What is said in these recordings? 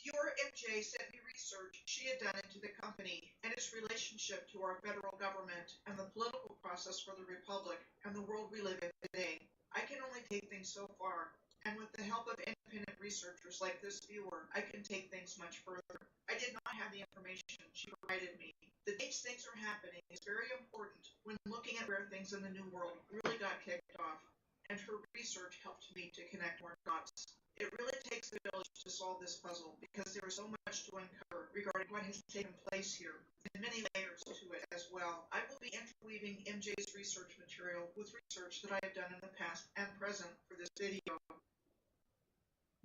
Your MJ sent me research she had done into the company and its relationship to our federal government and the political process for the Republic and the world we live in today. I can only take things so far, and with the help of independent researchers like this viewer, I can take things much further. I did not have the information she provided me. The dates things are happening is very important when looking at where things in the New World really got kicked off, and her research helped me to connect more dots. It really takes a village to solve this puzzle because there is so much to uncover regarding what has taken place here, and many layers to it as well. I will be interweaving MJ's research material with research that I have done in the past and present for this video.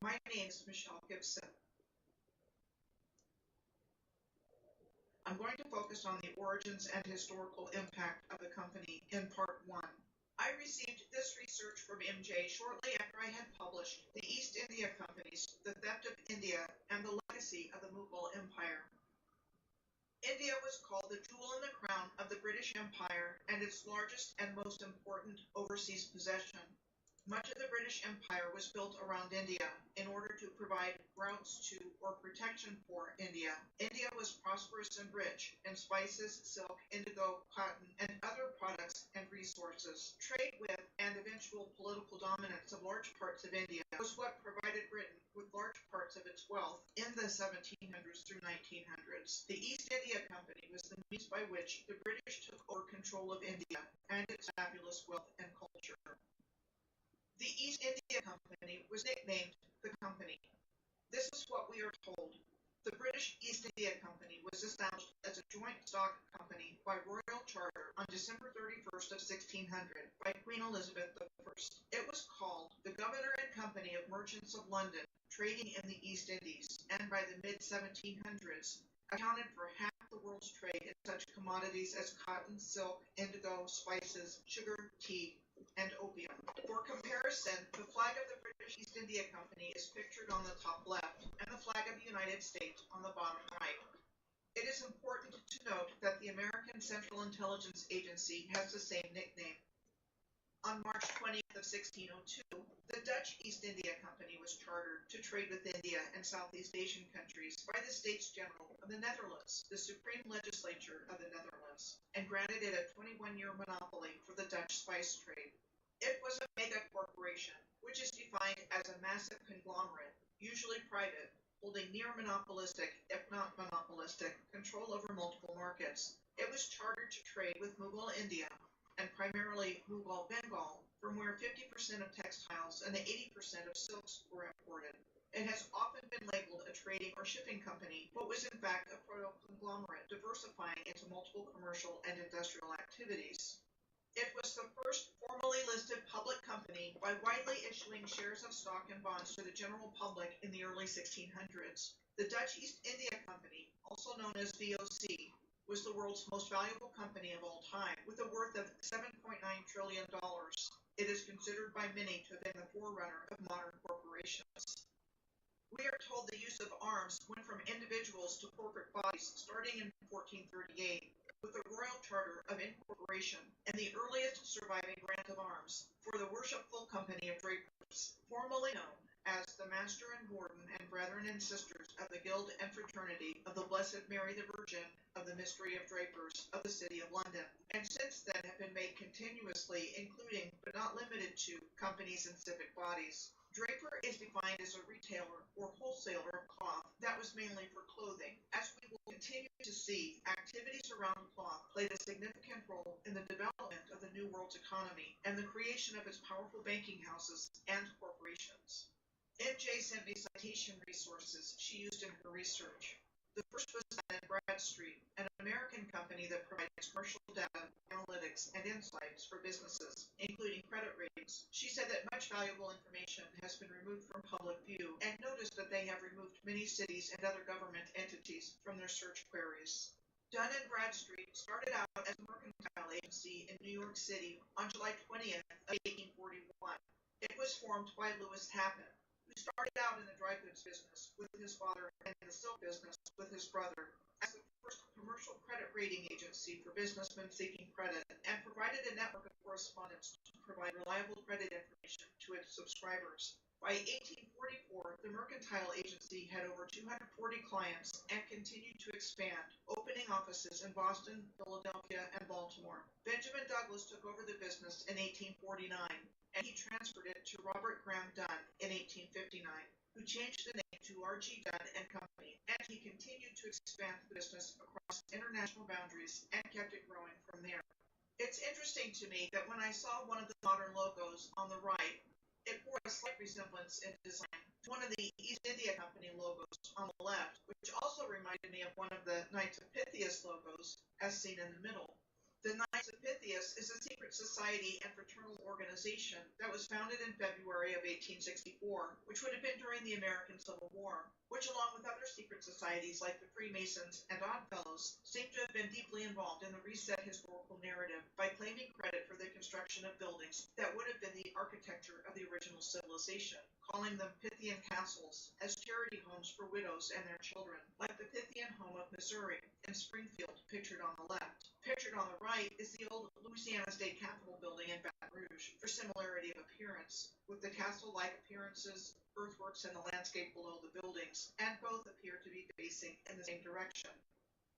My name is Michelle Gibson. I'm going to focus on the origins and historical impact of the company in part 1. I received this research from MJ shortly after I had published The East India Companies, The Theft of India, and the Legacy of the Mughal Empire. India was called the jewel in the crown of the British Empire and its largest and most important overseas possession. Much of the British Empire was built around India in order to provide routes to or protection for India. India was prosperous and rich in spices, silk, indigo, cotton, and other products and resources. Trade with and eventual political dominance of large parts of India was what provided Britain with large parts of its wealth in the 1700s through 1900s. The East India Company was the means by which the British took over control of India and its fabulous wealth and culture. The East India Company was nicknamed the Company. This is what we are told. The British East India Company was established as a joint stock company by royal charter on December 31st of 1600 by Queen Elizabeth I. It was called the Governor and Company of Merchants of London, trading in the East Indies, and by the mid-1700s accounted for half the world's trade in such commodities as cotton, silk, indigo, spices, sugar, tea, and opium. For comparison, the flag of the British East India Company is pictured on the top left, and the flag of the United States on the bottom right. It is important to note that the American Central Intelligence Agency has the same nickname. On March 20th of 1602, the Dutch East India Company was chartered to trade with India and Southeast Asian countries by the States General of the Netherlands, the supreme legislature of the Netherlands, and granted it a 21-year monopoly for the Dutch spice trade. It was a mega corporation, which is defined as a massive conglomerate, usually private, holding near monopolistic, if not monopolistic, control over multiple markets. It was chartered to trade with Mughal India, and primarily Mughal Bengal, from where 50% of textiles and 80% of silks were imported. It has often been labeled a trading or shipping company, but was in fact a proto-conglomerate diversifying into multiple commercial and industrial activities. It was the first formally listed public company by widely issuing shares of stock and bonds to the general public in the early 1600s. The Dutch East India Company, also known as VOC, was the world's most valuable company of all time, with a worth of $7.9 trillion. It is considered by many to have been the forerunner of modern corporations. We are told the use of arms went from individuals to corporate bodies starting in 1438, with the Royal Charter of Incorporation and the earliest surviving grant of arms for the Worshipful Company of Drapers, formerly known as the Master and Warden and Brethren and Sisters of the Guild and Fraternity of the Blessed Mary the Virgin of the Mystery of Drapers of the City of London, and since then have been made continuously, including but not limited to companies and civic bodies. Draper is defined as a retailer or wholesaler of cloth that was mainly for clothing. As we will continue to see, activities around cloth played a significant role in the development of the New World's economy and the creation of its powerful banking houses and corporations. MJ sent me citation resources she used in her research. The first was Dun & Bradstreet, an American company that provides commercial data, analytics, and insights for businesses, including credit ratings. She said that much valuable information has been removed from public view and noticed that they have removed many cities and other government entities from their search queries. Dun & Bradstreet started out as a mercantile agency in New York City on July 20th of 1841. It was formed by Lewis Tappan, who started out in the dry goods business with his father and the silk business with his brother, as the first commercial credit rating agency for businessmen seeking credit, and provided a network of correspondents to provide reliable credit information to its subscribers. By 1844, the Mercantile Agency had over 240 clients and continued to expand, opening offices in Boston, Philadelphia, and Baltimore. Benjamin Douglas took over the business in 1849, and he transferred it to Robert Graham Dunn in 1859, who changed the name to R.G. Dunn and Company, and he continued to expand the business across international boundaries and kept it growing from there. It's interesting to me that when I saw one of the modern logos on the right, it bore a slight resemblance in design to one of the East India Company logos on the left, which also reminded me of one of the Knights of Pythias logos, as seen in the middle. The Knights of Pythias is a secret society and fraternal organization that was founded in February of 1864, which would have been during the American Civil War, which along with other secret societies like the Freemasons and Oddfellows, seem to have been deeply involved in the reset historical narrative by claiming credit for the construction of buildings that would have been the architecture of the original civilization, calling them Pythian castles as charity homes for widows and their children, like the Pythian home of Missouri in Springfield, pictured on the left. Pictured on the right is the old Louisiana State Capitol building in Baton Rouge for similarity of appearance, with the castle-like appearances, earthworks, and the landscape below the buildings, and both appear to be facing in the same direction.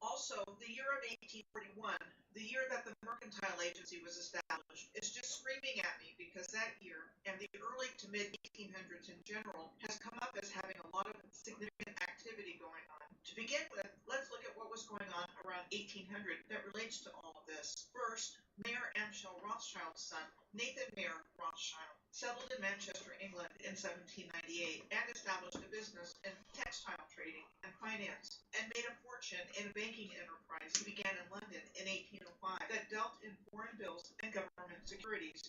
Also, the year of 1841, the year that the Mercantile Agency was established, is just screaming at me because that year, and the early to mid-1800s in general, has come up as having a lot of significant activity going on. To begin with, let's look at what was going on around 1800 that relates to all of this. First, Mayer Amschel Rothschild's son, Nathan Mayer Rothschild, settled in Manchester, England in 1798 and established a business in textile trading and finance, and made a fortune in a banking enterprise he began in London in 1805 that dealt in foreign bills and government securities.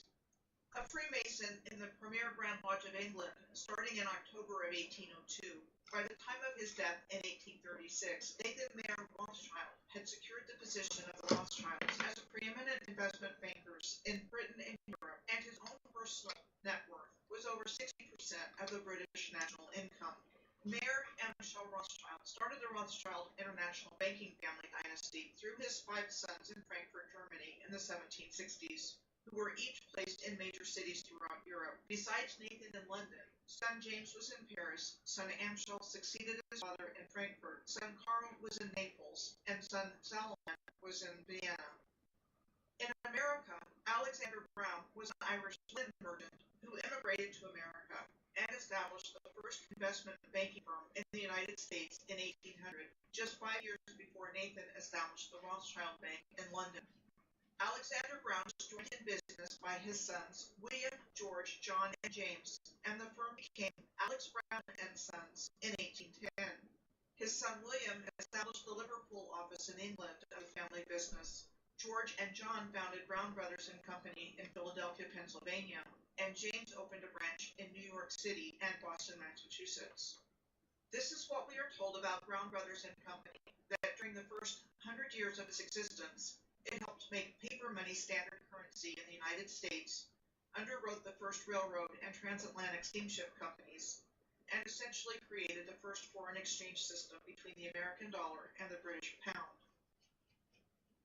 A Freemason in the Premier Grand Lodge of England, starting in October of 1802, by the time of his death in 1836, Nathan Mayer Rothschild had secured the position of the Rothschilds as a preeminent investment bankers in Britain and Europe, and his own personal net worth was over 60% of the British national income. Mayer Amschel Rothschild started the Rothschild International Banking Family Dynasty through his 5 sons in Frankfurt, Germany in the 1760s, who were each placed in major cities throughout Europe. Besides Nathan in London, son James was in Paris, son Amschel succeeded his father in Frankfurt, son Karl was in Naples, and son Salomon was in Vienna. In America, Alexander Brown was an Irish linen merchant who immigrated to America and established the first investment banking firm in the United States in 1800, just 5 years before Nathan established the Rothschild Bank in London. Alexander Brown was joined in business by his sons, William, George, John, and James, and the firm became Alex Brown and Sons in 1810. His son William established the Liverpool office in England of the family business. George and John founded Brown Brothers and Company in Philadelphia, Pennsylvania, and James opened a branch in New York City and Boston, Massachusetts. This is what we are told about Brown Brothers and Company, that during the first 100 years of its existence, it helped make paper money standard currency in the United States, underwrote the first railroad and transatlantic steamship companies, and essentially created the first foreign exchange system between the American dollar and the British pound.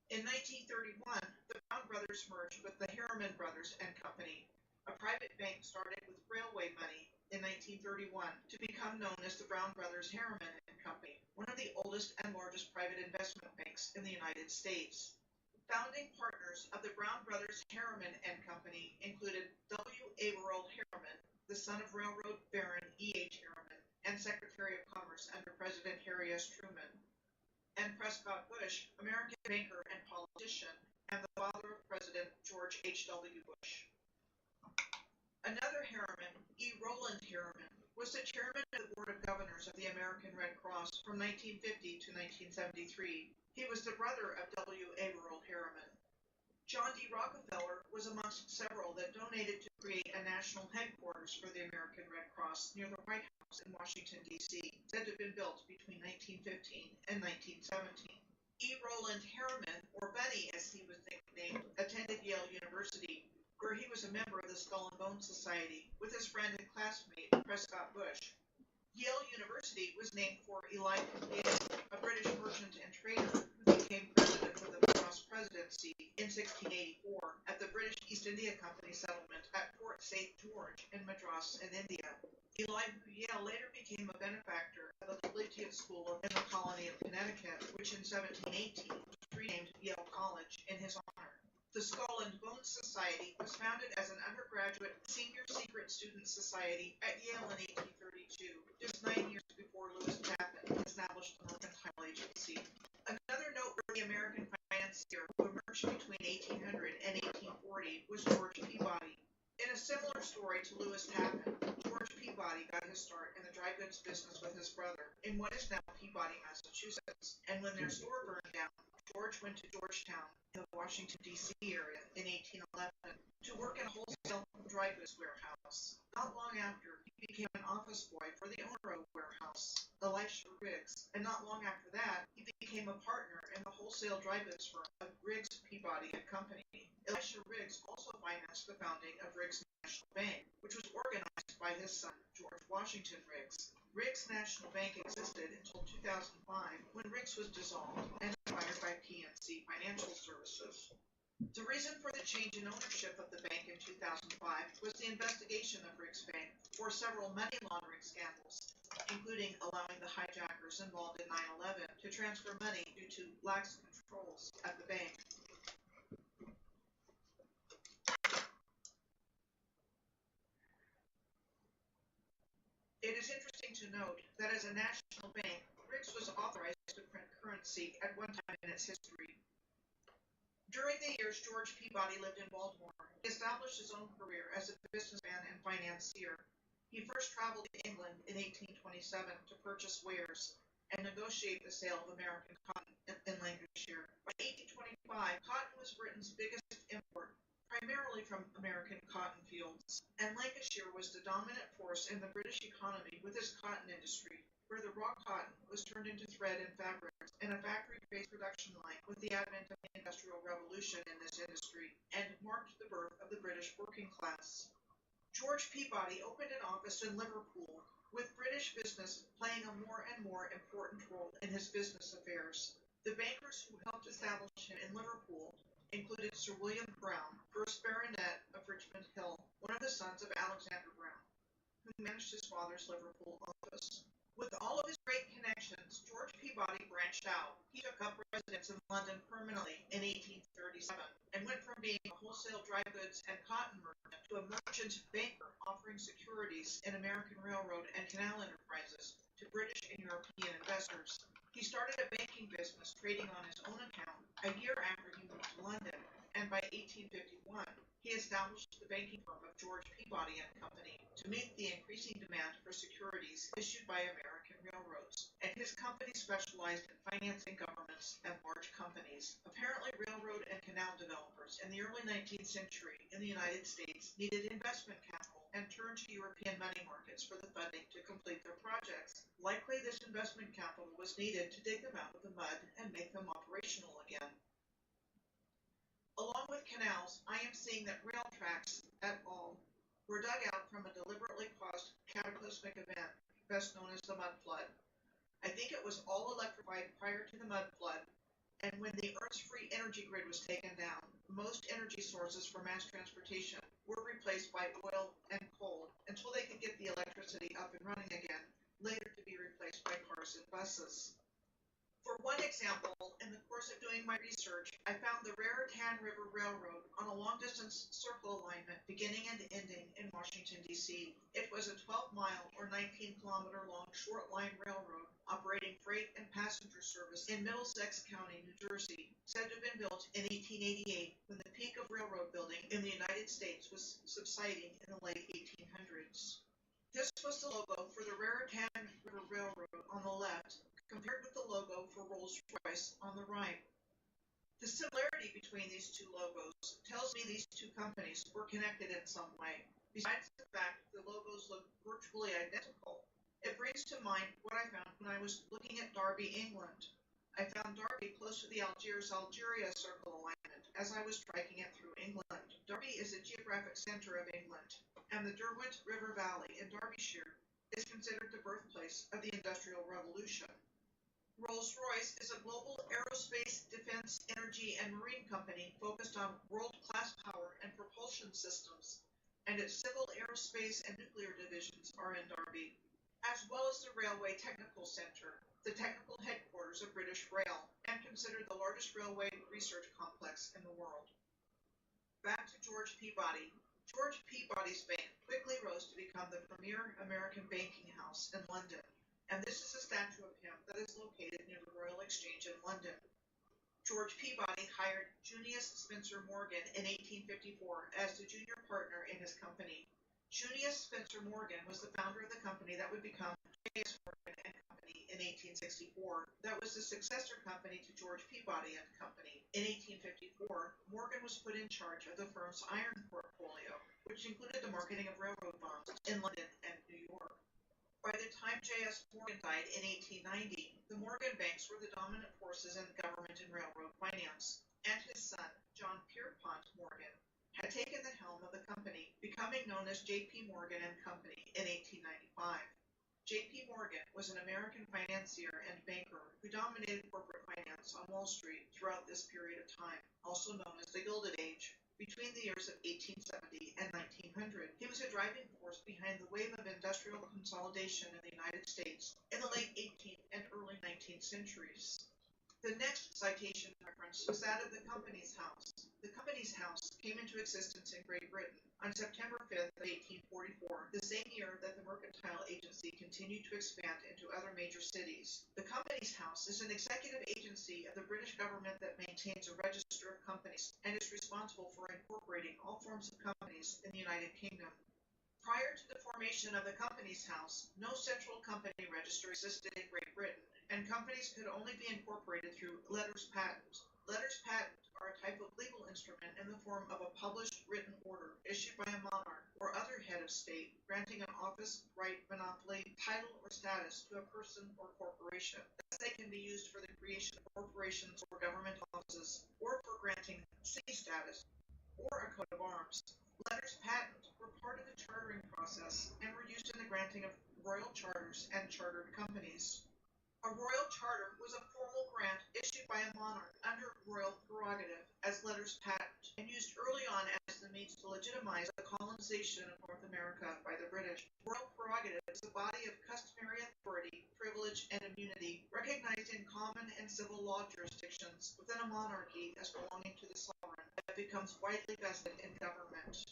In 1931, the Brown Brothers merged with the Harriman Brothers and Company, a private bank started with railway money in 1931 to become known as the Brown Brothers Harriman and Company, one of the oldest and largest private investment banks in the United States. Founding partners of the Brown Brothers Harriman and Company included W. Averill Harriman, the son of Railroad Baron E. H. Harriman and Secretary of Commerce under President Harry S. Truman, and Prescott Bush, American banker and politician, and the father of President George H. W. Bush. Another Harriman, E. Roland Harriman, was the chairman of the Board of Governors of the American Red Cross from 1950 to 1973. He was the brother of W. Averill Harriman. John D. Rockefeller was amongst several that donated to create a national headquarters for the American Red Cross near the White House in Washington, D.C., said to have been built between 1915 and 1917. E. Roland Harriman, or Bunny as he was nicknamed, attended Yale University, where he was a member of the Skull and Bones Society with his friend and classmate Prescott Bush. Yale University was named for Eli Yale, a British merchant and trader who became president of the Cross presidency in 1684 at the British East India Company settlement at Fort St. George in Madras in India. Yale later became a benefactor of the Collegiate School in the colony of Connecticut, which in 1718 was renamed Yale College in his honor. The Skull and Bones Society was founded as an undergraduate senior secret student society at Yale in 1832, just 9 years before Lewis Tappan established the Mercantile Agency. Another noteworthy American financier who emerged between 1800 and 1840 was George Peabody. In a similar story to Lewis Tappan, George Peabody got his start in the dry goods business with his brother in what is now Peabody, Massachusetts. And when their store burned down, George went to Georgetown in the Washington, D.C. area in 1811 to work in a wholesale dry goods warehouse. Not long after, he became an office boy for the owner of the warehouse, Elisha Riggs, and not long after that, he became a partner in the wholesale dry goods firm of Riggs, Peabody and Company. Elisha Riggs also financed the founding of Riggs National Bank, which was organized by his son, George Washington Riggs. Riggs National Bank existed until 2005 when Riggs was dissolved and acquired by PNC Financial Services. The reason for the change in ownership of the bank in 2005 was the investigation of Riggs Bank for several money laundering scandals, including allowing the hijackers involved in 9/11 to transfer money due to lax controls at the bank. It is interesting to note that as a national bank, Riggs was authorized to print currency at one time in its history. During the years George Peabody lived in Baltimore, he established his own career as a businessman and financier. He first traveled to England in 1827 to purchase wares and negotiate the sale of American cotton in Lancashire. By 1825, cotton was Britain's biggest import, primarily from American cotton fields, and Lancashire was the dominant force in the British economy with its cotton industry, where the raw cotton was turned into thread and fabrics in a factory-based production line with the advent of the Industrial Revolution in this industry, and marked the birth of the British working class. George Peabody opened an office in Liverpool, with British business playing a more and more important role in his business affairs. The bankers who helped establish him in Liverpool included Sir William Brown, 1st Baronet of Richmond Hill, one of the sons of Alexander Brown, who managed his father's Liverpool office. With all of his great connections, George Peabody branched out. He took up residence in London permanently in 1837 and went from being a wholesale dry goods and cotton merchant to a merchant banker offering securities in American railroad and canal enterprises to British and European investors. He started a banking business trading on his own account a year after he moved to London, and by 1851, he established the banking firm of George Peabody and Company to meet the increasing demand for securities issued by American railroads, and his company specialized in financing governments and large companies. Apparently, railroad and canal developers in the early 19th century in the United States needed investment capital and turned to European money markets for the funding to complete their projects. Likely, this investment capital was needed to dig them out of the mud and make them operational again. Along with canals, I am seeing that rail tracks at all were dug out from a deliberately caused cataclysmic event, best known as the mud flood. I think it was all electrified prior to the mud flood, and when the Earth's free energy grid was taken down, most energy sources for mass transportation were replaced by oil and coal until they could get the electricity up and running again, later to be replaced by cars and buses. For one example, in the course of doing my research, I found the Raritan River Railroad on a long-distance circle alignment beginning and ending in Washington, D.C. It was a 12-mile or 19-kilometer-long short-line railroad operating freight and passenger service in Middlesex County, New Jersey, said to have been built in 1888 when the peak of railroad building in the United States was subsiding in the late 1800s. This was the logo for the Raritan River Railroad on the left, compared with the logo for Rolls-Royce on the right. The similarity between these two logos tells me these two companies were connected in some way. Besides the fact the logos look virtually identical, it brings to mind what I found when I was looking at Derby, England. I found Derby close to the Algiers-Algeria circle alignment as I was striking it through England. Derby is a geographic center of England, and the Derwent River Valley in Derbyshire is considered the birthplace of the Industrial Revolution. Rolls-Royce is a global aerospace, defense, energy, and marine company focused on world-class power and propulsion systems, and its civil aerospace and nuclear divisions are in Derby, as well as the Railway Technical Centre, the technical headquarters of British Rail, and considered the largest railway research complex in the world. Back to George Peabody. George Peabody's bank quickly rose to become the premier American banking house in London, and this is a statue of him that is located near the Royal Exchange in London. George Peabody hired Junius Spencer Morgan in 1854 as the junior partner in his company. Junius Spencer Morgan was the founder of the company that would become J.S. Morgan and Company in 1864. That was the successor company to George Peabody and Company. In 1854, Morgan was put in charge of the firm's iron portfolio, which included the marketing of railroad bonds in London and New York. By the time J.S. Morgan died in 1890, the Morgan banks were the dominant forces in government and railroad finance, and his son, John Pierpont Morgan, had taken the helm of the company, becoming known as J.P. Morgan and Company in 1895. J.P. Morgan was an American financier and banker who dominated corporate finance on Wall Street throughout this period of time, also known as the Gilded Age. Between the years of 1870 and 1900, he was a driving force behind the wave of industrial consolidation in the United States in the late 18th and early 19th centuries. The next citation reference was that of the Company's House. The Company's House came into existence in Great Britain on September 5th of 1844, the same year that the Mercantile Agency continued to expand into other major cities. The Company's House is an executive agency of the British government that maintains a register of companies and is responsible for incorporating all forms of companies in the United Kingdom. Prior to the formation of the Company's House, no central company register existed in Great Britain, and companies could only be incorporated through letters patent. Letters patent are a type of legal instrument in the form of a published written order issued by a monarch or other head of state, granting an office, right, monopoly, title, or status to a person or corporation. Thus, they can be used for the creation of corporations or government offices, or for granting city status, or a coat of arms. Letters patent were part of the chartering process and were used in the granting of royal charters and chartered companies. A royal charter was a formal grant issued by a monarch under royal prerogative as letters patent, and used early on as the means to legitimize the colonization of North America by the British. Royal prerogative is a body of customary authority, privilege, and immunity recognized in common and civil law jurisdictions within a monarchy as belonging to the sovereign that becomes widely vested in government.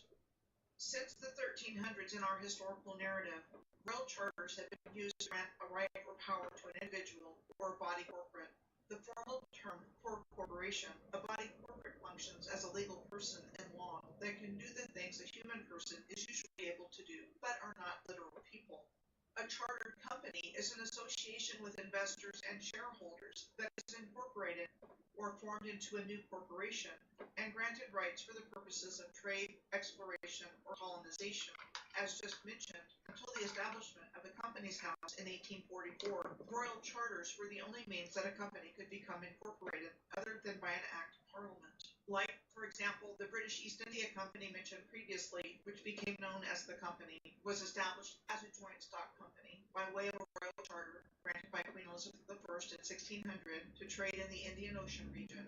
Since the 1300s in our historical narrative, royal charters have been used to grant a right or power to an individual or a body corporate. The formal term for corporation, a body corporate functions as a legal person in law that can do the things a human person is usually able to do, but are not literal people. A chartered company is an association with investors and shareholders that is incorporated or formed into a new corporation and granted rights for the purposes of trade, exploration, or colonization. As just mentioned, until the establishment of the Company's House in 1844, royal charters were the only means that a company could become incorporated other than by an act of Parliament. Like, for example, the British East India Company mentioned previously, which became known as the Company, was established as a joint stock company by way of a royal charter granted by Queen Elizabeth I in 1600 to trade in the Indian Ocean region.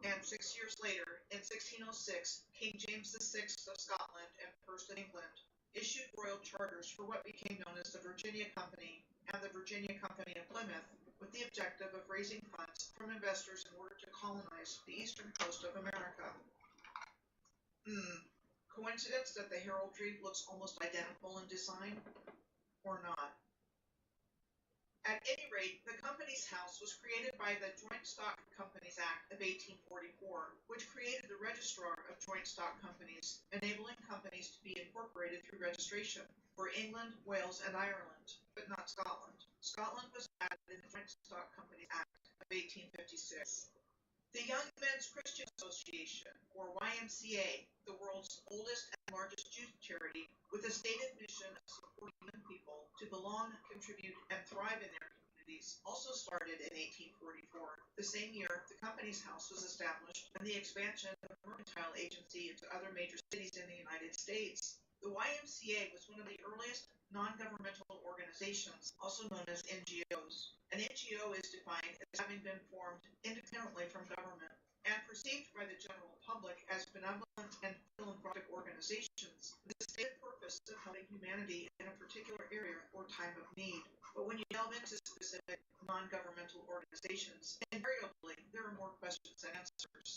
And 6 years later, in 1606, King James VI of Scotland and I of England issued royal charters for what became known as the Virginia Company and the Virginia Company of Plymouth, with the objective of raising funds from investors in order to colonize the eastern coast of America. Coincidence that the heraldry looks almost identical in design? Or not? At any rate, the Company's House was created by the Joint Stock Companies Act of 1844, which created the Registrar of Joint Stock Companies, enabling companies to be incorporated through registration for England, Wales, and Ireland, but not Scotland. Scotland was added in the Joint Stock Companies Act of 1856. The Young Men's Christian Association, or YMCA, the world's oldest and largest youth charity, with a stated mission of supporting young people to belong, contribute, and thrive in their communities, also started in 1844. The same year, the Company's House was established, and the expansion of the Mercantile Agency into other major cities in the United States. The YMCA was one of the earliest non-governmental organizations, also known as NGOs. An NGO NGO is defined as having been formed independently from government and perceived by the general public as benevolent and philanthropic organizations with the stated purpose of helping humanity in a particular area or time of need. But when you delve into specific non-governmental organizations, invariably there are more questions than answers.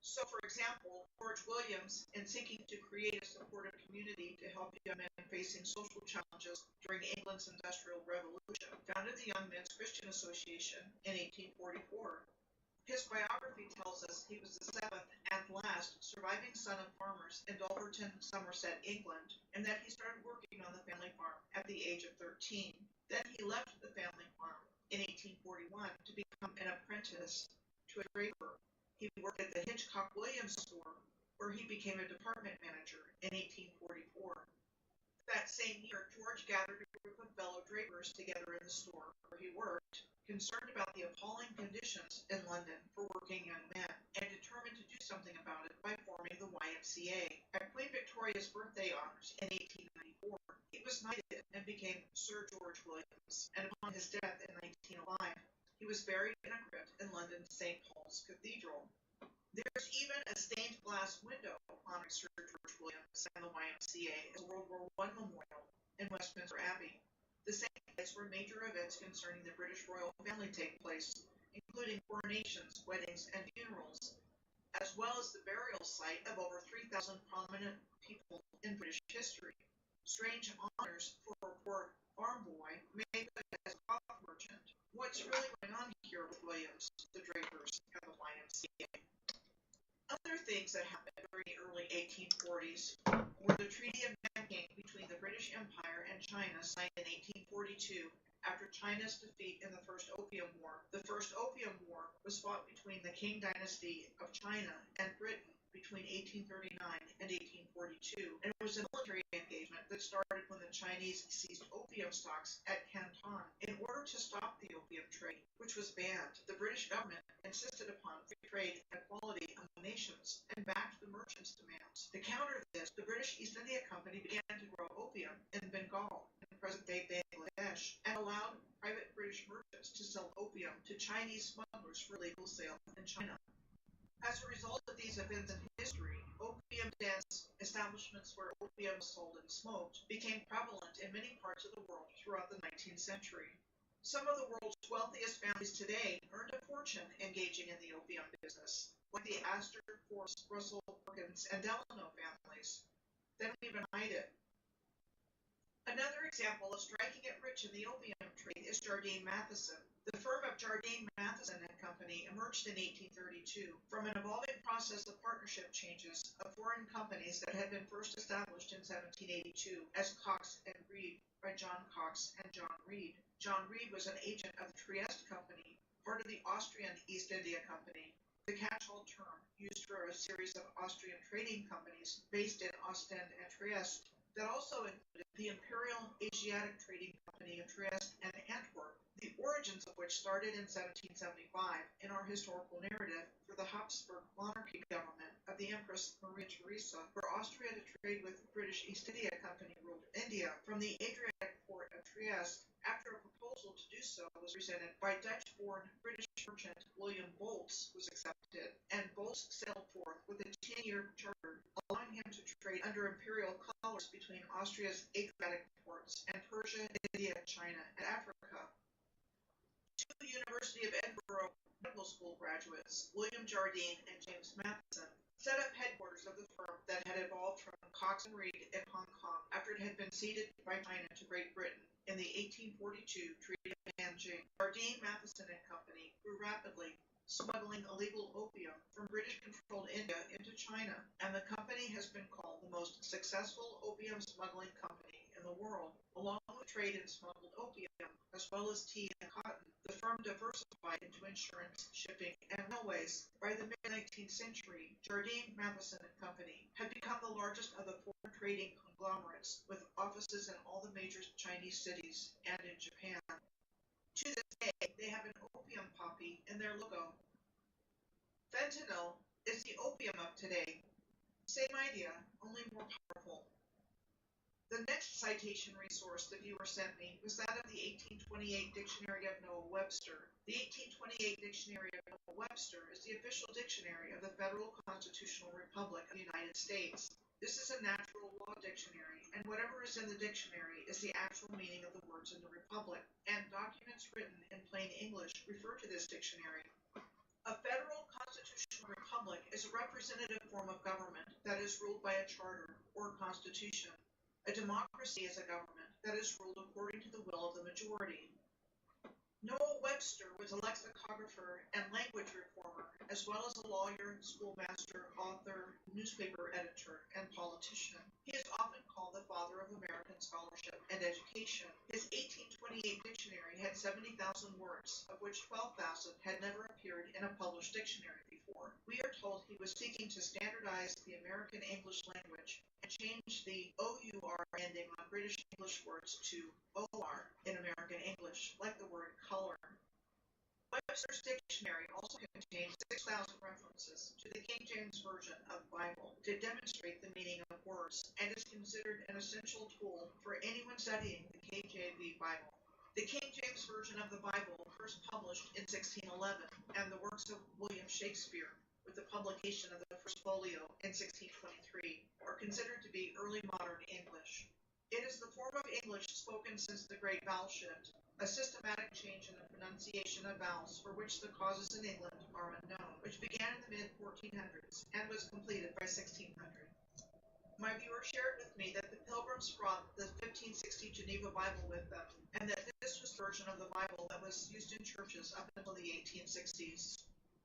So, for example, George Williams, in seeking to create a supportive community to help young men facing social challenges during England's Industrial Revolution, founded the Young Men's Christian Association in 1844. His biography tells us he was the seventh and last surviving son of farmers in Dulverton, Somerset, England, and that he started working on the family farm at the age of 13. Then he left the family farm in 1841 to become an apprentice to a draper. He worked at the Hitchcock Williams store, where he became a department manager in 1844. That same year, George gathered a group of fellow drapers together in the store where he worked, concerned about the appalling conditions in London for working young men, and determined to do something about it by forming the YMCA. At Queen Victoria's birthday honors in 1894, he was knighted and became Sir George Williams, and upon his death in 1905, he was buried in a crypt in London's St. Paul's Cathedral. There's even a stained glass window honoring Sir George Williams and the YMCA as a World War I memorial in Westminster Abbey, the same place where major events concerning the British royal family take place, including coronations, weddings, and funerals, as well as the burial site of over 3,000 prominent people in British history. Strange honors for a poor farm boy made as a cloth merchant. What's really going on here with Williams, the drapers, and the YMCA? Other things that happened during the early 1840s were the Treaty of Nanking between the British Empire and China, signed in 1842 after China's defeat in the First Opium War. The First Opium War was fought between the Qing dynasty of China and Britain between 1839 and 1842, and it was a military engagement that started when the Chinese seized opium stocks at Canton. In order to stop the opium trade, which was banned, the British government insisted upon free trade and equality among nations and backed the merchants' demands. To counter this, the British East India Company began to grow opium in Bengal, in present-day Bangladesh, and allowed private British merchants to sell opium to Chinese smugglers for legal sale in China. As a result of these events in history, opium dens, establishments where opium was sold and smoked, became prevalent in many parts of the world throughout the 19th century. Some of the world's wealthiest families today earned a fortune engaging in the opium business, like the Astor, Force, Russell, Perkins, and Delano families. They don't even hide it. Another example of striking it rich in the opium trade is Jardine Matheson. The firm of Jardine Matheson and Company emerged in 1832 from an evolving process of partnership changes of foreign companies that had been first established in 1782 as Cox and Reed by John Cox and John Reed. John Reed was an agent of the Trieste Company, part of the Austrian East India Company, the catch-all term used for a series of Austrian trading companies based in Ostend and Trieste that also included the Imperial Asiatic Trading Company of Trieste and Antwerp, the origins of which started in 1775 in our historical narrative for the Habsburg monarchy government of the Empress Maria Theresa, for Austria to trade with the British East India Company ruled India from the Adriatic port of Trieste after a proposal to do so was presented by Dutch-born British merchant William Bolts was accepted, and Bolts sailed forth with a 10-year charter, allowing him to trade under imperial colors between Austria's Adriatic ports and Persia, India, China, and Africa. Two University of Edinburgh medical school graduates, William Jardine and James Matheson, set up headquarters of the firm that had evolved from Cox and Reed in Hong Kong after it had been ceded by China to Great Britain in the 1842 Treaty of Nanjing. Jardine, Matheson and Company grew rapidly, smuggling illegal opium from British-controlled India into China, and the company has been called the most successful opium smuggling company in the world. Along with trade in smuggled opium, as well as tea and cotton, the firm diversified into insurance, shipping, and railways. By the mid-19th century, Jardine, Matheson and Company had become the largest of the foreign trading conglomerates, with offices in all the major Chinese cities and in Japan. To this day, they have an opium poppy in their logo. Fentanyl is the opium of today. Same idea, only more powerful. The next citation resource the viewer sent me was that of the 1828 Dictionary of Noah Webster. The 1828 Dictionary of Noah Webster is the official dictionary of the Federal Constitutional Republic of the United States. This is a natural law dictionary, and whatever is in the dictionary is the actual meaning of the words in the Republic, and documents written in plain English refer to this dictionary. A federal constitutional republic is a representative form of government that is ruled by a charter or constitution. A democracy is a government that is ruled according to the will of the majority. Noah Webster was a lexicographer and language reformer, as well as a lawyer, schoolmaster, author, newspaper editor, and politician. He is often called the father of American scholarship and education. His 1828 dictionary had 70,000 words, of which 12,000 had never appeared in a published dictionary before. We are told he was seeking to standardize the American English language and change the OUR ending on British English words to OR in American English, like the word color. Webster's dictionary also contains 6,000 references to the King James Version of the Bible to demonstrate the meaning of words, and is considered an essential tool for anyone studying the KJV Bible. The King James Version of the Bible, first published in 1611, and the works of William Shakespeare, with the publication of the first folio in 1623, are considered to be early modern English. It is the form of English spoken since the Great Vowel Shift, a systematic change in the pronunciation of vowels for which the causes in England are unknown, which began in the mid-1400s and was completed by 1600. My viewer shared with me that the Pilgrims brought the 1560 Geneva Bible with them, and that this was the version of the Bible that was used in churches up until the 1860s.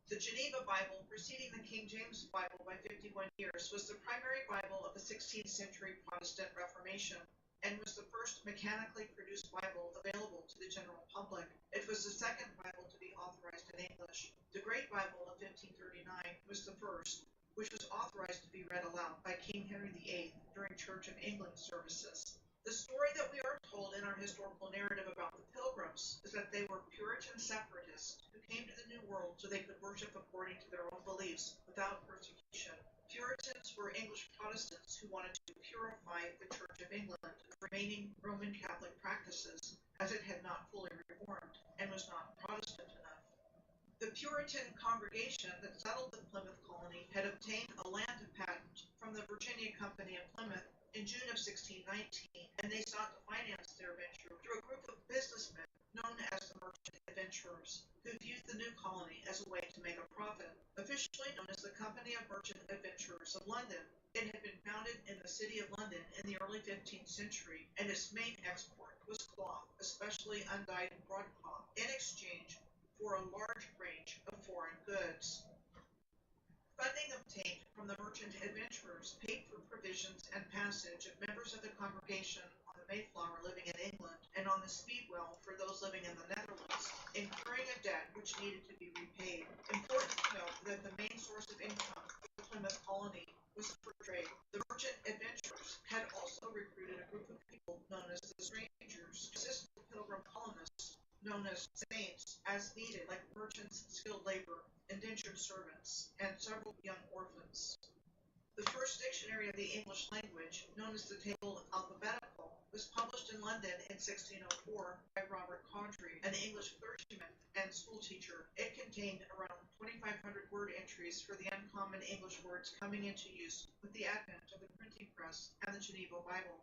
The Geneva Bible, preceding the King James Bible by 51 years, was the primary Bible of the 16th century Protestant Reformation, and was the first mechanically produced Bible available to the general public. It was the second Bible to be authorized in English. The Great Bible of 1539 was the first, which was authorized to be read aloud by King Henry VIII during Church of England services. The story that we are told in our historical narrative about the Pilgrims is that they were Puritan separatists who came to the New World so they could worship according to their own beliefs without persecution. Puritans were English Protestants who wanted to purify the Church of England of remaining Roman Catholic practices, as it had not fully reformed and was not Protestant enough. The Puritan congregation that settled the Plymouth colony had obtained a land patent from the Virginia Company of Plymouth in June of 1619, and they sought to finance their venture through a group of businessmen known as the Merchant Adventurers, who viewed the new colony as a way to make a profit. Officially known as the Company of Merchant Adventurers of London, it had been founded in the city of London in the early 15th century, and its main export was cloth, especially undyed broadcloth, in exchange for a large range of foreign goods. Funding obtained from the Merchant Adventurers paid for provisions and passage of members of the congregation on the Mayflower living in England, and on the Speedwell for those living in the Netherlands, incurring a debt which needed to be repaid. Important to note that the main source of income for the Plymouth colony was for trade. The Merchant Adventurers had also recruited a group of people known as the Strangers to assist the Pilgrim colonists, known as saints, as needed, like merchants, skilled labor, indentured servants, and several young orphans. The first dictionary of the English language, known as the Table Alphabetical, was published in London in 1604 by Robert Cowdrey, an English clergyman and schoolteacher. It contained around 2,500 word entries for the uncommon English words coming into use with the advent of the printing press and the Geneva Bible.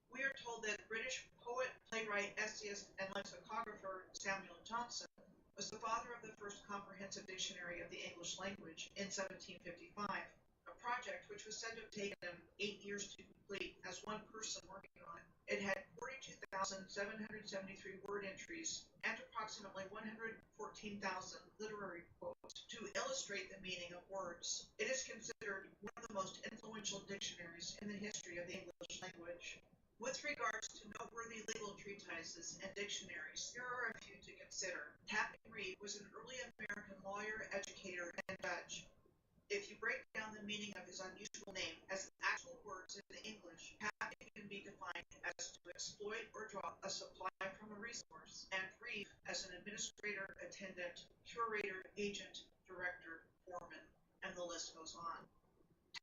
We are told that British poet, playwright, essayist, and lexicographer Samuel Johnson was the father of the first comprehensive dictionary of the English language in 1755, a project which was said to have taken him 8 years to complete as one person working on it. It had 42,773 word entries and approximately 114,000 literary quotes to illustrate the meaning of words. It is considered one of the most influential dictionaries in the history of the English language. With regards to noteworthy legal treatises and dictionaries, here are a few to consider. Tappan Reed was an early American lawyer, educator, and judge. If you break down the meaning of his unusual name as actual words in English, Tappan can be defined as to exploit or draw a supply from a resource, and Reed as an administrator, attendant, curator, agent, director, foreman, and the list goes on.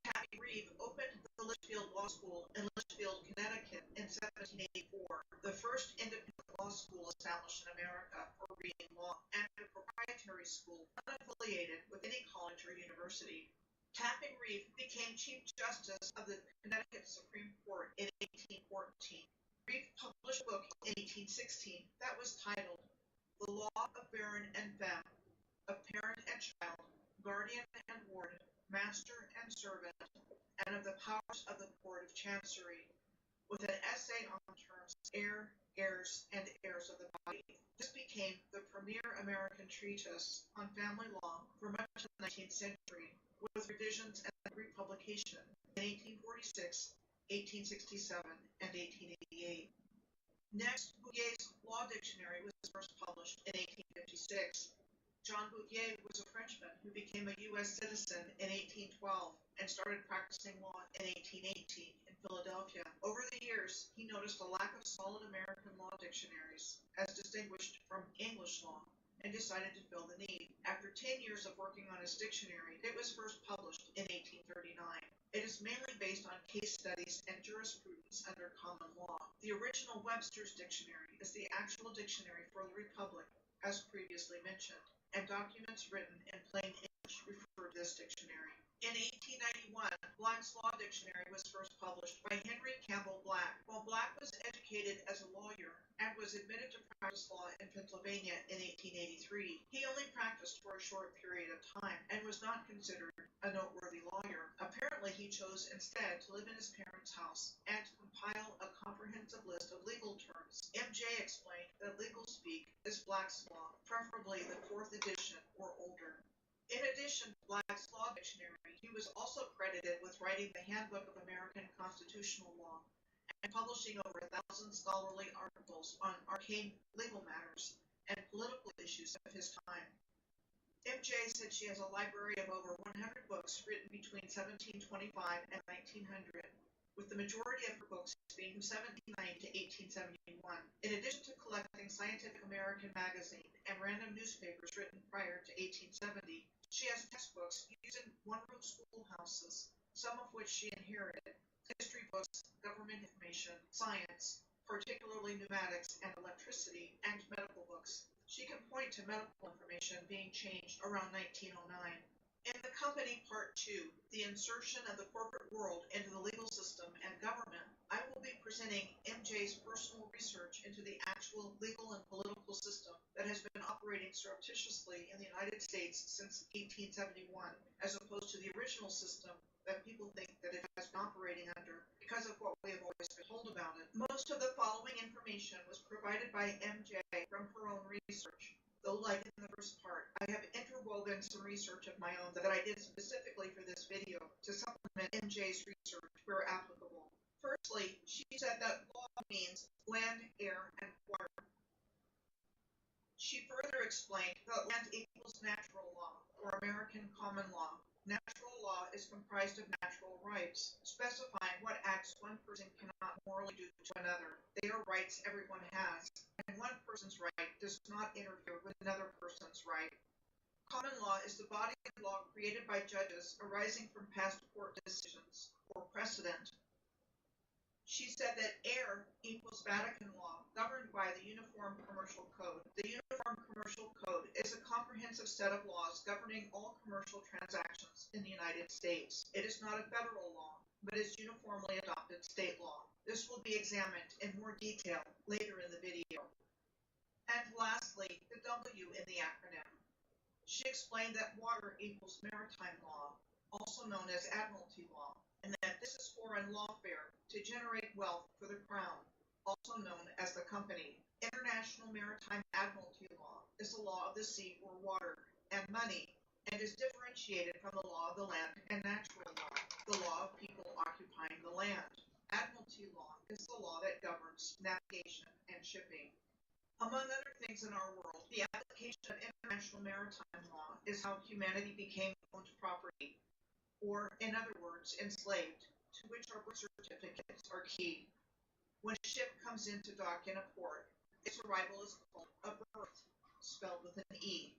Tabby Reeve opened the Litchfield Law School in Litchfield, Connecticut in 1784, the first independent law school established in America for reading law, and a proprietary school unaffiliated with any college or university. Tapping Reeve became Chief Justice of the Connecticut Supreme Court in 1814. Reeve published a book in 1816 that was titled The Law of Baron and Femme, of Parent and Child, Guardian and Ward, Master and Servant, and of the powers of the Court of Chancery, with an essay on the terms heir, heirs, and heirs of the body. This became the premier American treatise on family law for much of the 19th century, with revisions and republication in 1846, 1867, and 1888. Next, Bouyer's Law Dictionary was first published in 1856. John Bouvier was a Frenchman who became a U.S. citizen in 1812 and started practicing law in 1818 in Philadelphia. Over the years, he noticed a lack of solid American law dictionaries, as distinguished from English law, and decided to fill the need. After 10 years of working on his dictionary, it was first published in 1839. It is mainly based on case studies and jurisprudence under common law. The original Webster's Dictionary is the actual dictionary for the Republic, as previously mentioned, and documents written in plain English refer to this dictionary. In 1891, Black's Law Dictionary was first published by Henry Campbell Black. While Black was educated as a lawyer and was admitted to practice law in Pennsylvania in 1883, he only practiced for a short period of time and was not considered a noteworthy lawyer. Apparently, he chose instead to live in his parents' house and to compile a comprehensive list of legal terms. MJ explained that legal speak is Black's Law, preferably the 4th edition or older. In addition to Black's Law Dictionary, he was also credited with writing the Handbook of American Constitutional Law and publishing over 1,000 scholarly articles on arcane legal matters and political issues of his time. MJ said she has a library of over 100 books written between 1725 and 1900, with the majority of her books being from 1790 to 1871. In addition to collecting Scientific American magazine and random newspapers written prior to 1870, she has textbooks used in one-room schoolhouses, some of which she inherited, history books, government information, science, particularly pneumatics and electricity, and medical books. She can point to medical information being changed around 1909. In the company part 2, the insertion of the corporate world into the legal system and government, I will be presenting MJ's personal research into the actual legal and political system that has been operating surreptitiously in the United States since 1871, as opposed to the original system that people think that it has been operating under because of what we have always been told about it. Most of the following information was provided by MJ from her own research. Though, like in the first part, I have interwoven some research of my own that I did specifically for this video to supplement MJ's research where applicable. Firstly, she said that law means land, air, and water. She further explained that land equals natural law, or American common law. Natural law is comprised of natural rights, specifying what acts one person cannot morally do to another. They are rights everyone has, and one person's right does not interfere with another person's right. Common law is the body of law created by judges arising from past court decisions, or precedent. She said that air equals Vatican law, governed by the Uniform Commercial Code. The Uniform Commercial Code is a comprehensive set of laws governing all commercial transactions in the United States. It is not a federal law, but is uniformly adopted state law. This will be examined in more detail later in the video. And lastly, the W in the acronym. She explained that water equals maritime law, also known as admiralty law, and that this is foreign lawfare to generate wealth for the crown, also known as the company. International maritime admiralty law is the law of the sea or water and money, and is differentiated from the law of the land and natural law, the law of people occupying the land. Admiralty law is the law that governs navigation and shipping. Among other things in our world, the application of international maritime law is how humanity became owned property, or, in other words, enslaved, to which our birth certificates are key. When a ship comes into dock in a port, its arrival is called a berth, spelled with an E.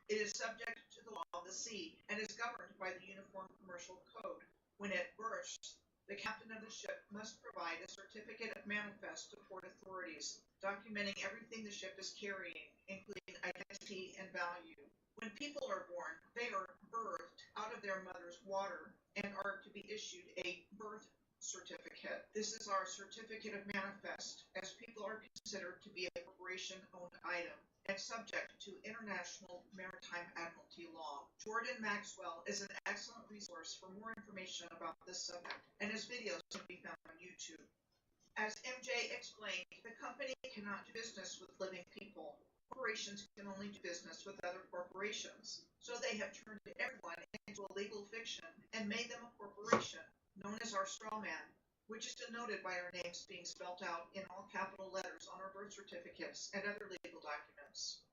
It is subject to the law of the sea and is governed by the Uniform Commercial Code, When it bursts, the captain of the ship must provide a certificate of manifest to port authorities, documenting everything the ship is carrying, including identity and value. When people are born, they are birthed out of their mother's water and are to be issued a birth certificate. This is our certificate of manifest, as people are considered to be a corporation-owned item and subject to international maritime admiralty law. Jordan Maxwell is an excellent resource for more information about this subject, and his videos can be found on YouTube. As MJ explained, the company cannot do business with living people. Corporations can only do business with other corporations. So they have turned everyone into a legal fiction and made them a corporation, known as our straw man, which is denoted by our names being spelt out in all capital letters on our birth certificates and other legal documents.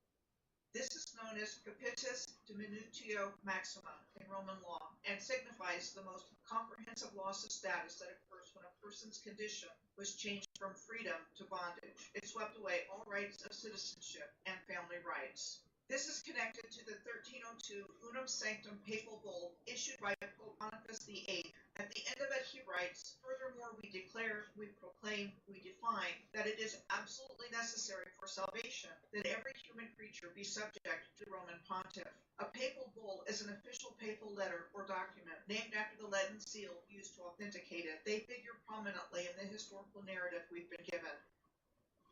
This is known as capitis diminutio maxima in Roman law and signifies the most comprehensive loss of status that occurs when a person's condition was changed from freedom to bondage. It swept away all rights of citizenship and family rights. This is connected to the 1302 Unum Sanctum Papal Bull issued by Pope Boniface VIII. At the end of it, he writes, "Furthermore, we declare, we proclaim, we define that it is absolutely necessary for salvation that every human creature be subject to the Roman Pontiff." A papal bull is an official papal letter or document named after the leaden seal used to authenticate it. They figure prominently in the historical narrative we've been given.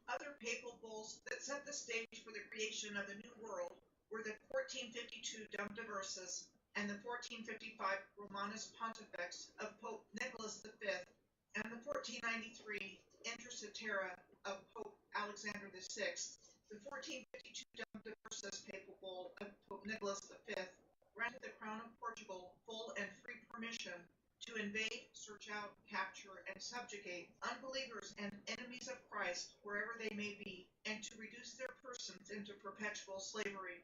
Other papal bulls that set the stage for the creation of the New World were the 1452 Dum Diversas and the 1455 Romanus Pontifex of Pope Nicholas V and the 1493 Inter Cetera of Pope Alexander VI. The 1452 Dum Diversas papal bull of Pope Nicholas V granted the Crown of Portugal full and free permission to invade, search out, capture, and subjugate unbelievers and enemies of Christ wherever they may be, and to reduce their persons into perpetual slavery.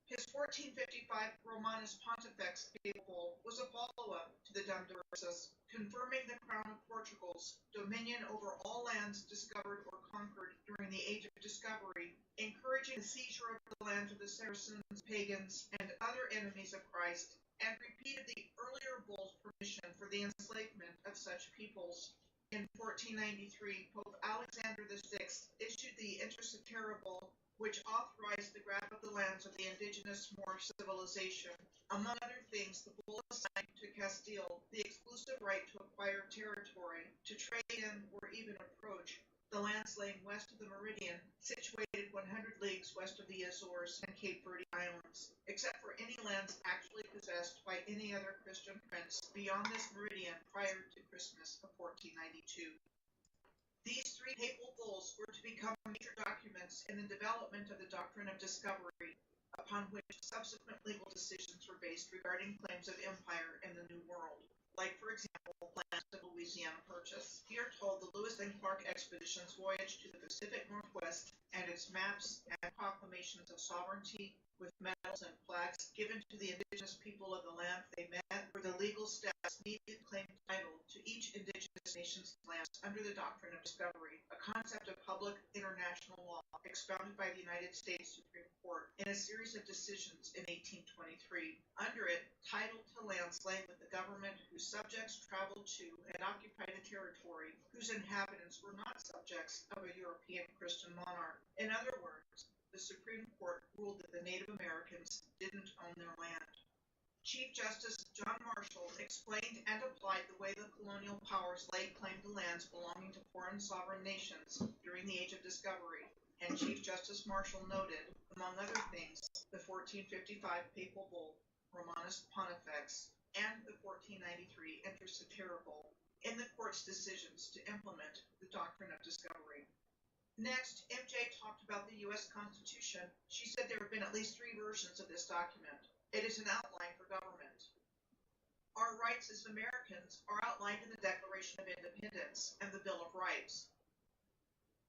His 1455 Romanus Pontifex papal bull was a follow-up to the Dum Diversas, confirming the Crown of Portugal's dominion over all lands discovered or conquered during the Age of Discovery, encouraging the seizure of the land of the Saracens, pagans, and other enemies of Christ, and repeated the earlier bull's permission for the enslavement of such peoples. In 1493, Pope Alexander VI issued the Inter Cetera Bull, which authorized the grab of the lands of the indigenous Moor civilization. Among other things, the bull assigned to Castile the exclusive right to acquire territory, to trade in or even approach the lands laying west of the meridian, situated 100 leagues west of the Azores and Cape Verde Islands, except for any lands actually possessed by any other Christian prince beyond this meridian prior to Christmas of 1492. These three papal bulls were to become major documents in the development of the doctrine of discovery, upon which subsequent legal decisions were based regarding claims of empire in the New World, like, for example, plans of Louisiana Purchase. We are told the Lewis and Clark expedition's voyage to the Pacific Northwest and its maps and proclamations of sovereignty with medals and flags given to the indigenous people of the land they met were the legal steps needed to claim title to each indigenous nation's lands under the doctrine of discovery, a concept of public international law expounded by the United States Supreme Court in a series of decisions in 1823. Under it, title to lands lay with the government whose subjects traveled to and occupied a territory whose inhabitants were not subjects of a European Christian monarch. In other words, the Supreme Court ruled that the Native Americans didn't own their land. Chief Justice John Marshall explained and applied the way the colonial powers laid claim to lands belonging to foreign sovereign nations during the Age of Discovery, and Chief Justice Marshall noted, among other things, the 1455 Papal Bull, Romanus Pontifex, and the 1493 Inter Cetera Bull in the court's decisions to implement the doctrine of discovery. Next, MJ talked about the U.S. Constitution. She said there have been at least 3 versions of this document. It is an outline for government. Our rights as Americans are outlined in the Declaration of Independence and the Bill of Rights.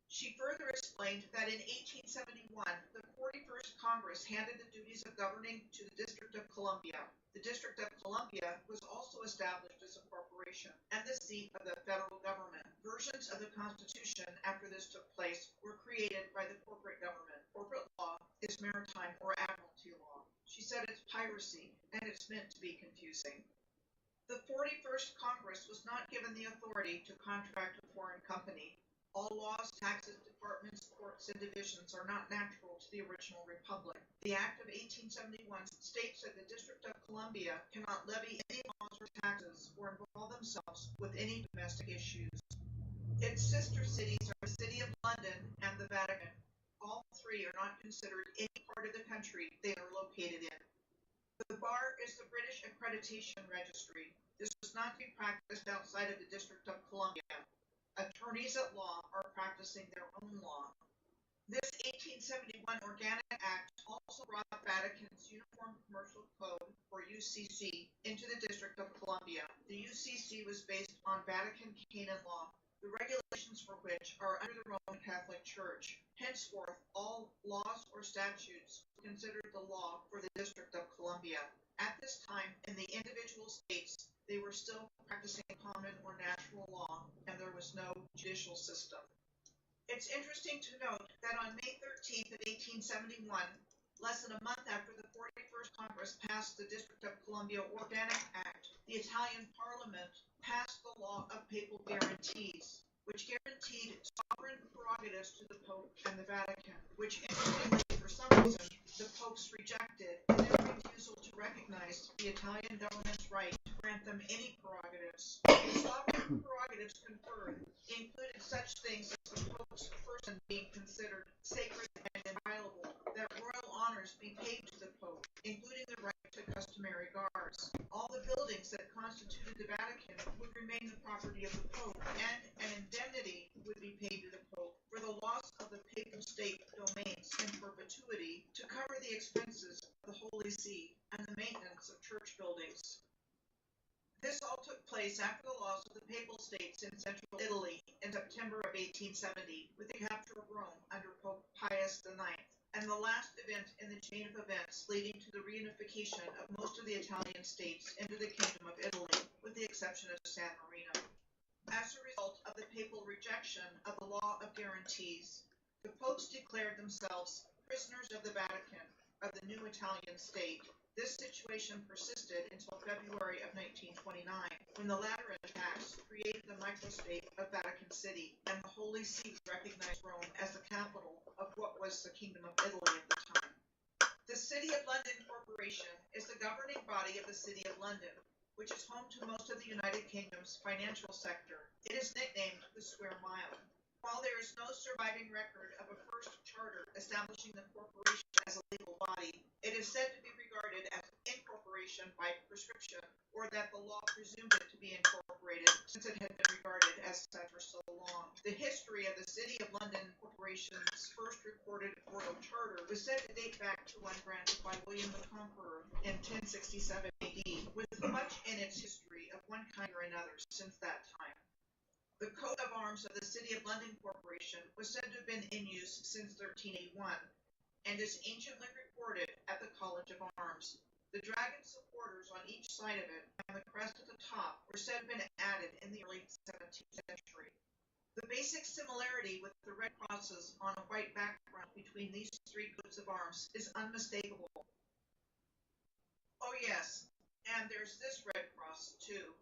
She further explained that in 1871, the 41st Congress handed the duties of governing to the District of Columbia. The District of Columbia was also established as a corporation and the seat of the federal government. Versions of the Constitution after this took place were created by the corporate government. Corporate law is maritime or admiralty law. She said it's piracy, and it's meant to be confusing. The 41st Congress was not given the authority to contract a foreign company. All laws, taxes, departments, courts, and divisions are not natural to the original republic. The Act of 1871 states that the District of Columbia cannot levy any laws or taxes or involve themselves with any domestic issues. Its sister cities are the City of London and the Vatican. All three are not considered any part of the country they are located in. The bar is the British Accreditation Registry. This is not to be practiced outside of the District of Columbia. Attorneys at law are practicing their own law. This 1871 Organic Act also brought Vatican's Uniform Commercial Code, or UCC, into the District of Columbia. The UCC was based on Vatican canon law, the regulations for which are under the Roman Catholic Church. Henceforth, all laws or statutes were considered the law for the District of Columbia. At this time, in the individual states, they were still practicing common or natural law, and there was no judicial system. It's interesting to note that on May 13th of 1871, less than a month after the 41st Congress passed the District of Columbia Organic Act, the Italian Parliament passed the law of papal guarantees, which guaranteed sovereign prerogatives to the Pope and the Vatican, which interestingly, for some reason, the popes rejected in their refusal to recognize the Italian government's right to grant them any prerogatives. The sovereign prerogatives conferred included such things as the pope's person being considered sacred and inviolable, that royal honors be paid to the pope, including the right to customary guards. All the buildings that constituted the Vatican would remain the property of the pope, and an indemnity would be paid to the pope for the loss of the papal state domains in perpetuity to cover the expenses of the Holy See and the maintenance of church buildings. This all took place after the loss of the Papal States in central Italy in September of 1870, with the capture of Rome under Pope Pius IX, and the last event in the chain of events leading to the reunification of most of the Italian states into the Kingdom of Italy, with the exception of San Marino. As a result of the papal rejection of the law of guarantees, the popes declared themselves prisoners of the Vatican, of the new Italian state. This situation persisted until February of 1929, when the Lateran attacks created the microstate of Vatican City, and the Holy See recognized Rome as the capital of what was the Kingdom of Italy at the time. The City of London Corporation is the governing body of the City of London, which is home to most of the United Kingdom's financial sector. It is nicknamed the Square Mile. While there is no surviving record of a first charter establishing the corporation as a legal body, it is said to be regarded as incorporation by prescription, or that the law presumed it to be incorporated since it had been regarded as such for so long. The history of the City of London Corporation's first recorded royal charter was said to date back to one granted by William the Conqueror in 1067 AD, with much in its history of one kind or another since that time. The coat of arms of the City of London Corporation was said to have been in use since 1381, and is anciently recorded at the College of Arms. The dragon supporters on each side of it and the crest at the top were said to have been added in the early 17th century. The basic similarity with the red crosses on a white background between these three coats of arms is unmistakable. Oh yes, and there's this red cross too.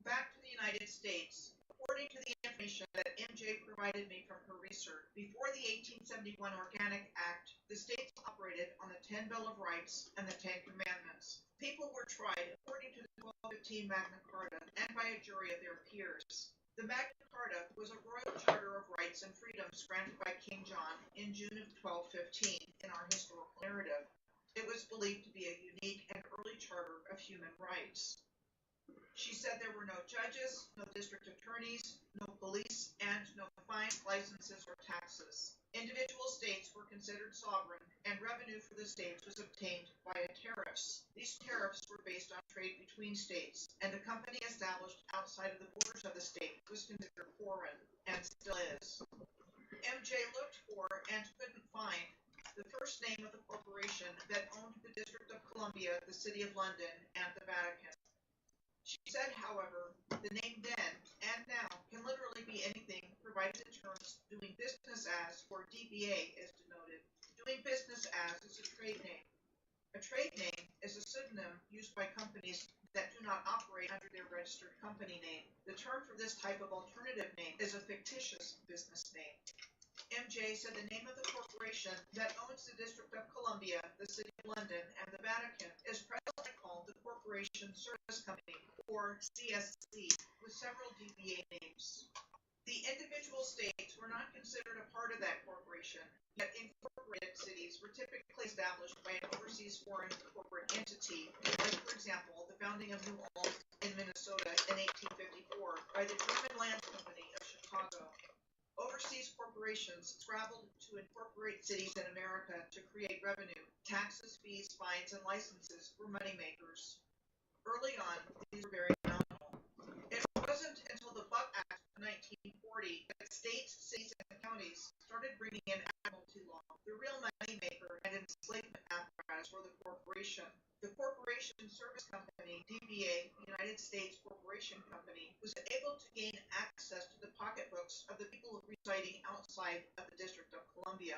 Back to the United States. According to the information that MJ provided me from her research, before the 1871 Organic Act, the states operated on the 10 Bill of Rights and the 10 Commandments. People were tried according to the 1215 Magna Carta and by a jury of their peers. The Magna Carta was a royal charter of rights and freedoms granted by King John in June of 1215 in our historical narrative. It was believed to be a unique and early charter of human rights. She said there were no judges, no district attorneys, no police, and no fines, licenses, or taxes. Individual states were considered sovereign, and revenue for the states was obtained via tariffs. These tariffs were based on trade between states, and a company established outside of the borders of the state was considered foreign, and still is. MJ looked for and couldn't find the first name of the corporation that owned the District of Columbia, the City of London, and the Vatican. She said, however, the name then and now can literally be anything provided the terms doing business as, or DBA is denoted. Doing business as is a trade name. A trade name is a pseudonym used by companies that do not operate under their registered company name. The term for this type of alternative name is a fictitious business name. MJ said the name of the corporation that owns the District of Columbia, the City of London, and the Vatican is presently called the Corporation Service Company, or CSC, with several DBA names. The individual states were not considered a part of that corporation, yet incorporated cities were typically established by an overseas foreign corporate entity, like, for example, the founding of New Ulm in Minnesota in 1854 by the German Land Company of Chicago. Overseas corporations traveled to incorporate cities in America to create revenue. Taxes, fees, fines, and licenses were moneymakers. Early on, these were very nominal. It wasn't until the Buck Act of 1940 that states, cities, and counties started bringing in admiralty law, the real moneymaker and enslavement apparatus for the corporation. The Corporation Service Company, DBA, United States Corporation Company, was able to gain access to the pocketbooks of the people residing outside of the District of Columbia.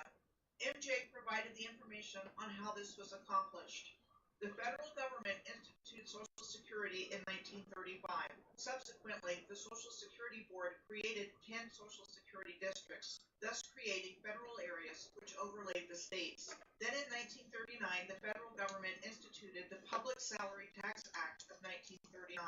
MJ provided the information on how this was accomplished. The federal government instituted Social Security in 1935. Subsequently, the Social Security Board created 10 Social Security districts, thus creating federal areas which overlaid the states. Then in 1939, the federal government instituted the Public Salary Tax Act of 1939,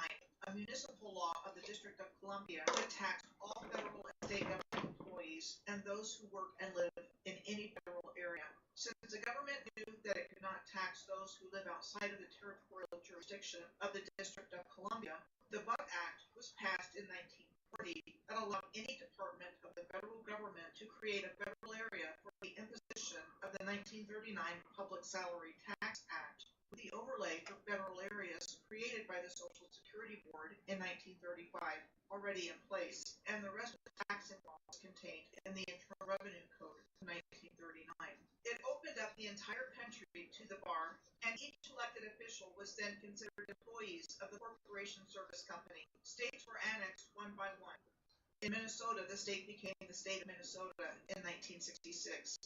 a municipal law of the District of Columbia that taxed all federal and state government employees and those who work and live in any federal area. Since the government knew that it could not tax those who live outside of the territorial jurisdiction of the District of Columbia, the Buck Act was passed in 1940 that allowed any department of the federal government to create a federal area for the imposition of the 1939 Public Salary Tax Act, with the overlay for federal areas created by the Social Security Board in 1935 already in place, and the rest of the taxing laws contained in the Internal Revenue Code of 1939. It opened up the entire country to the bar, and each elected official was then considered employees of the Corporation Service Company. States were annexed one by one. In Minnesota, the state became the state of Minnesota in 1966.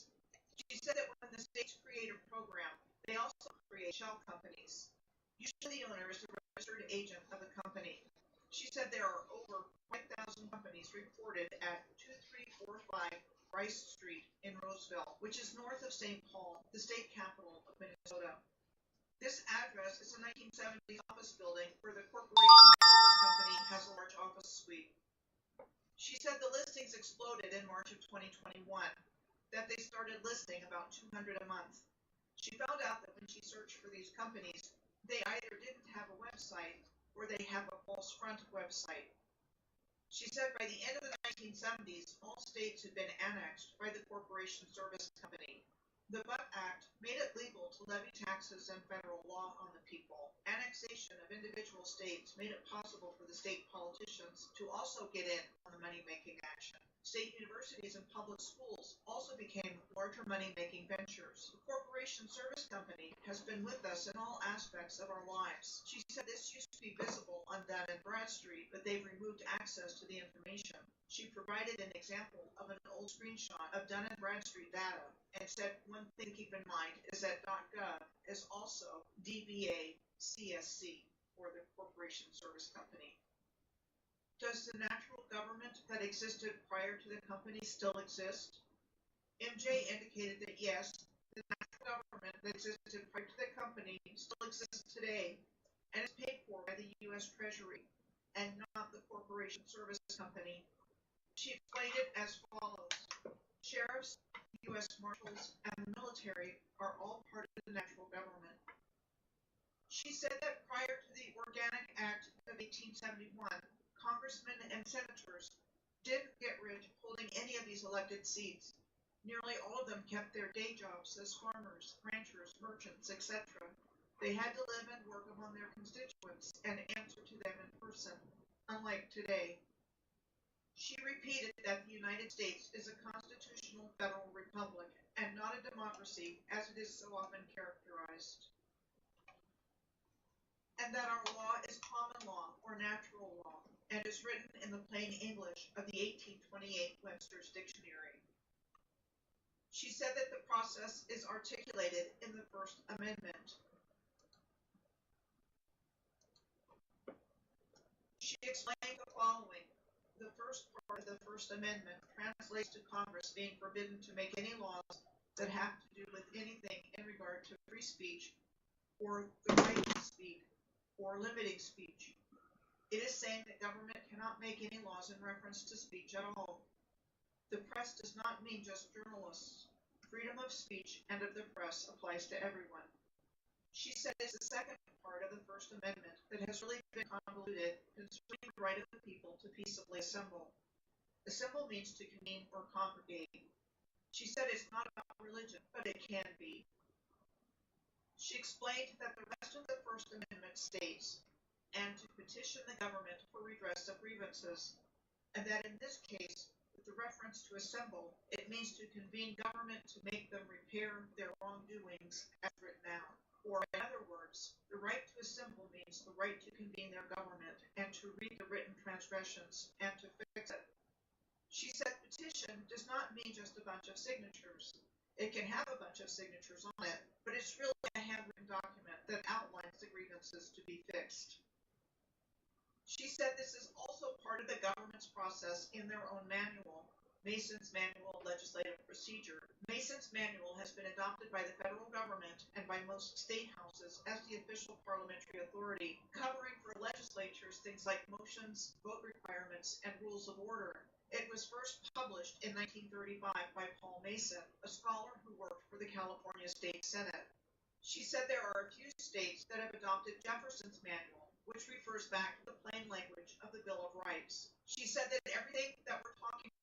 She said that when the states create a program, they also create shell companies. Usually the owner is the registered agent of the company. She said there are over 5,000 companies reported at 2345 Rice Street in Roseville, which is north of St. Paul, the state capital of Minnesota. This address is a 1970s office building where the Corporation Service Company has a large office suite. She said the listings exploded in March of 2021, that they started listing about 200 a month. She found out that when she searched for these companies, they either didn't have a website or they have a false front website. She said by the end of the 1970s, all states had been annexed by the Corporation Service Company. The Buck Act made it legal to levy taxes and federal law on the people. Annexation of individual states made it possible for the state politicians to also get in on the money-making action. State universities and public schools also became larger money-making ventures. The Corporation Service Company has been with us in all aspects of our lives. She said this used to be visible on Dun and Bradstreet, but they've removed access to the information. She provided an example of an old screenshot of Dun & Bradstreet data and said one thing to keep in mind is that .gov is also DBA CSC, or the Corporation Service Company. Does the natural government that existed prior to the company still exist? MJ indicated that yes, the natural government that existed prior to the company still exists today and is paid for by the U.S. Treasury and not the Corporation Service Company. She explained it as follows. Sheriffs, U.S. Marshals, and the military are all part of the natural government. She said that prior to the Organic Act of 1871, congressmen and senators didn't get rich holding any of these elected seats. Nearly all of them kept their day jobs as farmers, ranchers, merchants, etc. They had to live and work among their constituents and answer to them in person, unlike today. She repeated that the United States is a constitutional federal republic and not a democracy as it is so often characterized, and that our law is common law or natural law and is written in the plain English of the 1828 Webster's Dictionary. She said that the process is articulated in the First Amendment. She explained the following. The first part of the First Amendment translates to Congress being forbidden to make any laws that have to do with anything in regard to free speech or the right to speak or limiting speech. It is saying that government cannot make any laws in reference to speech at all. The press does not mean just journalists. Freedom of speech and of the press applies to everyone. She said it's the second part of the First Amendment that has really been convoluted concerning the right of the people to peaceably assemble. Assemble means to convene or congregate. She said it's not about religion, but it can be. She explained that the rest of the First Amendment states, and to petition the government for redress of grievances, and that in this case, with the reference to assemble, it means to convene government to make them repair their wrongdoings as written out. Or in other words, the right to assemble means the right to convene their government and to read the written transgressions and to fix it. She said petition does not mean just a bunch of signatures. It can have a bunch of signatures on it, but it's really a handwritten document that outlines the grievances to be fixed. She said this is also part of the government's process in their own manual, Mason's Manual of Legislative Procedure. Mason's Manual has been adopted by the federal government and by most state houses as the official parliamentary authority, covering for legislatures things like motions, vote requirements, and rules of order. It was first published in 1935 by Paul Mason, a scholar who worked for the California State Senate. She said there are a few states that have adopted Jefferson's Manual, which refers back to the plain language of the Bill of Rights. She said that everything that we're talking about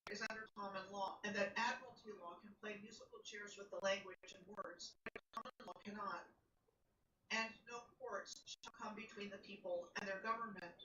is under common law, and that admiralty law can play musical chairs with the language and words, but common law cannot. And no courts shall come between the people and their government.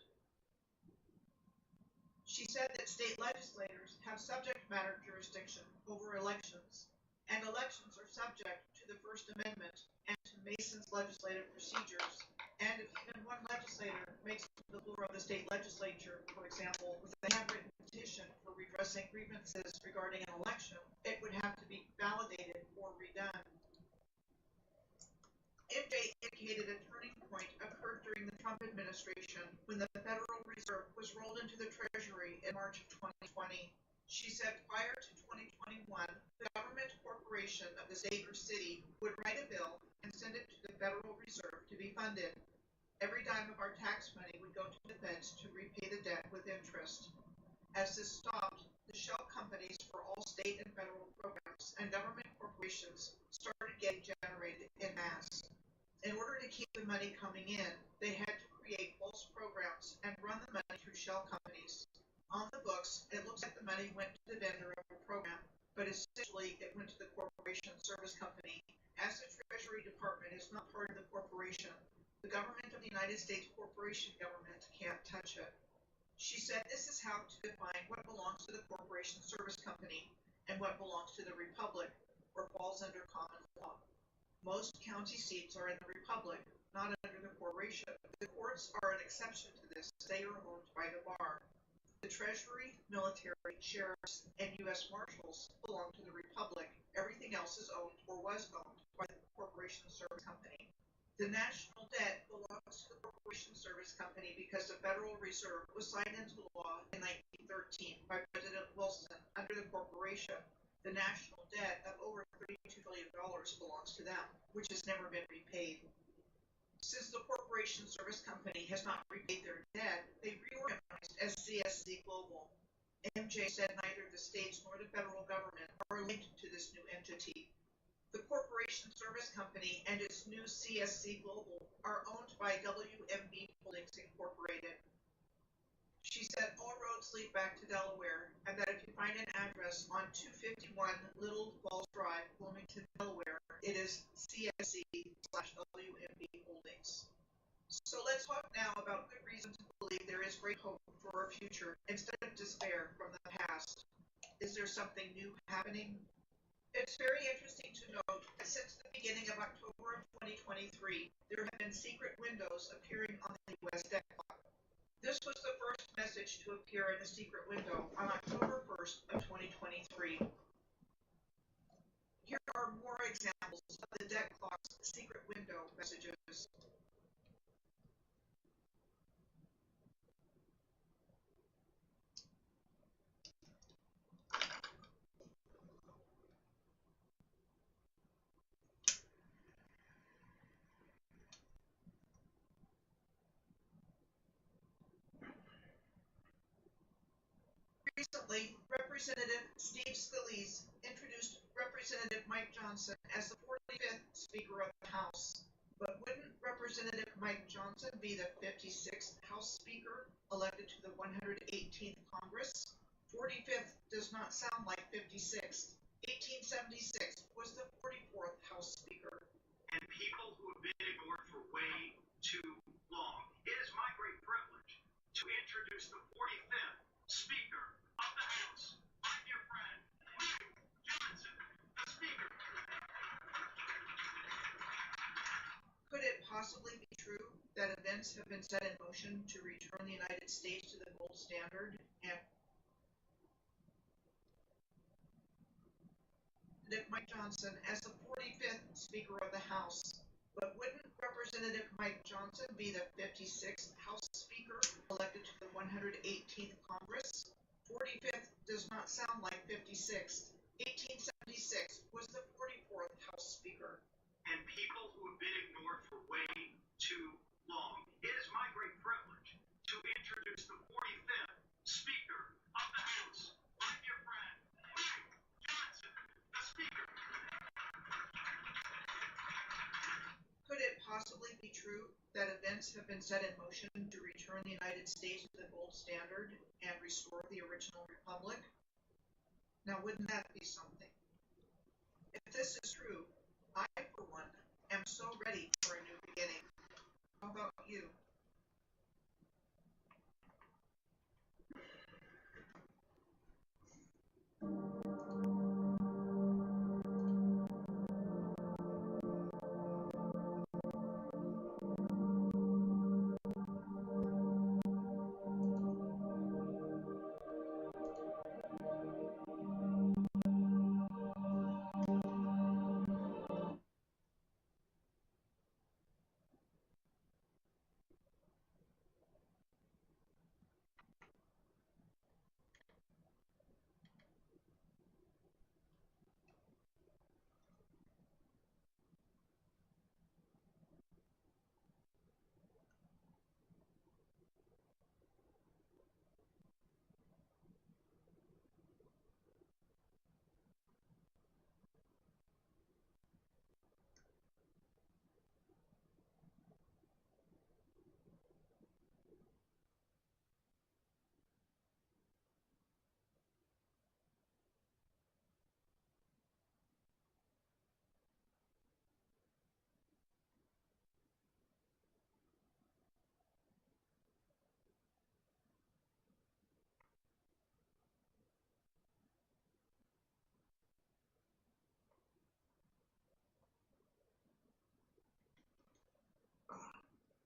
She said that state legislators have subject matter jurisdiction over elections, and elections are subject to the First Amendment and to Mason's legislative procedures. And if even one legislator makes it to the floor of the state legislature, for example, with a handwritten petition for redressing grievances regarding an election, it would have to be validated or redone. MJ indicated a turning point occurred during the Trump administration when the Federal Reserve was rolled into the Treasury in March of 2020. She said prior to 2021, the government corporation of the state or city would write a bill and send it to the Federal Reserve to be funded. Every dime of our tax money would go to the feds to repay the debt with interest. As this stopped, the shell companies for all state and federal programs and government corporations started getting generated in mass. In order to keep the money coming in, they had to create false programs and run the money through shell companies. On the books, it looks like the money went to the vendor of the program, but essentially it went to the corporation service company. As the Treasury Department is not part of the corporation, the government of the United States corporation government can't touch it. She said this is how to define what belongs to the corporation service company and what belongs to the republic or falls under common law. Most county seats are in the republic, not under the corporation. The courts are an exception to this. They are owned by the bar. The Treasury, military, sheriffs, and U.S. Marshals belong to the republic. Everything else is owned or was owned by the corporation service company. The national debt belongs to the corporation service company because the Federal Reserve was signed into law in 1913 by President Wilson under the corporation. The national debt of over $32 billion belongs to them, which has never been repaid. Since the corporation service company has not repaid their debt, they reorganized as CSC Global. MJ said neither the states nor the federal government are linked to this new entity. The corporation service company and its new CSC Global are owned by WMB Holdings Incorporated. She said all roads lead back to Delaware, and that if you find an address on 251 Little Falls Drive, Wilmington, Delaware, it is CSC/WMB Holdings. So let's talk now about good reason to believe there is great hope for our future instead of despair from the past. Is there something new happening? It's very interesting to note that since the beginning of October of 2023, there have been secret windows appearing on the U.S. debt clock. This was the first message to appear in a secret window on October 1st of 2023. Here are more examples of the debt clock's secret window messages. Recently, Representative Steve Scalise introduced Representative Mike Johnson as the 45th Speaker of the House. But wouldn't Representative Mike Johnson be the 56th House Speaker elected to the 118th Congress? 45th does not sound like 56th. 1876 was the 44th House Speaker. And people who have been ignored for way too long. It is my great privilege to introduce the 45th Speaker of the House, my dear friend, Mike Johnson, the Speaker. Could it possibly be true that events have been set in motion to return the United States to the gold standard and Mike Johnson as the 45th Speaker of the House? But wouldn't Representative Mike Johnson be the 56th House Speaker elected to the 118th Congress? 45th does not sound like 56th. 1876 was the 44th House Speaker. And people who have been ignored for way too long. It is my great privilege to introduce the 45th Speaker of the House, my dear friend, Mike Johnson, the Speaker. Could it possibly be true that events have been set in motion to return the United States to the gold standard and restore the original republic? Now, wouldn't that be something? If this is true, I, for one, am so ready for a new beginning. How about you?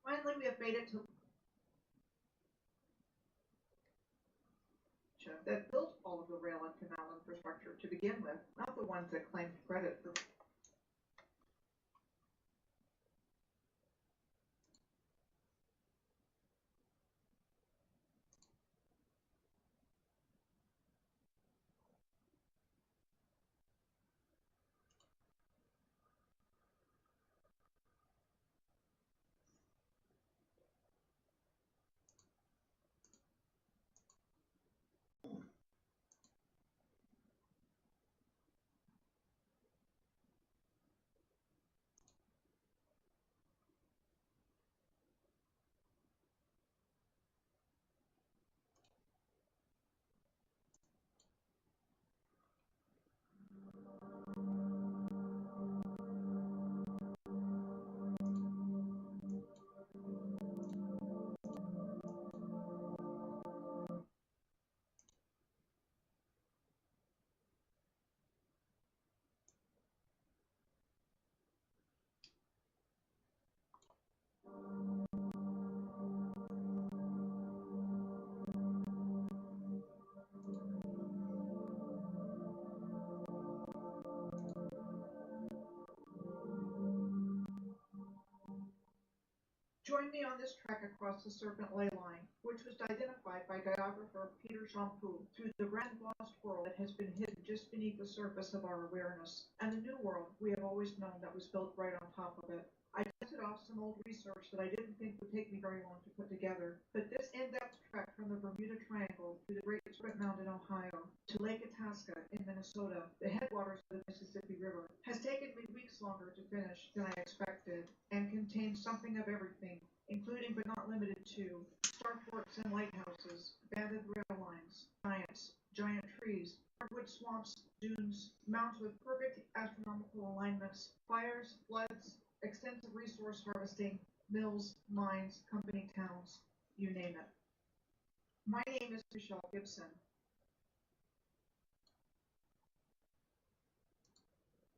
Finally, we have made it to that built all of the rail and canal infrastructure to begin with, not the ones that claimed credit for. Join me on this trek across the Serpent Ley Line, which was identified by geographer Peter Champoux through the Grand Lost world that has been hidden just beneath the surface of our awareness, and the new world we have always known that was built right on top of it. I dusted off some old research that I didn't think would take me very long to put together, but this in-depth trek from the Bermuda Triangle through the Great Serpent Mound in Ohio to Lake Itasca in Minnesota, the headwaters of the Mississippi River, has taken me weeks longer to finish than I expected, and contains something of everything, including but not limited to starports and lighthouses, abandoned rail lines, giant trees, hardwood swamps, dunes, mounds with perfect astronomical alignments, fires, floods, extensive resource harvesting, mills, mines, company towns, you name it. My name is Michelle Gibson.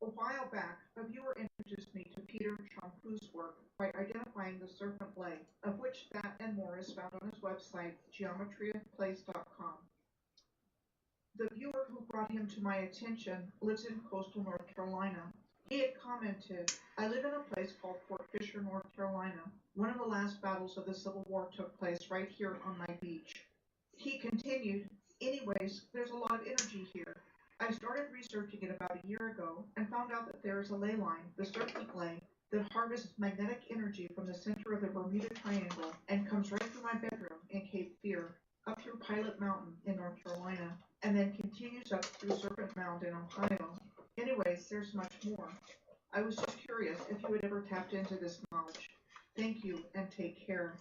A while back, a viewer introduced me to Peter Champoux' work by identifying the serpent lay, of which that and more is found on his website, geometryofplace.com. The viewer who brought him to my attention lives in coastal North Carolina. He had commented, I live in a place called Fort Fisher, North Carolina. One of the last battles of the Civil War took place right here on my beach. He continued, anyways, there's a lot of energy here. I started researching it about a year ago and found out that there is a ley line, the Serpent Ley, that harvests magnetic energy from the center of the Bermuda Triangle and comes right through my bedroom in Cape Fear, up through Pilot Mountain in North Carolina, and then continues up through Serpent Mound in Ohio. Anyways, there's much more. I was just curious if you had ever tapped into this knowledge. Thank you, and take care.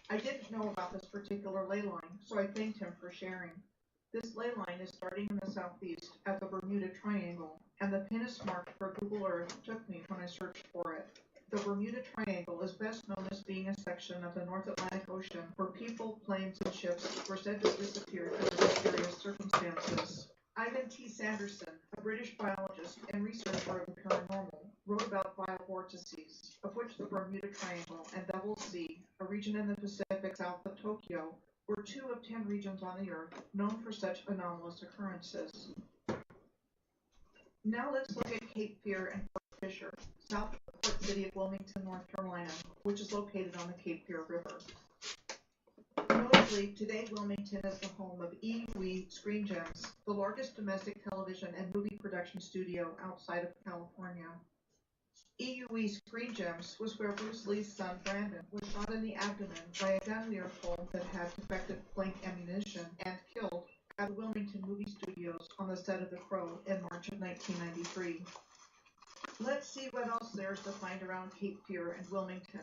I didn't know about this particular ley line, so I thanked him for sharing. This ley line is starting in the southeast at the Bermuda Triangle, and the pin is marked where Google Earth took me when I searched for it. The Bermuda Triangle is best known as being a section of the North Atlantic Ocean where people, planes, and ships were said to disappear under mysterious circumstances. Ivan T. Sanderson, a British biologist and researcher of the paranormal, wrote about biovortices, of which the Bermuda Triangle and Devil Sea, a region in the Pacific south of Tokyo, were 2 of 10 regions on the Earth known for such anomalous occurrences. Now let's look at Cape Fear and Fort Fisher, south of the port city of Wilmington, North Carolina, which is located on the Cape Fear River. Notably, today Wilmington is the home of EUE Screen Gems, the largest domestic television and movie production studio outside of California. EUE Screen Gems was where Bruce Lee's son Brandon was shot in the abdomen by a gun we are told that had defective blank ammunition and killed at the Wilmington Movie Studios on the set of The Crow in March of 1993. Let's see what else there is to find around Cape Fear and Wilmington.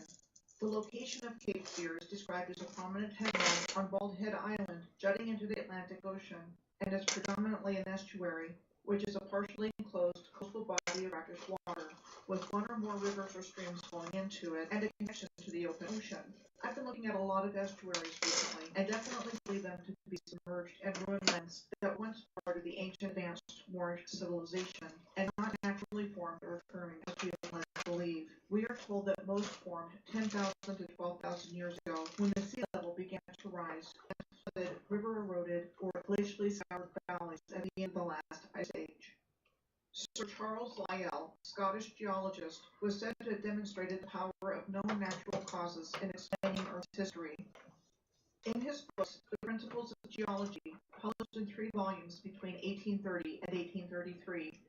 The location of Cape Fear is described as a prominent headland on Bald Head Island, jutting into the Atlantic Ocean, and is predominantly an estuary, which is a partially enclosed coastal body of brackish water, with one or more rivers or streams flowing into it, and a connection to the open ocean. I've been looking at a lot of estuaries recently, and definitely believe them to be submerged and ruined lands that once part of the ancient advanced Moorish civilization, and not naturally formed or occurring as people believe. We are told that most formed 10,000 to 12,000 years ago, when the sea level began to rise, and flooded, river eroded, or glacially scoured valleys at the end of the last ice age. Sir Charles Lyell, Scottish geologist, was said to have demonstrated the power of known natural causes in explaining Earth's history. In his books, The Principles of Geology, published in 3 volumes between 1830 and 1833,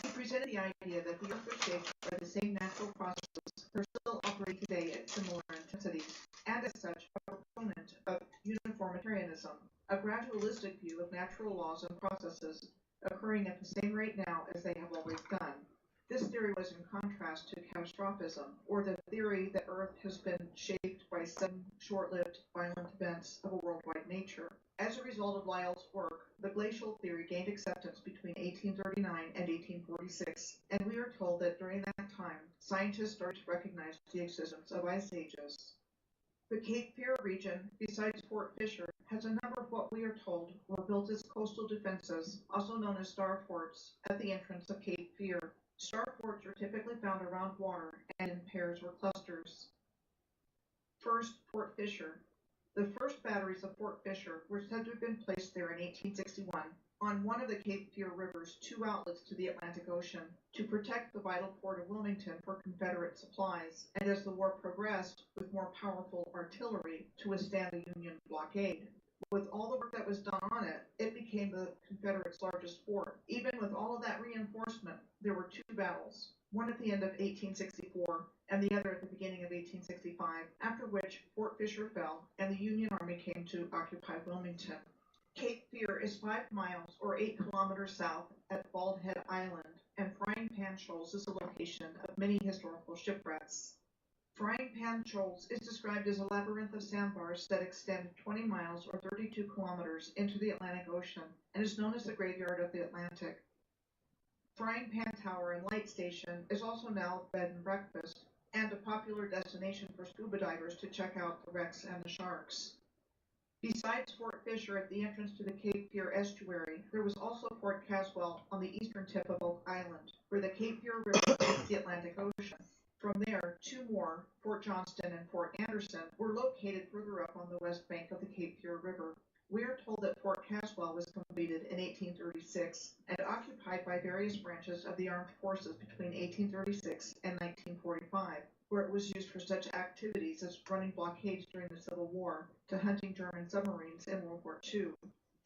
he presented the idea that the Earth was shaped by the same natural processes that still operate today at similar intensities, and as such, a proponent of uniformitarianism, a gradualistic view of natural laws and processes occurring at the same rate now as they have always done. This theory was in contrast to catastrophism, or the theory that Earth has been shaped by sudden, short-lived, violent events of a worldwide nature. As a result of Lyell's work, the glacial theory gained acceptance between 1839 and 1846, and we are told that during that time, scientists started to recognize the existence of ice ages. The Cape Fear region, besides Fort Fisher, has a number of what we are told were built as coastal defenses, also known as star forts, at the entrance of Cape Fear. Star forts are typically found around water and in pairs or clusters. First, Fort Fisher. The first batteries of Fort Fisher were said to have been placed there in 1861 on one of the Cape Fear River's 2 outlets to the Atlantic Ocean to protect the vital port of Wilmington for Confederate supplies, and as the war progressed, with more powerful artillery to withstand the Union blockade. With all the work that was done on it, it became the Confederates' largest fort. Even with all of that reinforcement, there were two battles, one at the end of 1864 and the other at the beginning of 1865, after which Fort Fisher fell and the Union Army came to occupy Wilmington. Cape Fear is 5 miles or 8 kilometers south at Bald Head Island, and Frying Pan Shoals is the location of many historical shipwrecks. Frying Pan Shoals is described as a labyrinth of sandbars that extend 20 miles or 32 kilometers into the Atlantic Ocean and is known as the Graveyard of the Atlantic. Frying Pan Tower and Light Station is also now bed and breakfast and a popular destination for scuba divers to check out the wrecks and the sharks. Besides Fort Fisher at the entrance to the Cape Fear estuary, there was also Fort Caswell on the eastern tip of Oak Island, where the Cape Fear River meets the Atlantic Ocean. From there, two more, Fort Johnston and Fort Anderson, were located further up on the west bank of the Cape Fear River. We are told that Fort Caswell was completed in 1836 and occupied by various branches of the armed forces between 1836 and 1945, where it was used for such activities as running blockades during the Civil War to hunting German submarines in World War II.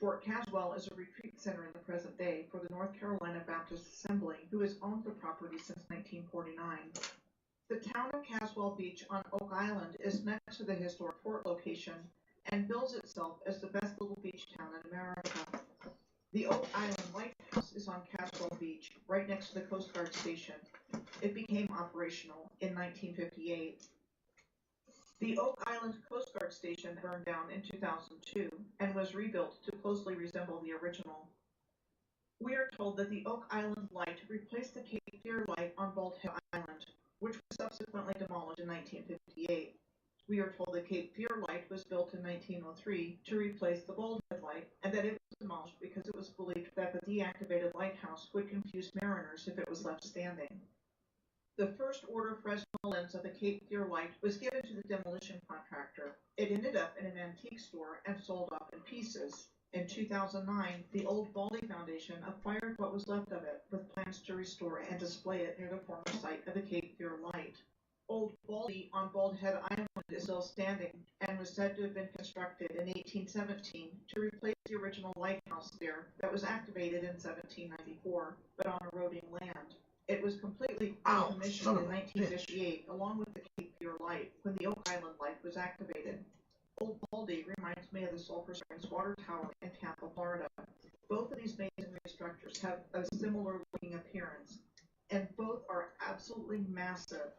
Fort Caswell is a retreat center in the present day for the North Carolina Baptist Assembly, who has owned the property since 1949. The town of Caswell Beach on Oak Island is next to the historic fort location and bills itself as the best little beach town in America. The Oak Island Lighthouse is on Caswell Beach, right next to the Coast Guard station. It became operational in 1958. The Oak Island Coast Guard station burned down in 2002 and was rebuilt to closely resemble the original. We are told that the Oak Island Light replaced the Cape Fear Light on Bald Head Island, which was subsequently demolished in 1958. We are told the Cape Fear Light was built in 1903 to replace the Bald Head Light, and that it was demolished because it was believed that the deactivated lighthouse would confuse mariners if it was left standing. The first order Fresnel lens of the Cape Fear Light was given to the demolition contractor. It ended up in an antique store and sold off in pieces. In 2009, the Old Baldy Foundation acquired what was left of it, with plans to restore and display it near the former site of the Cape Fear Light. Old Baldy on Bald Head Island is still standing and was said to have been constructed in 1817 to replace the original lighthouse there that was activated in 1794, but on eroding land. It was completely decommissioned in 1958, along with the Cape Fear Light, when the Oak Island Light was activated. Old Baldy reminds me of the Sulphur Springs Water Tower in Tampa, Florida. Both of these masonry structures have a similar looking appearance, and both are absolutely massive,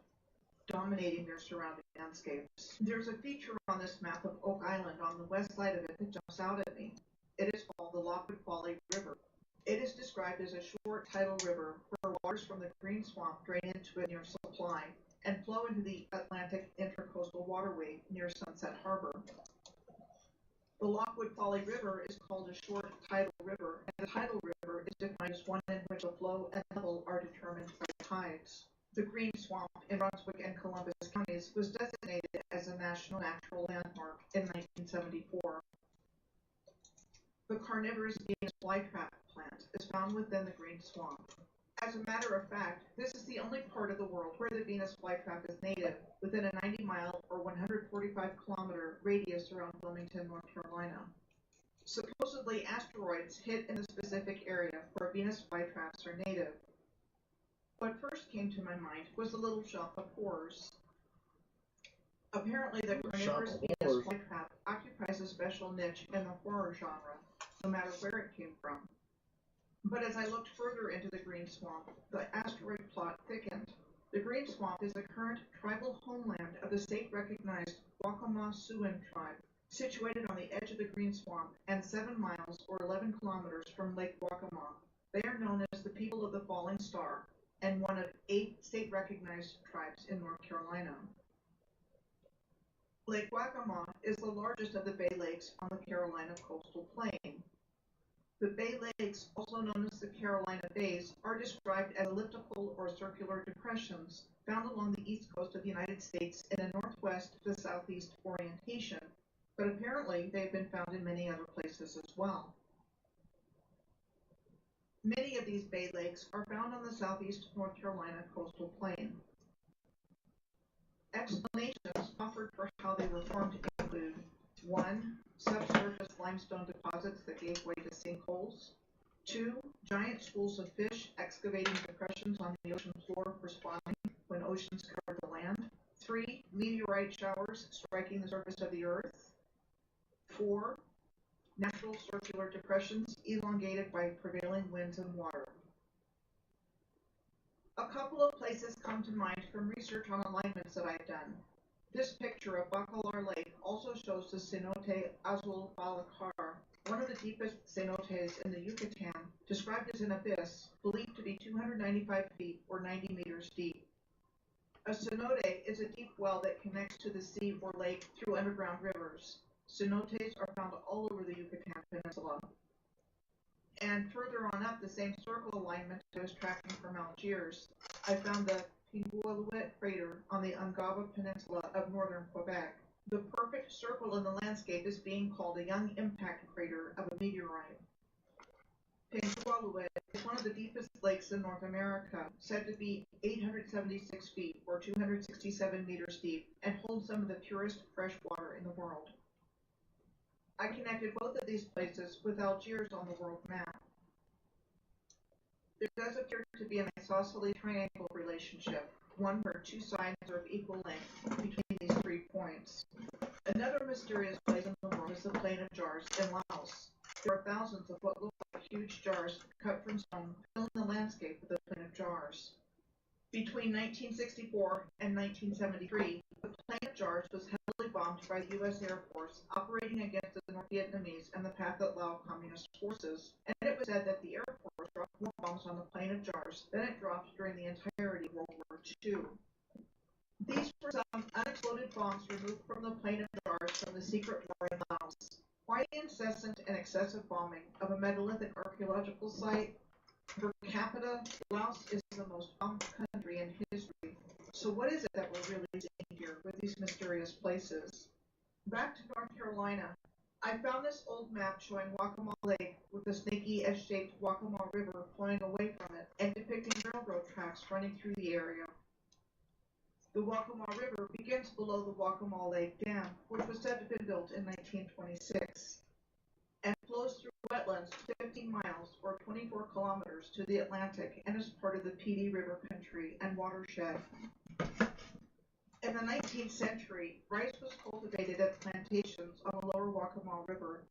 dominating their surrounding landscapes. There's a feature on this map of Oak Island on the west side of it that jumps out at me. It is called the Lockwood Folly River. It is described as a short tidal river where waters from the Green Swamp drain into it near Supply and flow into the Atlantic Intercoastal Waterway near Sunset Harbor. The Lockwood Folly River is called a short tidal river, and a tidal river is defined as one in which the flow and level are determined by tides. The Green Swamp in Brunswick and Columbus counties was designated as a National Natural Landmark in 1974. The carnivorous Venus flytrap plant is found within the Green Swamp. As a matter of fact, this is the only part of the world where the Venus flytrap is native, within a 90-mile or 145-kilometer radius around Wilmington, North Carolina. Supposedly, asteroids hit in the specific area where Venus flytraps are native. What first came to my mind was the Little Shop of Horrors. Apparently, the carnivorous Venus flytrap occupies a special niche in the horror genre, no matter where it came from. But as I looked further into the Green Swamp, the asteroid plot thickened. The Green Swamp is the current tribal homeland of the state-recognized Waccamaw Siouan tribe, situated on the edge of the Green Swamp and 7 miles or 11 kilometers from Lake Waccamaw. They are known as the People of the Falling Star, and one of 8 state-recognized tribes in North Carolina. Lake Waccamaw is the largest of the Bay Lakes on the Carolina coastal plain. The Bay Lakes, also known as the Carolina Bays, are described as elliptical or circular depressions found along the east coast of the United States in a northwest to southeast orientation, but apparently they have been found in many other places as well. Many of these Bay Lakes are found on the southeast North Carolina coastal plain. Explanations offered for how they were formed include 1. Subsurface gave way to sinkholes. 2. Giant schools of fish excavating depressions on the ocean floor for spawning when oceans covered the land. 3. Meteorite showers striking the surface of the earth. 4. Natural circular depressions elongated by prevailing winds and water. A couple of places come to mind from research on alignments that I've done. This picture of Bacalar Lake also shows the Cenote Azul Balacar, one of the deepest cenotes in the Yucatan, described as an abyss, believed to be 295 feet or 90 meters deep. A cenote is a deep well that connects to the sea or lake through underground rivers. Cenotes are found all over the Yucatan Peninsula. And further on up the same circle alignment I was tracking from Algiers, I found the Pingualuit crater on the Ungava Peninsula of northern Quebec. The perfect circle in the landscape is being called a young impact crater of a meteorite. Pingualuit is one of the deepest lakes in North America, said to be 876 feet or 267 meters deep, and holds some of the purest fresh water in the world. I connected both of these places with Algiers on the world map. There does appear to be an isosceles triangle relationship, one where two sides are of equal length between these 3 points. Another mysterious place in the world is the Plain of Jars in Laos. There are thousands of what look like huge jars cut from stone filling the landscape of the Plain of Jars. Between 1964 and 1973, the Plain of Jars was heavily bombed by the U.S. Air Force operating against the North Vietnamese and the Pathet Lao Communist forces, and it was said that the Air Force dropped more bombs on the Plain of Jars than it dropped during the entirety of World War II. These were some unexploded bombs removed from the Plain of Jars from the secret war in Laos. Why the incessant and excessive bombing of a megalithic archaeological site? Per capita, Laos is the most bombed country in history. So what is it that we're really seeing here with these mysterious places? Back to North Carolina, I found this old map showing Waccamaw Lake with the snaky S-shaped Waccamaw River flowing away from it and depicting railroad tracks running through the area. The Waccamaw River begins below the Waccamaw Lake Dam, which was said to have been built in 1926, and flows through wetlands 15 miles or 24 kilometers to the Atlantic and is part of the Petey River country and watershed. In the 19th century, rice was cultivated at plantations on the lower Waccamaw River.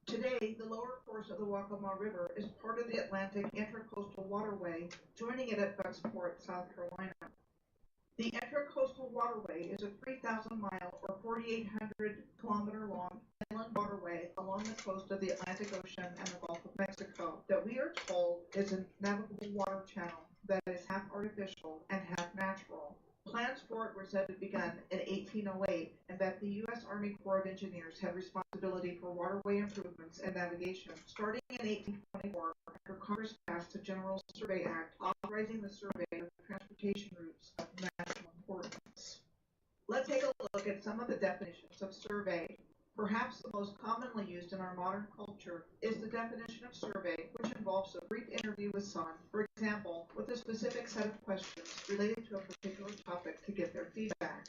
Today, the lower course of the Waccamaw River is part of the Atlantic Intracoastal Waterway, joining it at Bucksport, South Carolina. The Intracoastal Waterway is a 3,000-mile or 4,800-kilometer-long inland waterway along the coast of the Atlantic Ocean and the Gulf of Mexico that we are told is a navigable water channel that is half artificial and half natural. Plans for it were said to have begun in 1808, and that the U.S. Army Corps of Engineers had responsibility for waterway improvements and navigation, starting in 1824 after Congress passed the General Survey Act authorizing the survey of transportation routes of national importance. Let's take a look at some of the definitions of survey. Perhaps the most commonly used in our modern culture is the definition of survey, which involves a brief interview with someone, for example, with a specific set of questions related to a particular topic to get their feedback.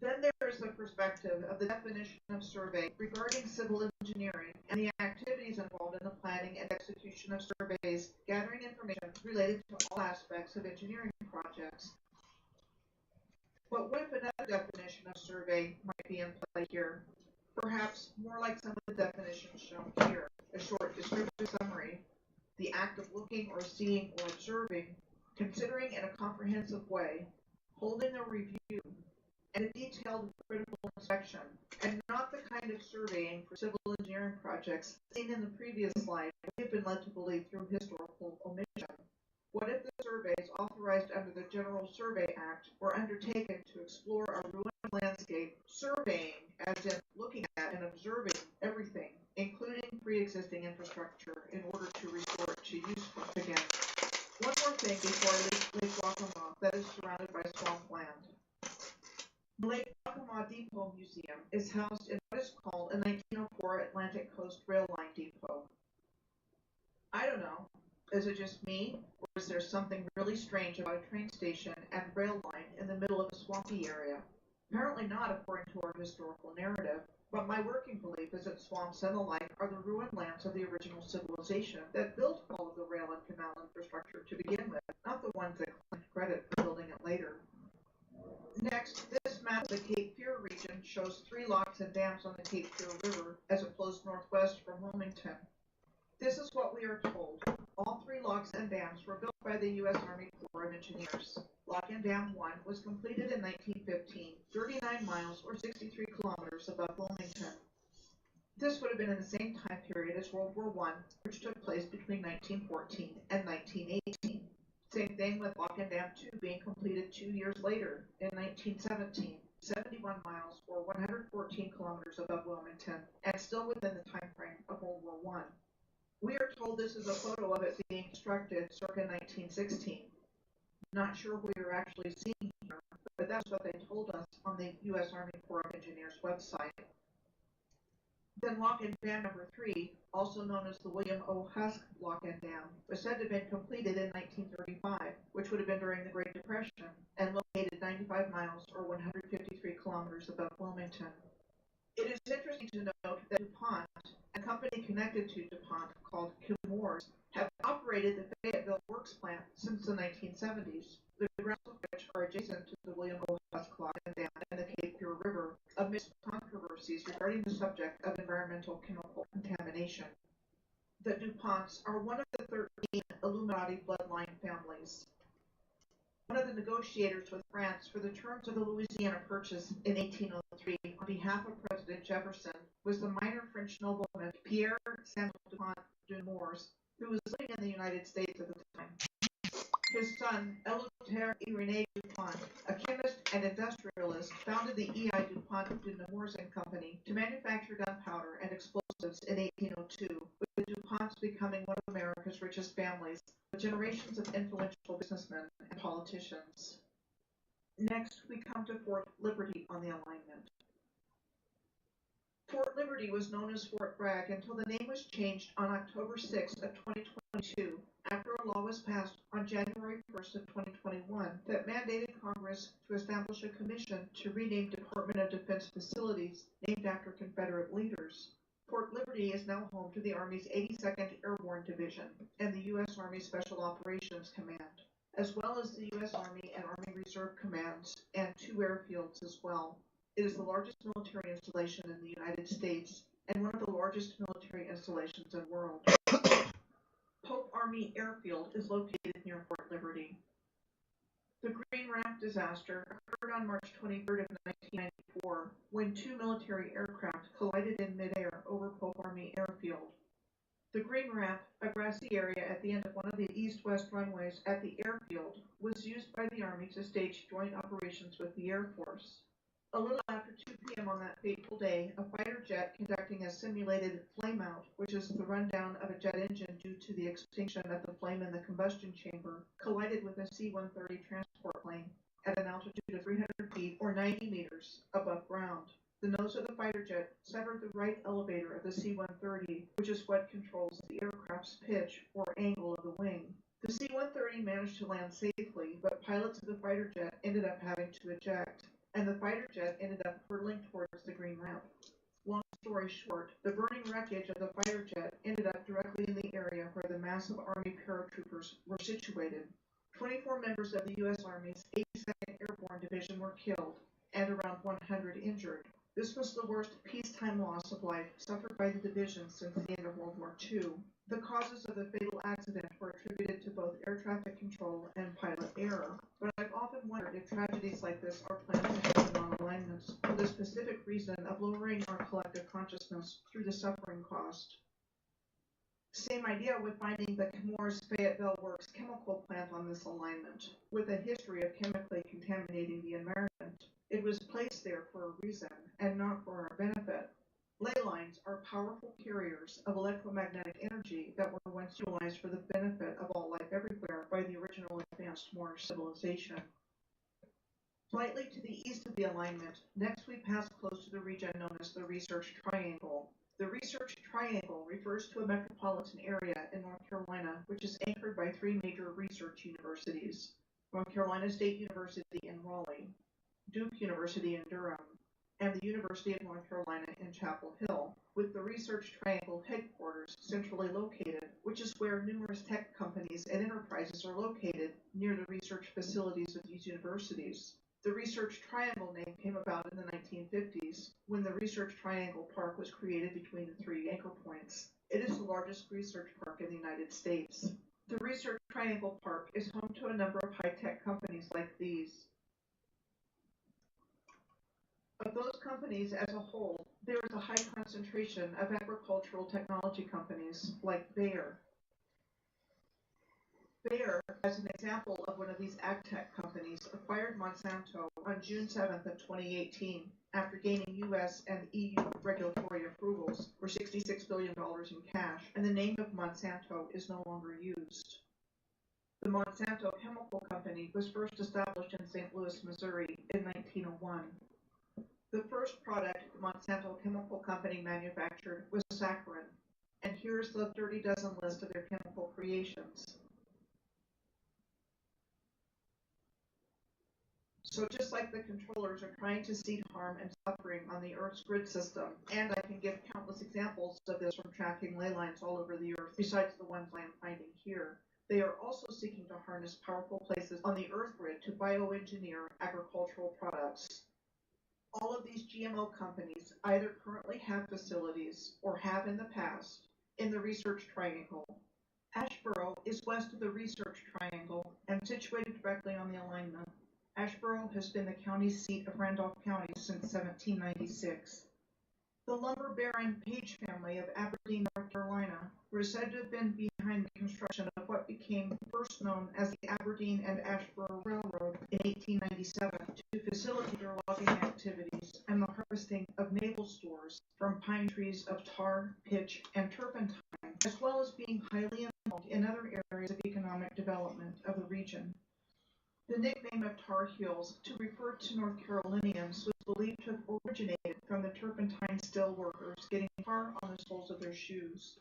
Then there is the perspective of the definition of survey regarding civil engineering and the activities involved in the planning and execution of surveys, gathering information related to all aspects of engineering projects. But what if another definition of survey might be in play here? Perhaps more like some of the definitions shown here, a short descriptive summary, the act of looking or seeing or observing, considering in a comprehensive way, holding a review, and a detailed critical inspection, and not the kind of surveying for civil engineering projects seen in the previous slide we have been led to believe through historical omission. What if the surveys authorized under the General Survey Act were undertaken to explore a ruined landscape, surveying as in looking at and observing everything, including pre-existing infrastructure, in order to restore it to use once again? One more thing before I leave Lake Waccamaw that is surrounded by swampland. The Lake Waccamaw Depot Museum is housed in what is called a 1904 Atlantic Coast Rail Line depot. I don't know, is it just me, or is there something really strange about a train station and rail line in the middle of a swampy area? Apparently not, according to our historical narrative, But my working belief is that swamps and the like are the ruined lands of the original civilization that built all of the rail and canal infrastructure to begin with, not the ones that claimed credit for building it later. Next, this map of the Cape Fear region shows 3 locks and dams on the Cape Fear River as it flows northwest from Wilmington. This is what we are told. All 3 locks and dams were built by the U.S. Army Corps of Engineers. Lock and Dam 1 was completed in 1915, 39 miles or 63 kilometers above Wilmington. This would have been in the same time period as World War I, which took place between 1914 and 1918. Same thing with Lock and Dam 2 being completed 2 years later, in 1917, 71 miles or 114 kilometers above Wilmington, and still within the time frame of World War I. We are told this is a photo of it being constructed circa 1916. Not sure what you're actually seeing here, but that's what they told us on the U.S. Army Corps of Engineers website. Then Lock and Dam number 3, also known as the William O. Husk Lock and Dam, was said to have been completed in 1935, which would have been during the Great Depression, and located 95 miles or 153 kilometers above Wilmington. It is interesting to note that DuPont, a company connected to DuPont called Chemours, have operated the Fayetteville Works plant since the 1970s, the grounds of which are adjacent to the William O. Husk Lock and Dam and the Cape Fear River, amidst controversies regarding the subject of environmental chemical contamination. The DuPonts are one of the 13 Illuminati bloodline families. One of the negotiators with France for the terms of the Louisiana Purchase in 1803 on behalf of President Jefferson was the minor French nobleman Pierre Samuel Dupont de Nemours, who was living in the United States at the time. His son, Eleuthère Irénée Dupont, a chemist and industrialist, founded the E.I. Dupont de Nemours and Company to manufacture gunpowder and explosives in 1802, with the Duponts becoming one of America's richest families, with generations of influential businessmen and politicians. Next, we come to Fort Liberty on the alignment. Fort Liberty was known as Fort Bragg until the name was changed on October 6 of 2022, after a law was passed on January 1st of 2021 that mandated Congress to establish a commission to rename Department of Defense facilities named after Confederate leaders. Fort Liberty is now home to the Army's 82nd Airborne Division and the U.S. Army Special Operations Command, as well as the U.S. Army and Army Reserve Commands and 2 airfields as well. It is the largest military installation in the United States and one of the largest military installations in the world. Pope Army Airfield is located near Fort Liberty. The Green Ramp disaster occurred on March 23rd of 1994 when 2 military aircraft collided in midair over Pope Army Airfield. The Green Ramp, a grassy area at the end of one of the east-west runways at the airfield, was used by the Army to stage joint operations with the Air Force. A little after 2 p.m. on that fateful day, a fighter jet conducting a simulated flameout, which is the rundown of a jet engine due to the extinction of the flame in the combustion chamber, collided with a C-130 transport plane at an altitude of 300 feet or 90 meters above ground. The nose of the fighter jet severed the right elevator of the C-130, which is what controls the aircraft's pitch or angle of the wing. The C-130 managed to land safely, but pilots of the fighter jet ended up having to eject, and the fighter jet ended up hurtling towards the Green Ramp. Long story short, the burning wreckage of the fighter jet ended up directly in the area where the massive Army paratroopers were situated. 24 members of the U.S. Army's 82nd Airborne Division were killed, and around 100 injured. This was the worst peacetime loss of life suffered by the division since the end of World War II. The causes of the fatal accident were attributed to both air traffic control and pilot error, but I've often wondered if tragedies like this are planned to happen on alignments for the specific reason of lowering our collective consciousness through the suffering cost. Same idea with finding the Chemours Fayetteville Works chemical plant on this alignment, with a history of chemically contaminating the environment. It was placed there for a reason, and not for our benefit. Ley lines are powerful carriers of electromagnetic energy that were once utilized for the benefit of all life everywhere by the original advanced Moorish civilization. Slightly to the east of the alignment, next we pass close to the region known as the Research Triangle. The Research Triangle refers to a metropolitan area in North Carolina which is anchored by 3 major research universities: North Carolina State University in Raleigh, Duke University in Durham, and the University of North Carolina in Chapel Hill, with the Research Triangle headquarters centrally located, which is where numerous tech companies and enterprises are located near the research facilities of these universities. The Research Triangle name came about in the 1950s when the Research Triangle Park was created between the three anchor points. It is the largest research park in the United States. The Research Triangle Park is home to a number of high-tech companies like these. Of those companies as a whole, there is a high concentration of agricultural technology companies like Bayer. Bayer, as an example of one of these agtech companies, acquired Monsanto on June 7th of 2018 after gaining U.S. and EU regulatory approvals for $66 billion in cash, and the name of Monsanto is no longer used. The Monsanto Chemical Company was first established in St. Louis, Missouri in 1901. The first product the Monsanto Chemical Company manufactured was saccharin, and here's the 30 dozen list of their chemical creations. So just like the controllers are trying to seed harm and suffering on the Earth's grid system, and I can give countless examples of this from tracking ley lines all over the Earth, besides the ones I am finding here, they are also seeking to harness powerful places on the Earth grid to bioengineer agricultural products. All of these GMO companies either currently have facilities or have in the past in the Research Triangle. Asheboro is west of the Research Triangle and situated directly on the alignment. Asheboro has been the county seat of Randolph County since 1796. The lumber baron Page family of Aberdeen, North Carolina, were said to have been behind the construction of what became first known as the Aberdeen and Asheboro Railroad in 1897 to facilitate their logging activities and the harvesting of naval stores from pine trees of tar, pitch, and turpentine, as well as being highly involved in other areas of economic development of the region. The nickname of Tar Heels, to refer to North Carolinians, was believed to have originated from the turpentine steel workers getting tar on the soles of their shoes.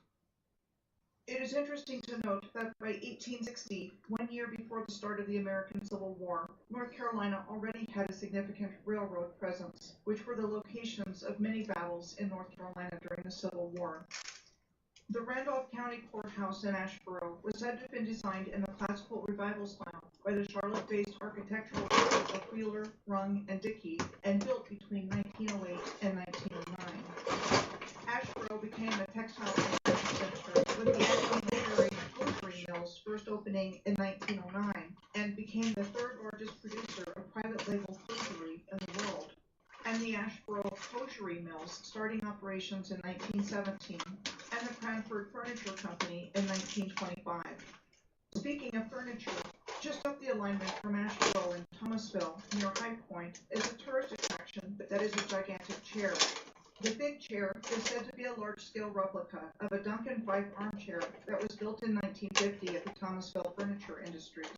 It is interesting to note that by 1860, 1 year before the start of the American Civil War, North Carolina already had a significant railroad presence, which were the locations of many battles in North Carolina during the Civil War. The Randolph County Courthouse in Asheboro was said to have been designed in the classical revival style by the Charlotte-based architectural firm of Wheeler, Rung, and Dickey, and built between 1908 and 1909. Asheboro became a textile center with the Asheboro hosiery mills first opening in 1909, and became the third largest producer of private label hosiery in the world. And the Asheboro hosiery mills starting operations in 1917, and the Cranford Furniture Company in 1925. Speaking of furniture, just up the alignment from Asheboro in Thomasville, near High Point, is a tourist attraction that is a gigantic chair. The Big Chair is said to be a large-scale replica of a Duncan Fife armchair that was built in 1950 at the Thomasville Furniture Industries.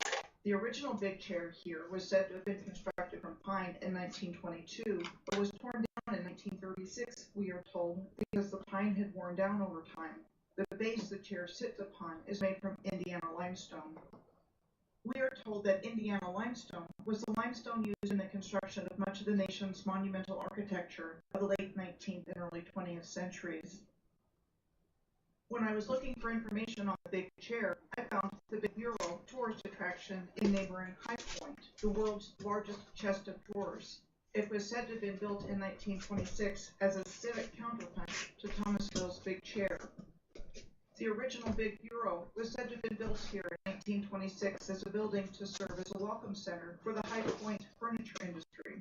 The original Big Chair here was said to have been constructed from pine in 1922, but was torn down in 1936, we are told, because the pine had worn down over time. The base the chair sits upon is made from Indiana limestone. We are told that Indiana limestone was the limestone used in the construction of much of the nation's monumental architecture of the late 19th and early 20th centuries. When I was looking for information on the Big Chair, I found the Big Bureau tourist attraction in neighboring High Point, the world's largest chest of drawers. It was said to have been built in 1926 as a civic counterpunch to Thomasville's Big Chair. The original Big Bureau was said to have been built here in 1926 as a building to serve as a welcome center for the High Point furniture industry.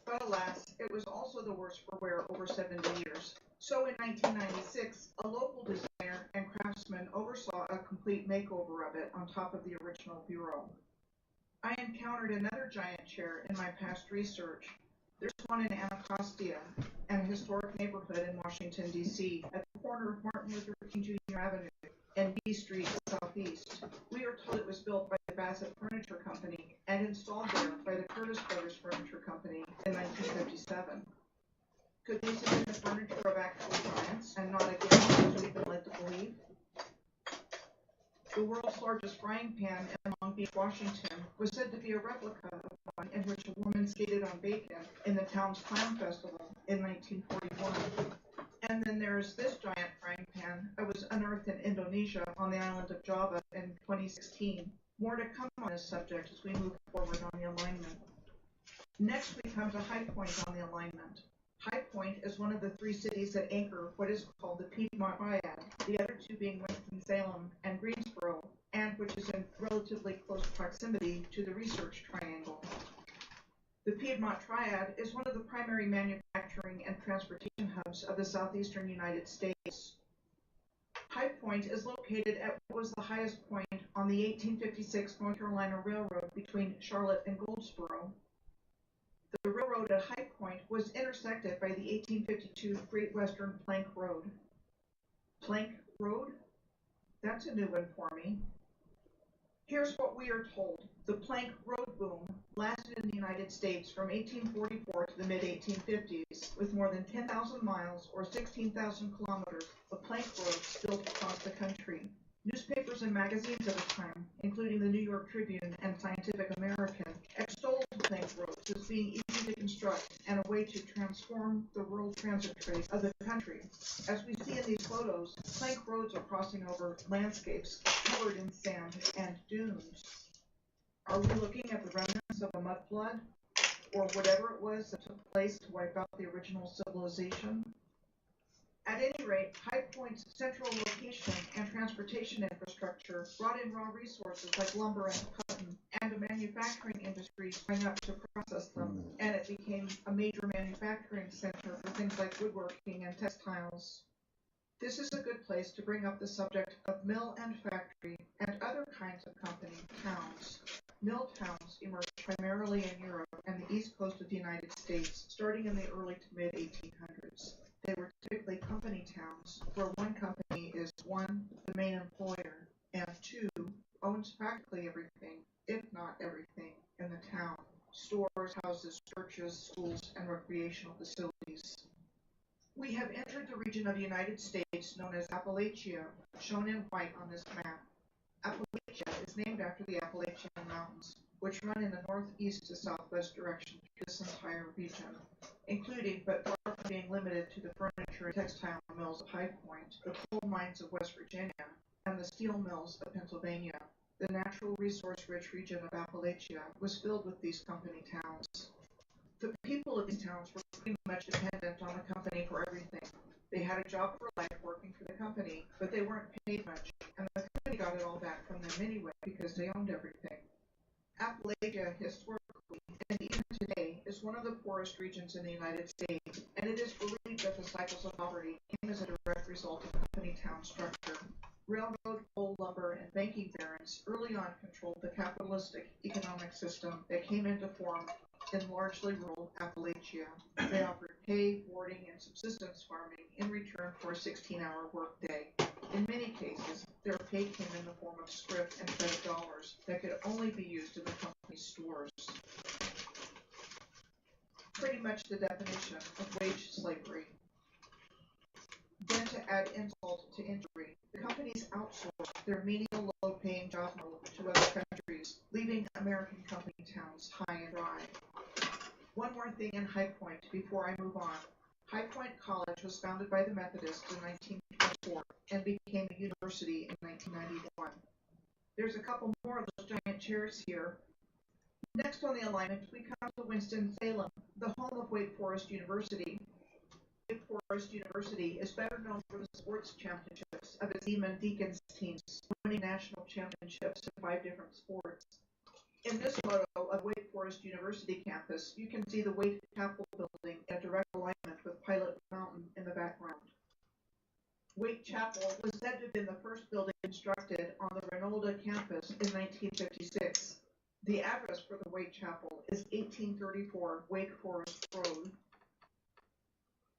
But alas, it was also the worst for wear over 70 years. So in 1996, a local designer and craftsman oversaw a complete makeover of it on top of the original bureau. I encountered another giant chair in my past research. There's one in Anacostia, an historic neighborhood in Washington, D.C., at the corner of Martin Luther King Jr. Avenue and B Street Southeast. We are told it was built by the Bassett Furniture Company and installed there by the Curtis Brothers Furniture Company in 1957. Could these have been the furniture of actual giants and not a gift as we've been led to believe? The world's largest frying pan in Long Beach, Washington, was said to be a replica of one in which a woman skated on bacon in the town's clown festival in 1941. And then there's this giant frying pan that was unearthed in Indonesia on the island of Java in 2016. More to come on this subject as we move forward on the alignment. Next, we come to High Point on the alignment. High Point is one of the three cities that anchor what is called the Piedmont Triad, the other two being Winston-Salem and Greensboro, and which is in relatively close proximity to the Research Triangle. The Piedmont Triad is one of the primary manufacturing and transportation hubs of the southeastern United States. High Point is located at what was the highest point on the 1856 North Carolina Railroad between Charlotte and Goldsboro. The railroad at High Point was intersected by the 1852 Great Western Plank Road. Plank Road? That's a new one for me. Here's what we are told. The plank road boom lasted in the United States from 1844 to the mid-1850s, with more than 10,000 miles or 16,000 kilometers of plank roads built across the country. Newspapers and magazines at the time, including the New York Tribune and Scientific American, extolled plank roads as being easy to construct and a way to transform the rural transit trade of the country. As we see in these photos, plank roads are crossing over landscapes covered in sand and dunes. Are we looking at the remnants of a mudflood, or whatever it was that took place to wipe out the original civilization? At any rate, High Point's central location and transportation infrastructure brought in raw resources like lumber and cotton, and a manufacturing industry sprang up to process them, and it became a major manufacturing center for things like woodworking and textiles. This is a good place to bring up the subject of mill and factory and other kinds of company towns. Mill towns emerged primarily in Europe and the east coast of the United States, starting in the early to mid-1800s. They were typically company towns, where one company is, one, the main employer, and two, owns practically everything, if not everything, in the town. Stores, houses, churches, schools, and recreational facilities. We have entered the region of the United States known as Appalachia, shown in white on this map. Appalachia is named after the Appalachian Mountains, which run in the northeast to southwest direction through this entire region, including but far from being limited to the furniture and textile mills of High Point, the coal mines of West Virginia, and the steel mills of Pennsylvania. The natural resource-rich region of Appalachia was filled with these company towns. The people of these towns were pretty much dependent on the company for everything. They had a job for life working for the company, but they weren't paid much, and the company got it all back from them anyway because they owned everything. Appalachia, historically, and even today, is one of the poorest regions in the United States, and it is believed that the cycles of poverty came as a direct result of company town structure. Railroad, coal, lumber, and banking barons early on controlled the capitalistic economic system that came into form in largely rural Appalachia. They offered hay, boarding, and subsistence farming in return for a 16-hour workday. In many cases, their pay came in the form of scrip and credit dollars that could only be used in the company's stores. Pretty much the definition of wage slavery. Then to add insult to injury, the companies outsourced their menial low-paying job to other countries, leaving American company towns high and dry. One more thing in High Point before I move on. High Point College was founded by the Methodists in 1924 and became a university in 1991. There's a couple more of those giant chairs here. Next on the alignment, we come to Winston-Salem, the home of Wake Forest University. Wake Forest University is better known for the sports championships of its Eamon Deacons teams, winning national championships in 5 different sports. In this photo of Wake Forest University campus, you can see the Wake Chapel building in a direct alignment with Pilot Mountain in the background. Wake Chapel was said to have been the first building constructed on the Ranolda campus in 1956. The address for the Wake Chapel is 1834 Wake Forest Road.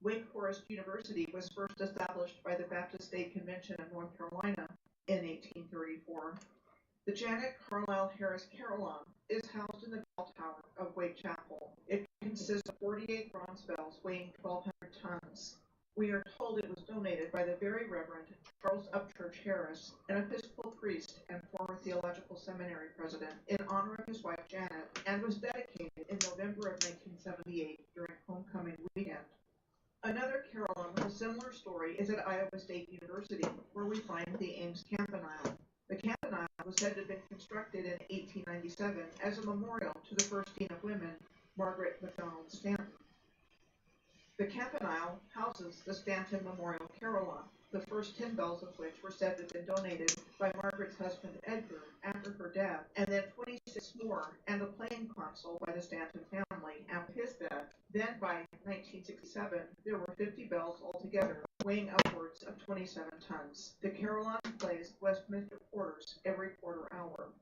Wake Forest University was first established by the Baptist State Convention of North Carolina in 1834. The Janet Carlisle Harris Carillon is housed in the bell tower of Wake Chapel. It consists of 48 bronze bells weighing 1,200 tons. We are told it was donated by the Very Reverend Charles Upchurch Harris, an Episcopal priest and former theological seminary president, in honor of his wife Janet, and was dedicated in November of 1978 during homecoming weekend. Another carillon with a similar story is at Iowa State University, where we find the Ames Campanile. The campanile was said to have been constructed in 1897 as a memorial to the first Dean of Women, Margaret MacDonald Stanton. The campanile houses the Stanton Memorial Carillon, the first 10 bells of which were said to have been donated by Margaret's husband Edgar after her death, and then 26 more, and a playing console by the Stanton family after his death. Then by 1967, there were 50 bells altogether, weighing upwards of 27 tons. The carillon plays Westminster quarters every quarter hour.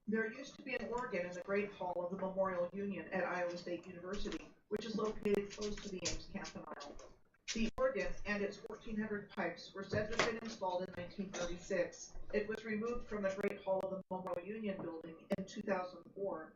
There used to be an organ in the Great Hall of the Memorial Union at Iowa State University, which is located close to the Ames Campanile. The organ and its 1,400 pipes were said to have been installed in 1936. It was removed from the Great Hall of the Memorial Union building in 2004.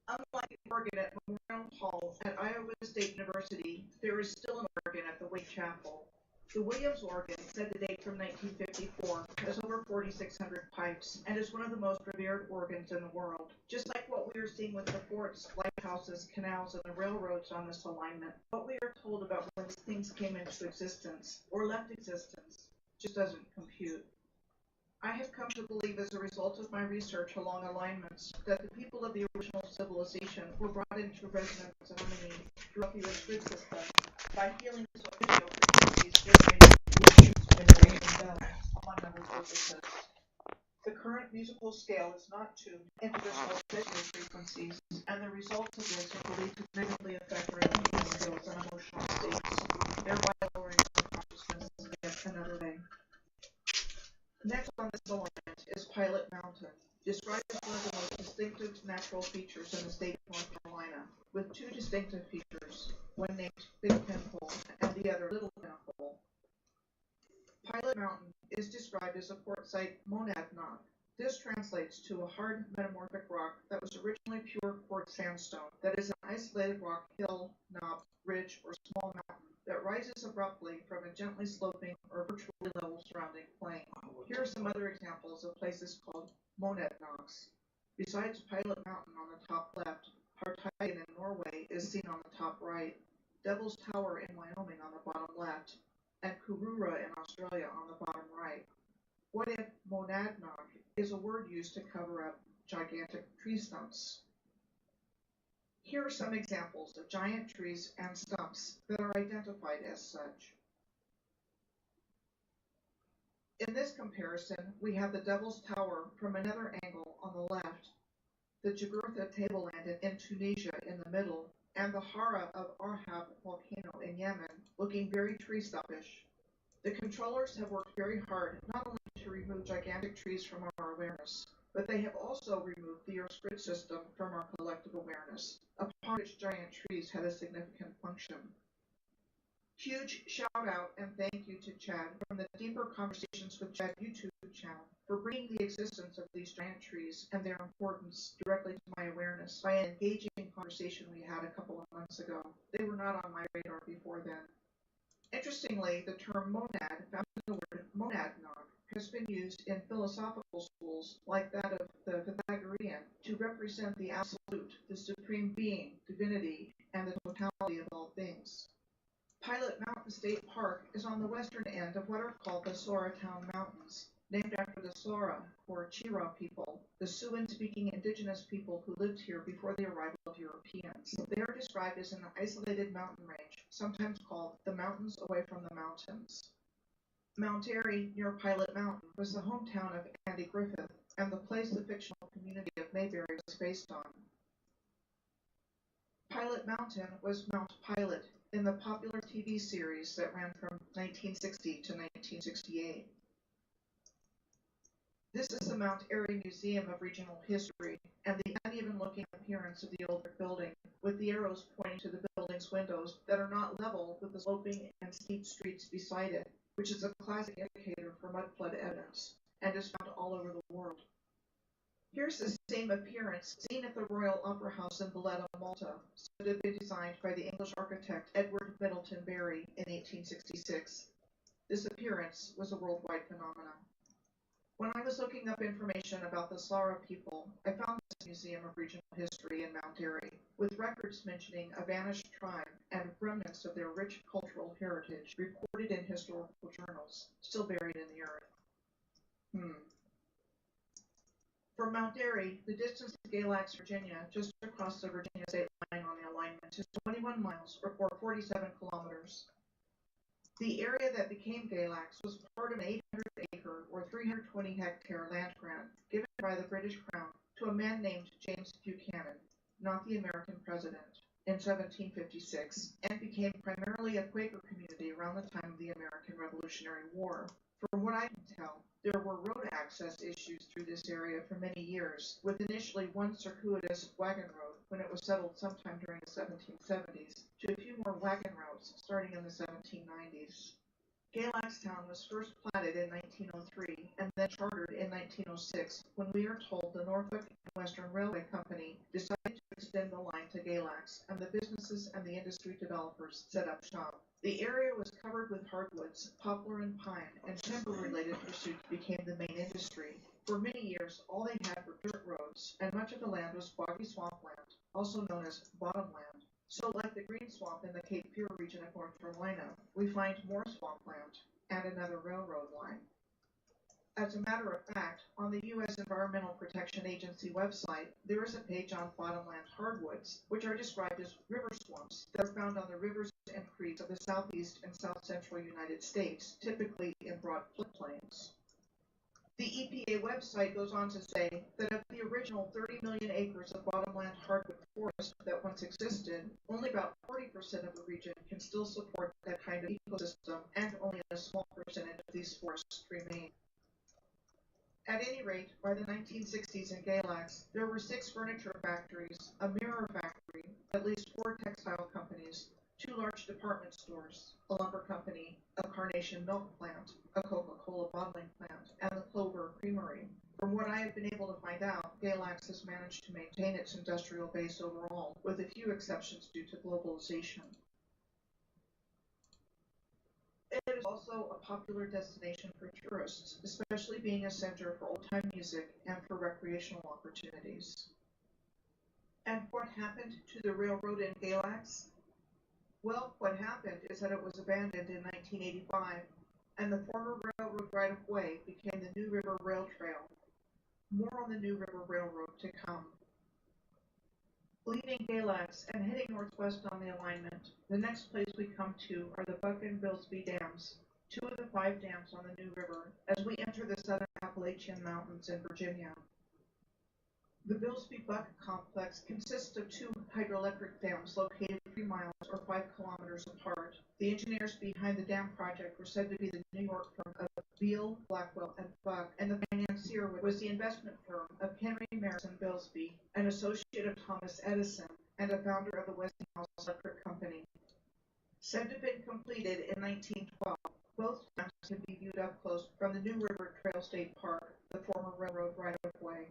Unlike the organ at Memorial Hall at Iowa State University, there is still an organ at the Wake Chapel. The Williams organ, said to date from 1954, has over 4,600 pipes and is one of the most revered organs in the world. Just like what we are seeing with the forts, lighthouses, canals, and the railroads on this alignment, what we are told about when these things came into existence or left existence just doesn't compute. I have come to believe, as a result of my research along alignments, that the people of the original civilization were brought into resonance and harmony throughout the Earth's grid system by healing social frequencies generated with generating bells, among other purposes. The current musical scale is not tuned into the solfeggio frequencies, and the results of this are believed to negatively affect our emotional skills and emotional states, thereby lowering our consciousness in yet another way. Next on this alignment is Pilot Mountain, described as one of the most distinctive natural features in the state of North Carolina, with two distinctive features, one named Big Pinhole and the other Little Pinhole. Pilot Mountain is described as a quartzite monadnock. This translates to a hard metamorphic rock that was originally pure quartz sandstone, that is an isolated rock, hill, knob, ridge, or small mountain that rises abruptly from a gently sloping or virtually level surrounding plain. Here are some other examples of places called monadnocks. Besides Pilot Mountain on the top left, Parteigen in Norway is seen on the top right, Devil's Tower in Wyoming on the bottom left, and Kurura in Australia on the bottom right. What if monadnock is a word used to cover up gigantic tree stumps? Here are some examples of giant trees and stumps that are identified as such. In this comparison, we have the Devil's Tower from another angle on the left, the Jugurtha tableland in Tunisia in the middle, and the Hara of Arhab volcano in Yemen, looking very tree stumpish. The controllers have worked very hard not only to remove gigantic trees from our awareness, but they have also removed the Earth's grid system from our collective awareness, upon which giant trees had a significant function. Huge shout out and thank you to Chad from the Deeper Conversations with Chad YouTube channel for bringing the existence of these giant trees and their importance directly to my awareness by an engaging conversation we had a couple of months ago. They were not on my radar before then. Interestingly, the term monad, found in the word monadnock, has been used in philosophical schools like that of the Pythagorean to represent the absolute, the supreme being, divinity, and the totality of all things. Pilot Mountain State Park is on the western end of what are called the Soratown Mountains, named after the Sora, or Chira people, the Siouan-speaking indigenous people who lived here before the arrival of Europeans. They are described as an isolated mountain range, sometimes called the Mountains Away from the Mountains. Mount Airy, near Pilot Mountain, was the hometown of Andy Griffith, and the place the fictional community of Mayberry was based on. Pilot Mountain was Mount Pilot in the popular TV series that ran from 1960 to 1968. This is the Mount Airy Museum of Regional History and the uneven-looking appearance of the older building, with the arrows pointing to the building's windows that are not level with the sloping and steep streets beside it, which is a classic indicator for mudflood evidence and is found all over the world. Here's the same appearance seen at the Royal Opera House in Valletta, Malta, said to be designed by the English architect Edward Middleton Barry in 1866. This appearance was a worldwide phenomenon. When I was looking up information about the Slara people, I found this Museum of Regional History in Mount Airy, with records mentioning a vanished tribe and remnants of their rich cultural heritage recorded in historical journals, still buried in the earth. From Mount Airy, the distance to Galax, Virginia, just across the Virginia state line on the alignment, is 21 miles, or 47 kilometers. The area that became Galax was part of an 800-acre or 320-hectare land grant given by the British Crown to a man named James Buchanan, not the American president, in 1756, and became primarily a Quaker community around the time of the American Revolutionary War. From what I can tell, there were road access issues through this area for many years, with initially one circuitous wagon road when it was settled sometime during the 1770s, to a few more wagon routes starting in the 1790s. Galaxtown was first platted in 1903 and then chartered in 1906 when we are told the Norfolk and Western Railway Company decided to extend the line to Galax, and the businesses and the industry developers set up shop. The area was covered with hardwoods, poplar and pine, and timber-related pursuits became the main industry. For many years, all they had were dirt roads, and much of the land was boggy swampland, also known as bottomland. So like the green swamp in the Cape Fear region of North Carolina, we find more swampland and another railroad line. As a matter of fact, on the U.S. Environmental Protection Agency website, there is a page on bottomland hardwoods, which are described as river swamps that are found on the rivers and creeks of the southeast and south-central United States, typically in broad floodplains. The EPA website goes on to say that of the original 30 million acres of bottomland hardwood forest that once existed, only about 40% of the region can still support that kind of ecosystem, and only a small percentage of these forests remain. At any rate, by the 1960s in Galax, there were 6 furniture factories, a mirror factory, at least 4 textile companies, 2 large department stores, a lumber company, a Carnation milk plant, a Coca-Cola bottling plant, and the Clover Creamery. From what I have been able to find out, Galax has managed to maintain its industrial base overall, with a few exceptions due to globalization. It is also a popular destination for tourists, especially being a center for old-time music and for recreational opportunities. And what happened to the railroad in Galax? Well, what happened is that it was abandoned in 1985, and the former railroad right-of-way became the New River Rail Trail. More on the New River Railroad to come. Leaving Galax and heading northwest on the alignment, the next place we come to are the Buck and Bilsby Dams, 2 of the 5 dams on the New River, as we enter the southern Appalachian Mountains in Virginia. The Bilsby-Buck complex consists of 2 hydroelectric dams located 3 miles or 5 kilometers apart. The engineers behind the dam project were said to be the New York firm of Beal, Blackwell, and Buck, and the financier was the investment firm of Henry Marison Bilsby, an associate of Thomas Edison, and a founder of the Westinghouse Electric Company. Said to have been completed in 1912, both dams can be viewed up close from the New River Trail State Park, the former railroad right-of-way.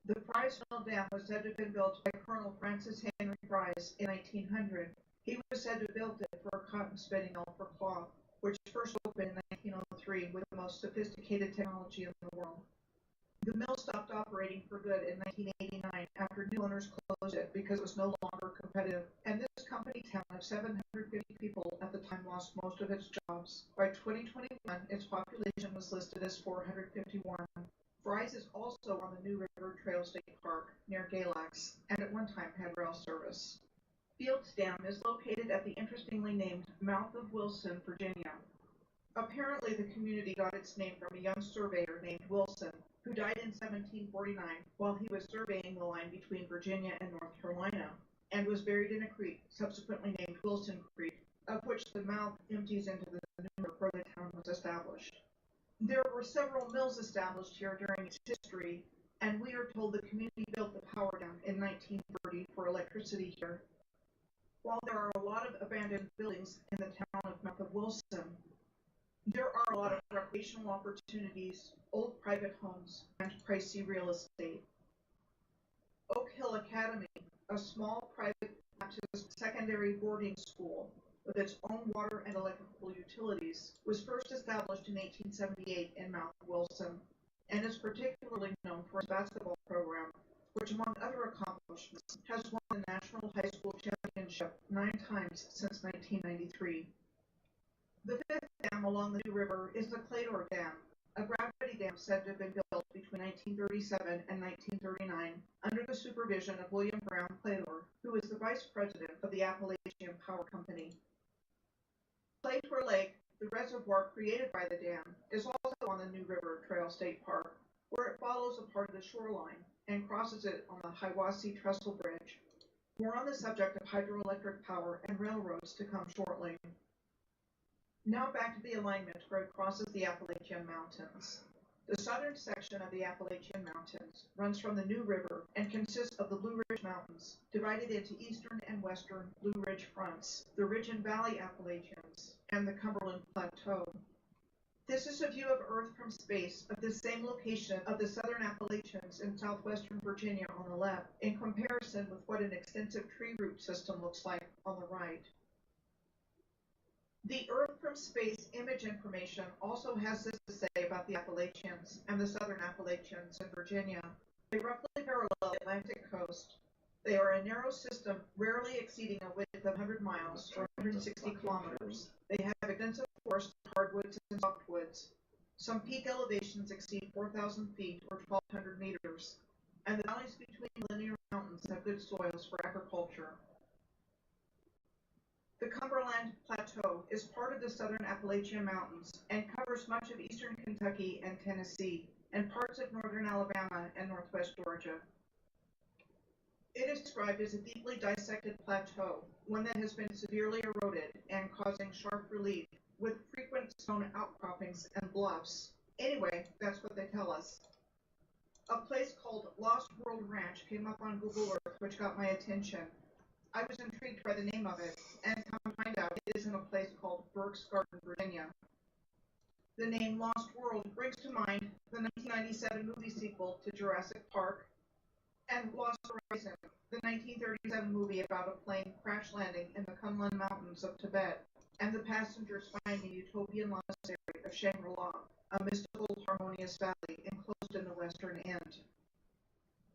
The Fry's Mill Dam was said to have been built by Colonel Francis Henry Fries in 1900. He was said to have built it for a cotton spinning mill for cloth, which first opened in 1903 with the most sophisticated technology in the world. The mill stopped operating for good in 1989 after new owners closed it because it was no longer competitive, and this company town of 750 people at the time lost most of its jobs. By 2021, its population was listed as 451. Fry's is also on the New River Trail State Park near Galax, and at one time had rail service. Fields Dam is located at the interestingly named mouth of Wilson, Virginia. Apparently, the community got its name from a young surveyor named Wilson, who died in 1749 while he was surveying the line between Virginia and North Carolina, and was buried in a creek subsequently named Wilson Creek, of which the mouth empties into the river where the town was established. There were several mills established here during its history, and we are told the community built the power dam in 1930 for electricity here. While there are a lot of abandoned buildings in the town of Mouth of Wilson, there are a lot of recreational opportunities, old private homes, and pricey real estate. Oak Hill Academy, a small private Baptist secondary boarding school with with its own water and electrical utilities, was first established in 1878 in Mount Wilson, and is particularly known for its basketball program, which, among other accomplishments, has won the National High School Championship 9 times since 1993. The fifth dam along the New River is the Claytor Dam, a gravity dam said to have been built between 1937 and 1939 under the supervision of William Brown Claytor, who was the vice president of the Appalachian Power Company. Claytor Lake, the reservoir created by the dam, is also on the New River Trail State Park, where it follows a part of the shoreline and crosses it on the Hiwassee Trestle Bridge. More on the subject of hydroelectric power and railroads to come shortly. Now back to the alignment where it crosses the Appalachian Mountains. The southern section of the Appalachian Mountains runs from the New River and consists of the Blue Ridge Mountains, divided into eastern and western Blue Ridge fronts, the Ridge and Valley Appalachians, and the Cumberland Plateau. This is a view of Earth from space of the same location of the southern Appalachians in southwestern Virginia on the left, in comparison with what an extensive tree root system looks like on the right. The Earth from space image information also has this to say about the Appalachians and the southern Appalachians in Virginia. They roughly parallel the Atlantic coast. They are a narrow system rarely exceeding a width of 100 miles or 160 kilometers. They have extensive forests, hardwoods, and softwoods. Some peak elevations exceed 4,000 feet or 1,200 meters, and the valleys between linear mountains have good soils for agriculture. The Cumberland Plateau is part of the southern Appalachian Mountains and covers much of eastern Kentucky and Tennessee, and parts of northern Alabama and northwest Georgia. It is described as a deeply dissected plateau, one that has been severely eroded and causing sharp relief, with frequent stone outcroppings and bluffs. Anyway, that's what they tell us. A place called Lost World Ranch came up on Google Earth, which got my attention. I was intrigued by the name of it, and come to find out it is in a place called Burke's Garden, Virginia. The name Lost World brings to mind the 1997 movie sequel to Jurassic Park, and Lost Horizon, the 1937 movie about a plane crash landing in the Kunlun Mountains of Tibet, and the passengers finding the utopian monastery of Shangri-La, a mystical, harmonious valley enclosed in the western end.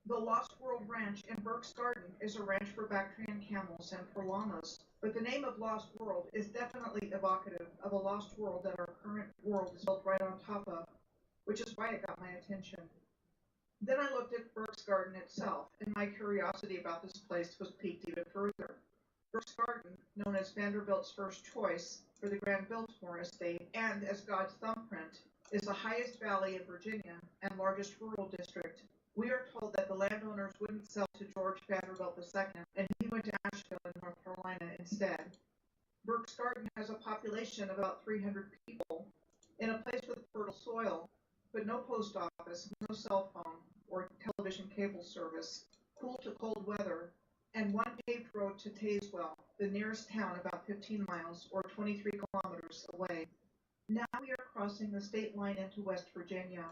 The Lost World Ranch in Burke's Garden is a ranch for Bactrian camels and for llamas, but the name of Lost World is definitely evocative of a lost world that our current world is built right on top of, which is why it got my attention. Then I looked at Burke's Garden itself, and my curiosity about this place was piqued even further. Burke's Garden, known as Vanderbilt's first choice for the Grand Biltmore estate and as God's thumbprint, is the highest valley in Virginia and largest rural district. We are told that the landowners wouldn't sell to George Vanderbilt II, and he went to Asheville in North Carolina instead. Burke's Garden has a population of about 300 people, in a place with fertile soil, but no post office, no cell phone or television cable service, cool to cold weather, and one paved road to Tazewell, the nearest town about 15 miles or 23 kilometers away. Now we are crossing the state line into West Virginia.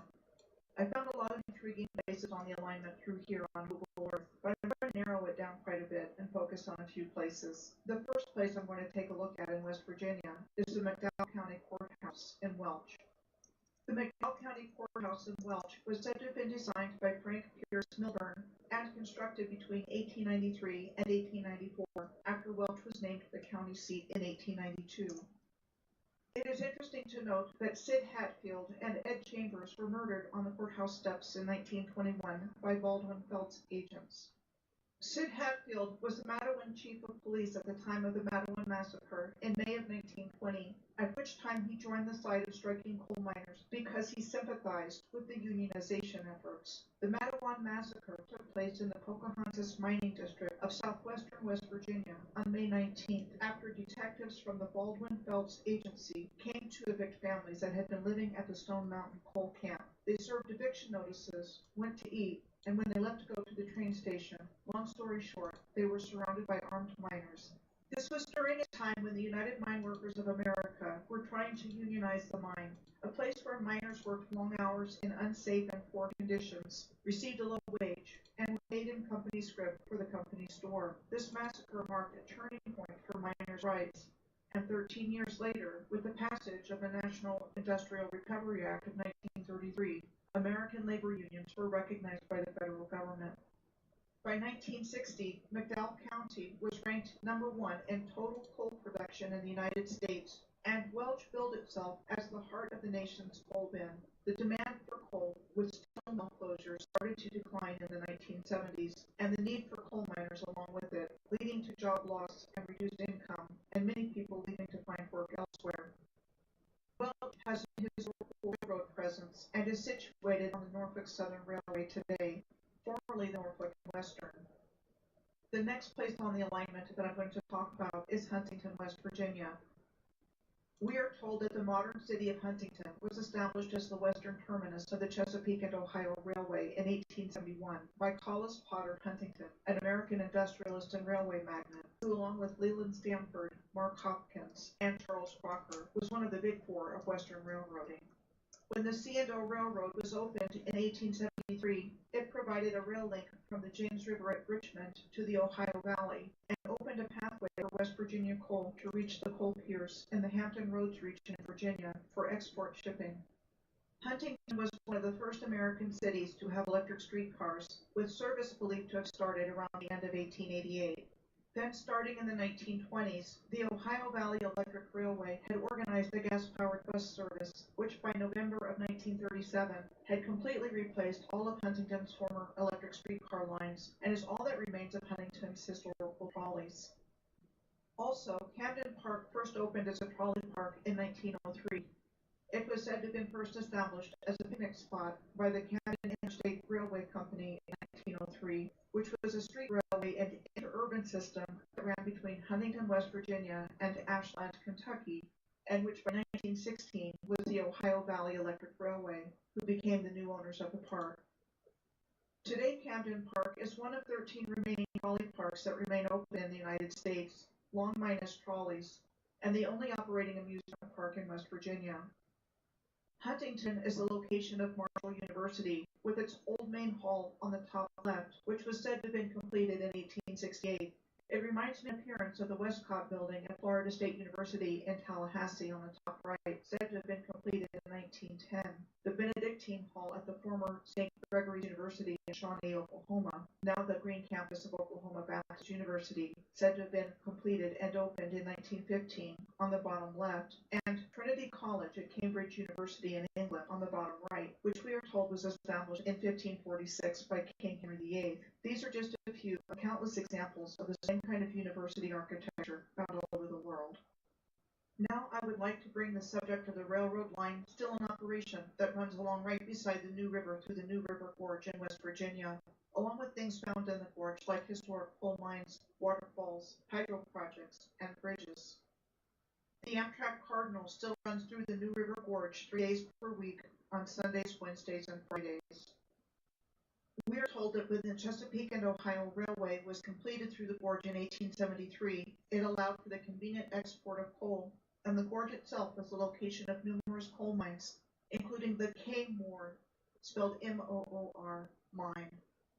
I found a lot of intriguing places on the alignment through here on Google Earth, but I'm going to narrow it down quite a bit and focus on a few places. The first place I'm going to take a look at in West Virginia is the McDowell County Courthouse in Welch. The McDowell County Courthouse in Welch was said to have been designed by Frank Pierce Milburn and constructed between 1893 and 1894, after Welch was named the county seat in 1892. It is interesting to note that Sid Hatfield and Ed Chambers were murdered on the courthouse steps in 1921 by Baldwin Felts agents. Sid Hatfield was the Mattawan chief of police at the time of the Mattawan massacre in May of 1920, at which time he joined the side of striking coal miners because he sympathized with the unionization efforts. The Mattawan massacre took place in the Pocahontas mining district of southwestern West Virginia on May 19th, after detectives from the Baldwin Felts agency came to evict families that had been living at the Stone Mountain coal camp. They served eviction notices, went to eat, and when they left to go to the train station, long story short, they were surrounded by armed miners. This was during a time when the United Mine Workers of America were trying to unionize the mine, a place where miners worked long hours in unsafe and poor conditions, received a low wage, and were paid in company script for the company store. This massacre marked a turning point for miners' rights. And 13 years later, with the passage of the National Industrial Recovery Act of 1933, American labor unions were recognized by the federal government. By 1960, McDowell County was ranked number 1 in total coal production in the United States, and Welch billed itself as the heart of the nation's coal bin. The demand for coal, with steel mill closures, started to decline in the 1970s, and the need for coal miners along with it, leading to job loss and reduced income, and many people leaving to find work elsewhere. Welch has a historical railroad presence and is situated on the Norfolk Southern Railway today, formerly the Norfolk and Western. The next place on the alignment that I'm going to talk about is Huntington, West Virginia. We are told that the modern city of Huntington was established as the western terminus of the Chesapeake and Ohio Railway in 1871 by Collis Potter Huntington, an American industrialist and railway magnate, who, along with Leland Stanford, Mark Hopkins, and Charles Crocker, was one of the big four of Western railroading. When the C&O Railroad was opened in 1873, it provided a rail link from the James River at Richmond to the Ohio Valley and opened a pathway for West Virginia coal to reach the coal piers in the Hampton Roads region in Virginia for export shipping. Huntington was one of the first American cities to have electric streetcars, with service believed to have started around the end of 1888. Then, starting in the 1920s, the Ohio Valley Electric Railway had organized the gas-powered bus service, which by November of 1937 had completely replaced all of Huntington's former electric streetcar lines and is all that remains of Huntington's historical trolleys. Also, Camden Park first opened as a trolley park in 1903. It was said to have been first established as a picnic spot by the Camden Interstate Railway Company in 1903, which was a street railway and interurban system that ran between Huntington, West Virginia, and Ashland, Kentucky, and which by 1916 was the Ohio Valley Electric Railway, who became the new owners of the park. Today, Camden Park is one of 13 remaining trolley parks that remain open in the United States, long minus trolleys, and the only operating amusement park in West Virginia. Huntington is the location of Marshall University, with its old main hall on the top left, which was said to have been completed in 1868. It reminds me in appearance of the Westcott Building at Florida State University in Tallahassee on the top right, said to have been completed in 1910. The Benedictine Hall at the former St. Gregory's University in Shawnee, Oklahoma, now the Green Campus of Oklahoma Baptist University, said to have been completed and opened in 1915 on the bottom left, and Trinity College at Cambridge University in England on the bottom right, which we are told was established in 1546 by King Henry VIII. These are just a few of countless examples of the same kind of university architecture found all over the world. Now I would like to bring the subject of the railroad line still in operation that runs along right beside the New River through the New River Gorge in West Virginia, along with things found in the gorge like historic coal mines, waterfalls, hydro projects, and bridges. The Amtrak Cardinal still runs through the New River Gorge 3 days per week on Sundays, Wednesdays, and Fridays. We are told that when the Chesapeake and Ohio Railway was completed through the gorge in 1873, it allowed for the convenient export of coal, and the gorge itself was the location of numerous coal mines, including the K. Moore, spelled M-O-O-R, mine,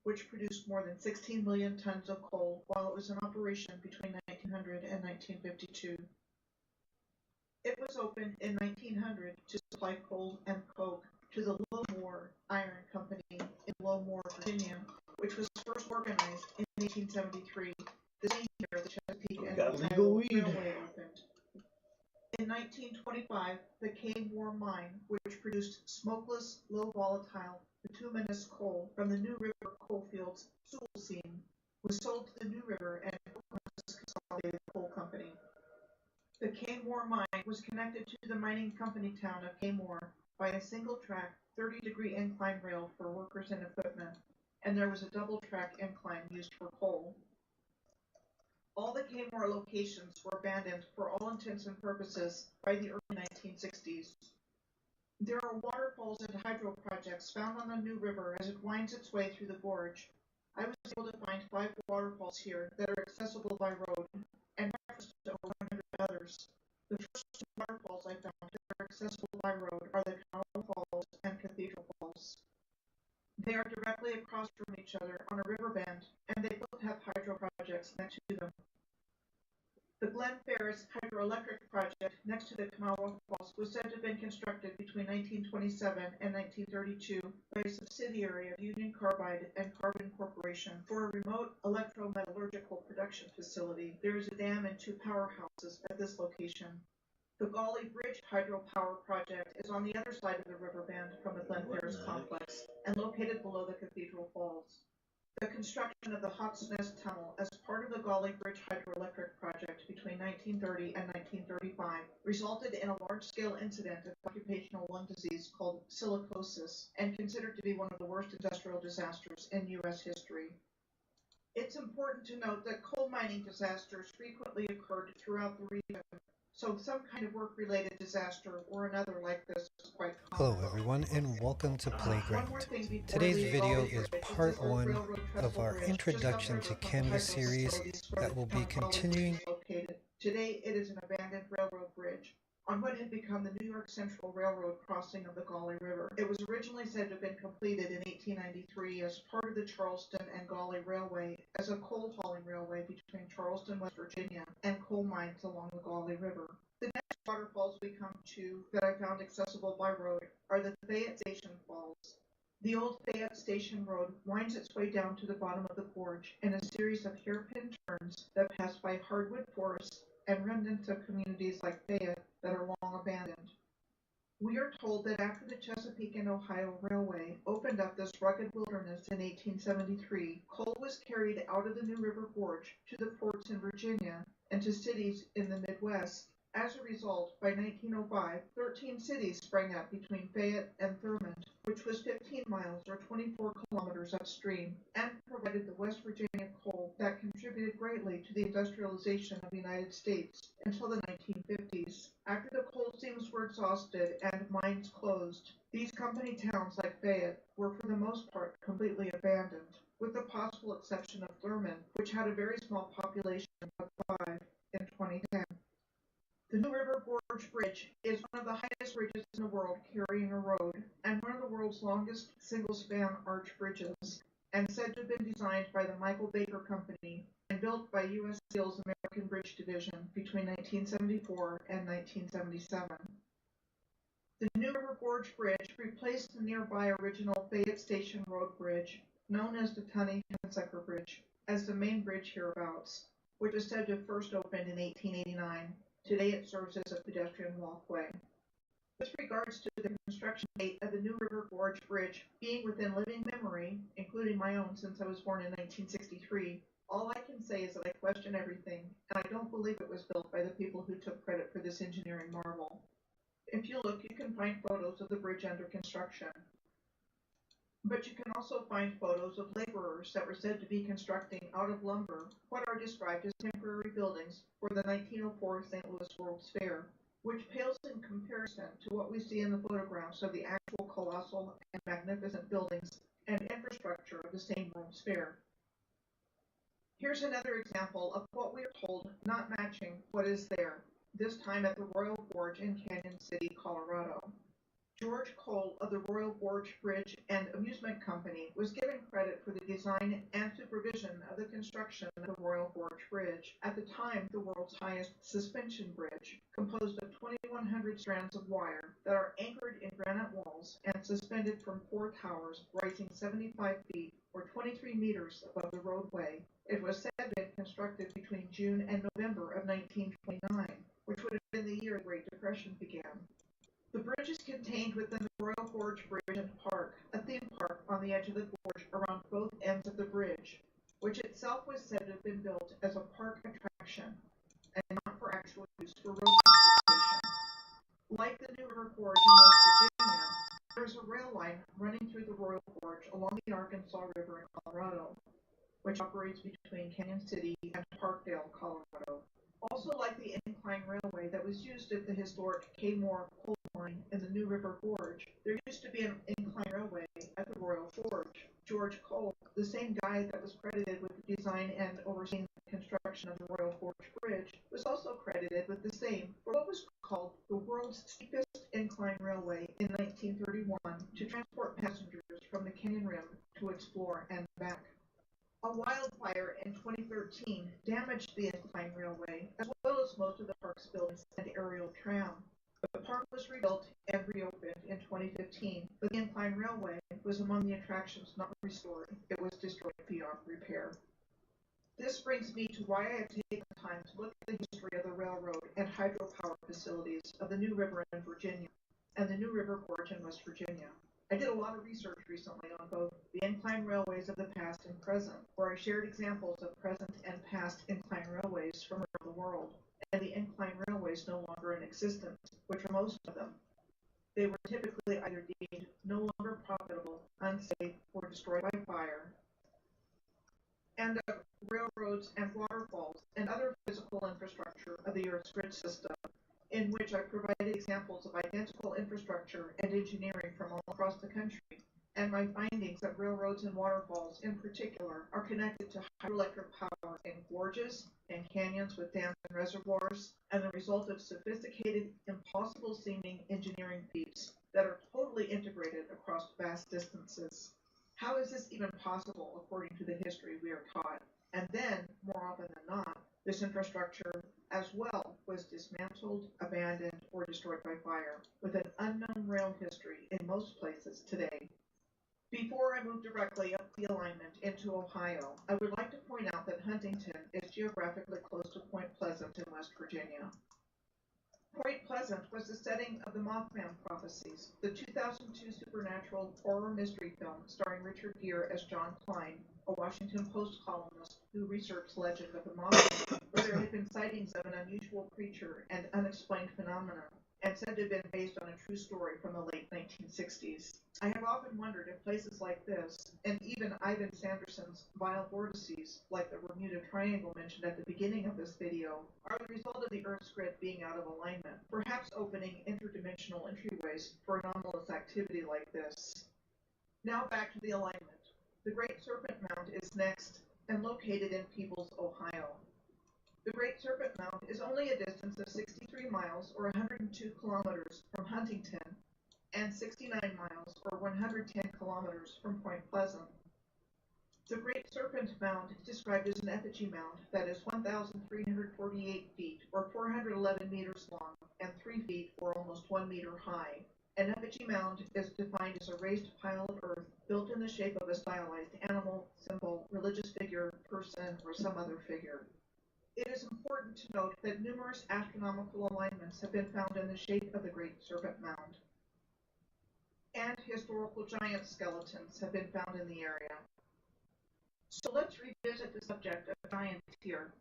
which produced more than 16 million tons of coal while it was in operation between 1900 and 1952. It was opened in 1900 to supply coal and coke to the Lowmore Iron Company in Lowmore, Virginia, which was first organized in 1873, the same year the Chesapeake and Ohio Railway opened. In 1925, the K. Moore Mine, which produced smokeless, low-volatile, bituminous coal from the New River Coalfields Sewell seam, was sold to the New River and Consolidated Coal Company. The K. Moore Mine was connected to the mining company town of Kmore by a single-track, 30-degree incline rail for workers and equipment, and there was a double-track incline used for coal. All the Kmore locations were abandoned for all intents and purposes by the early 1960s. There are waterfalls and hydro projects found on the New River as it winds its way through the gorge. I was able to find 5 waterfalls here that are accessible by road, and reference to over 100 others. The first 2 waterfalls I found that are accessible by road are the Canal Falls and Cathedral Falls. They are directly across from each other on a river bend, and they both have hydro projects next to them. The Glen Ferris hydroelectric project next to the Kanawha Falls was said to have been constructed between 1927 and 1932 by a subsidiary of Union Carbide and Carbon Corporation for a remote electrometallurgical production facility. There is a dam and two powerhouses at this location. The Gauley Bridge hydropower project is on the other side of the river band from the Glen Ferris complex and located below the Cathedral Falls. The construction of the Hawks Nest Tunnel as part of the Gauley Bridge hydroelectric project between 1930 and 1935 resulted in a large-scale incident of occupational lung disease called silicosis and considered to be one of the worst industrial disasters in U.S. history. It's important to note that coal mining disasters frequently occurred throughout the region, so some kind of work-related disaster or another like this is quite common. Hello everyone and welcome to Playground. Today's video is part 1 of our introduction to Canvas series that will be continuing. Today it is an abandoned railroad bridge on what had become the New York Central Railroad crossing of the Gauley River. It was originally said to have been completed in 1893 as part of the Charleston and Gauley Railway as a coal hauling railway between Charleston, West Virginia, and coal mines along the Gauley River. The next waterfalls we come to that I found accessible by road are the Fayette Station Falls. The old Fayette Station Road winds its way down to the bottom of the gorge in a series of hairpin turns that pass by hardwood forests and remnants of communities like Fayette that are long abandoned. We are told that after the Chesapeake and Ohio Railway opened up this rugged wilderness in 1873, coal was carried out of the New River Gorge to the ports in Virginia and to cities in the Midwest. As a result, by 1905, 13 cities sprang up between Fayette and Thurmond, which was 15 miles or 24 kilometers upstream, and provided the West Virginia coal that contributed greatly to the industrialization of the United States until the 1950s. After the coal seams were exhausted and mines closed, these company towns like Fayette were for the most part completely abandoned, with the possible exception of Thurmond, which had a very small population of 5 in 2010. The New River Gorge Bridge is one of the highest bridges in the world carrying a road, and one of the world's longest single-span arch bridges, and said to have been designed by the Michael Baker Company and built by U.S. Steel's American Bridge Division between 1974 and 1977. The New River Gorge Bridge replaced the nearby original Fayette Station Road Bridge, known as the Tunney-Hunsaker Bridge, as the main bridge hereabouts, which was said to have first opened in 1889. Today it serves as a pedestrian walkway. With regards to the construction date of the New River Gorge Bridge being within living memory, including my own since I was born in 1963, all I can say is that I question everything, and I don't believe it was built by the people who took credit for this engineering marvel. If you look, you can find photos of the bridge under construction. But you can also find photos of laborers that were said to be constructing out of lumber what are described as temporary buildings for the 1904 St. Louis World's Fair, which pales in comparison to what we see in the photographs of the actual colossal and magnificent buildings and infrastructure of the same World's Fair. Here's another example of what we are told not matching what is there, this time at the Royal Gorge in Canyon City, Colorado. George Cole of the Royal Gorge Bridge and Amusement Company was given credit for the design and supervision of the construction of the Royal Gorge Bridge, at the time the world's highest suspension bridge, composed of 2,100 strands of wire that are anchored in granite walls and suspended from 4 towers rising 75 feet or 23 meters above the roadway. It was said to have been constructed between June and November of 1929, which would have been the year the Great Depression began. The bridge is contained within the Royal Gorge Bridge and Park, a theme park on the edge of the gorge around both ends of the bridge, which itself was said to have been built as a park attraction and not for actual use for road transportation. Like the New River Gorge in West Virginia, there is a rail line running through the Royal Gorge along the Arkansas River in Colorado, which operates between Canyon City and Parkdale, Colorado. Also like the incline railway that was used at the historic Kmore coal mine in the New River Gorge, there used to be an incline railway at the Royal Forge. George Cole, the same guy that was credited with the design and overseeing the construction of the Royal Forge Bridge, was also credited with the same for what was called the world's steepest incline railway in 1931 to transport passengers from the Canyon Rim to explore and back. A wildfire in 2013 damaged the incline railway, as well well as most of the park's buildings and aerial tram. The park was rebuilt and reopened in 2015, but the Incline Railway was among the attractions not restored. It was destroyed beyond repair. This brings me to why I have taken the time to look at the history of the railroad and hydropower facilities of the New River in Virginia and the New River Gorge in West Virginia. I did a lot of research recently on both the incline railways of the past and present, where I shared examples of present and past incline railways from around the world, and the incline railways no longer in existence, which are most of them. They were typically either deemed no longer profitable, unsafe, or destroyed by fire, and of railroads and waterfalls and other physical infrastructure of the Earth's grid system, in which I provided examples of identical infrastructure and engineering from all across the country, and my findings that railroads and waterfalls in particular are connected to hydroelectric power in gorges and canyons with dams and reservoirs, and the result of sophisticated, impossible-seeming engineering feats that are totally integrated across vast distances. How is this even possible according to the history we are taught? And then, more often than not, this infrastructure as well was dismantled, abandoned, or destroyed by fire, with an unknown rail history in most places today. Before I move directly up the alignment into Ohio, I would like to point out that Huntington is geographically close to Point Pleasant in West Virginia. Point Pleasant was the setting of the Mothman Prophecies, the 2002 supernatural horror mystery film starring Richard Gere as John Klein, a Washington Post columnist who researched legend of the Mothman, where there had been sightings of an unusual creature and unexplained phenomena, and said to have been based on a true story from the late 1960s. I have often wondered if places like this, and even Ivan Sanderson's vile vortices, like the Bermuda Triangle mentioned at the beginning of this video, are the result of the Earth's grid being out of alignment, perhaps opening interdimensional entryways for anomalous activity like this. Now back to the alignment. The Great Serpent Mound is next, and located in Peebles, Ohio. The Great Serpent Mound is only a distance of 63 miles or 102 kilometers from Huntington and 69 miles or 110 kilometers from Point Pleasant. The Great Serpent Mound is described as an effigy mound that is 1,348 feet or 411 meters long and 3 feet or almost 1 meter high. An effigy mound is defined as a raised pile of earth built in the shape of a stylized animal, symbol, religious figure, person, or some other figure. It is important to note that numerous astronomical alignments have been found in the shape of the Great Serpent Mound, and historical giant skeletons have been found in the area. So let's revisit the subject of giants here.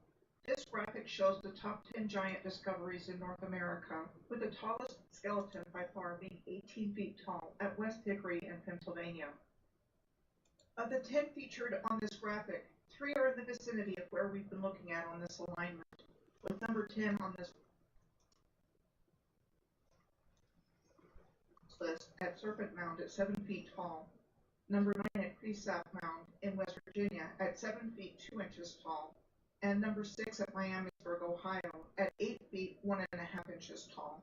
This graphic shows the top 10 giant discoveries in North America, with the tallest skeleton by far being 18 feet tall at West Hickory in Pennsylvania. Of the 10 featured on this graphic, 3 are in the vicinity of where we've been looking at on this alignment, with number 10 on this list at Serpent Mound at 7 feet tall, number 9 at Creeksap Mound in West Virginia at 7 feet 2 inches tall, and number 6 at Miamisburg, Ohio at 8 feet 1.5 inches tall.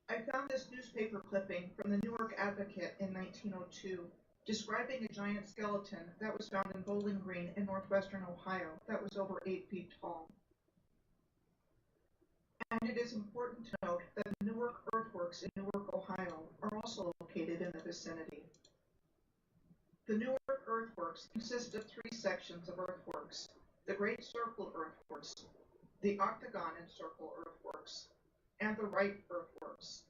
I found this newspaper clipping from the Newark Advocate in 1902, describing a giant skeleton that was found in Bowling Green in northwestern Ohio that was over 8 feet tall. And it is important to note that the Newark Earthworks in Newark, Ohio are also located in the vicinity. The Newark Earthworks consist of 3 sections of earthworks: the Great Circle Earthworks, the Octagon and Circle Earthworks, and the Wright Earthworks.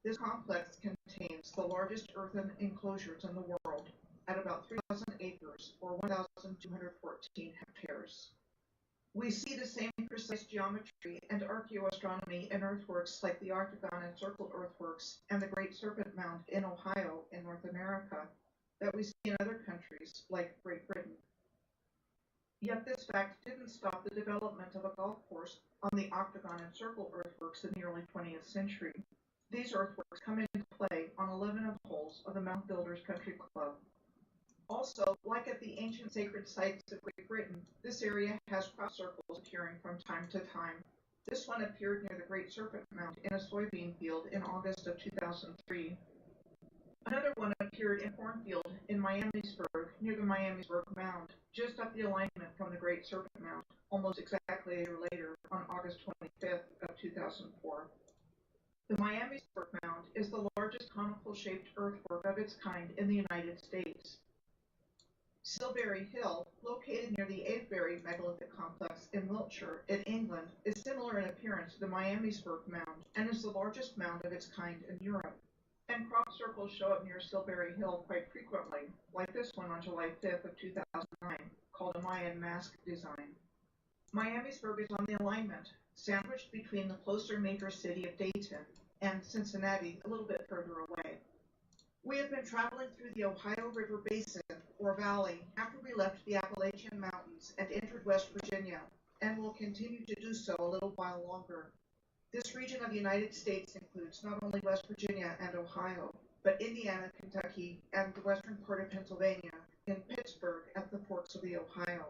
This complex contains the largest earthen enclosures in the world, at about 3,000 acres or 1,214 hectares. We see the same precise geometry and archaeoastronomy in earthworks like the Octagon and Circle Earthworks and the Great Serpent Mound in Ohio in North America that we see in other countries like Great Britain. Yet this fact didn't stop the development of a golf course on the Octagon and Circle Earthworks in the early 20th century. These earthworks come into play on 11 of the holes of the Mount Builders Country Club. Also, like at the ancient sacred sites of Great Britain, this area has crop circles appearing from time to time. This one appeared near the Great Serpent Mound in a soybean field in August of 2003. Another one appeared appeared in Cornfield in Miamisburg, near the Miamisburg Mound, just up the alignment from the Great Serpent Mound, almost exactly a year later on August 25th of 2004. The Miamisburg Mound is the largest conical-shaped earthwork of its kind in the United States. Silbury Hill, located near the Avebury megalithic complex in Wiltshire, in England, is similar in appearance to the Miamisburg Mound and is the largest mound of its kind in Europe. And crop circles show up near Silbury Hill quite frequently, like this one on July 5th of 2009, called a Mayan mask design. Miamisburg is on the alignment, sandwiched between the closer major city of Dayton and Cincinnati, a little bit further away. We have been traveling through the Ohio River Basin, or Valley, after we left the Appalachian Mountains and entered West Virginia, and will continue to do so a little while longer. This region of the United States includes not only West Virginia and Ohio, but Indiana, Kentucky, and the western part of Pennsylvania, in Pittsburgh at the forks of the Ohio,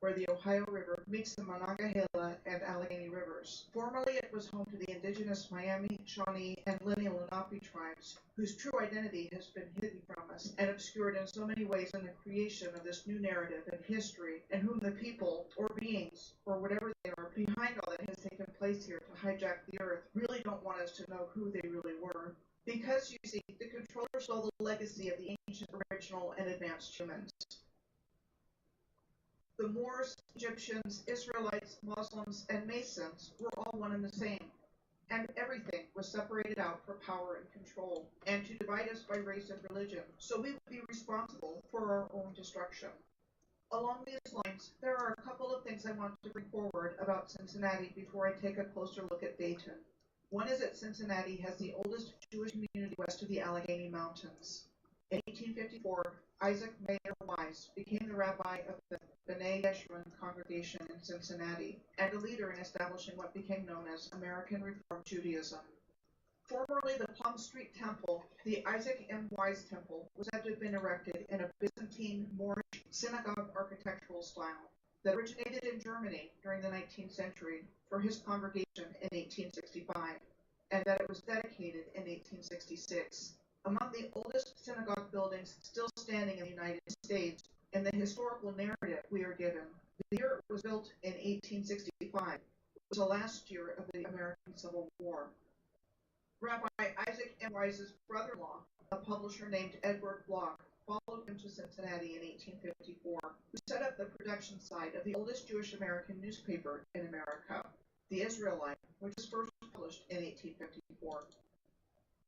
where the Ohio River meets the Monongahela and Allegheny Rivers. Formerly, it was home to the indigenous Miami, Shawnee, and Lenni Lenape tribes, whose true identity has been hidden from us and obscured in so many ways in the creation of this new narrative and history, and whom the people, or beings, or whatever they are, behind all that has taken place here to hijack the earth, really don't want us to know who they really were. Because, you see, the controllers stole the legacy of the ancient, original, and advanced humans. The Moors, Egyptians, Israelites, Muslims, and Masons were all one and the same, and everything was separated out for power and control, and to divide us by race and religion, so we would be responsible for our own destruction. Along these lines, there are a couple of things I want to bring forward about Cincinnati before I take a closer look at Dayton. One is that Cincinnati has the oldest Jewish community west of the Allegheny Mountains. In 1854, Isaac Mayer Wise became the rabbi of the B'nai Yeshurun congregation in Cincinnati, and a leader in establishing what became known as American Reform Judaism. Formerly the Plum Street Temple, the Isaac M. Wise Temple, was said to have been erected in a Byzantine Moorish synagogue architectural style that originated in Germany during the 19th century for his congregation in 1865, and that it was dedicated in 1866. Among the oldest synagogue buildings still standing in the United States, in the historical narrative we are given, the year it was built in 1865 was the last year of the American Civil War. Rabbi Isaac M. Wise's brother-in-law, a publisher named Edward Block, followed him to Cincinnati in 1854, who set up the production side of the oldest Jewish American newspaper in America, The Israelite, which was first published in 1854.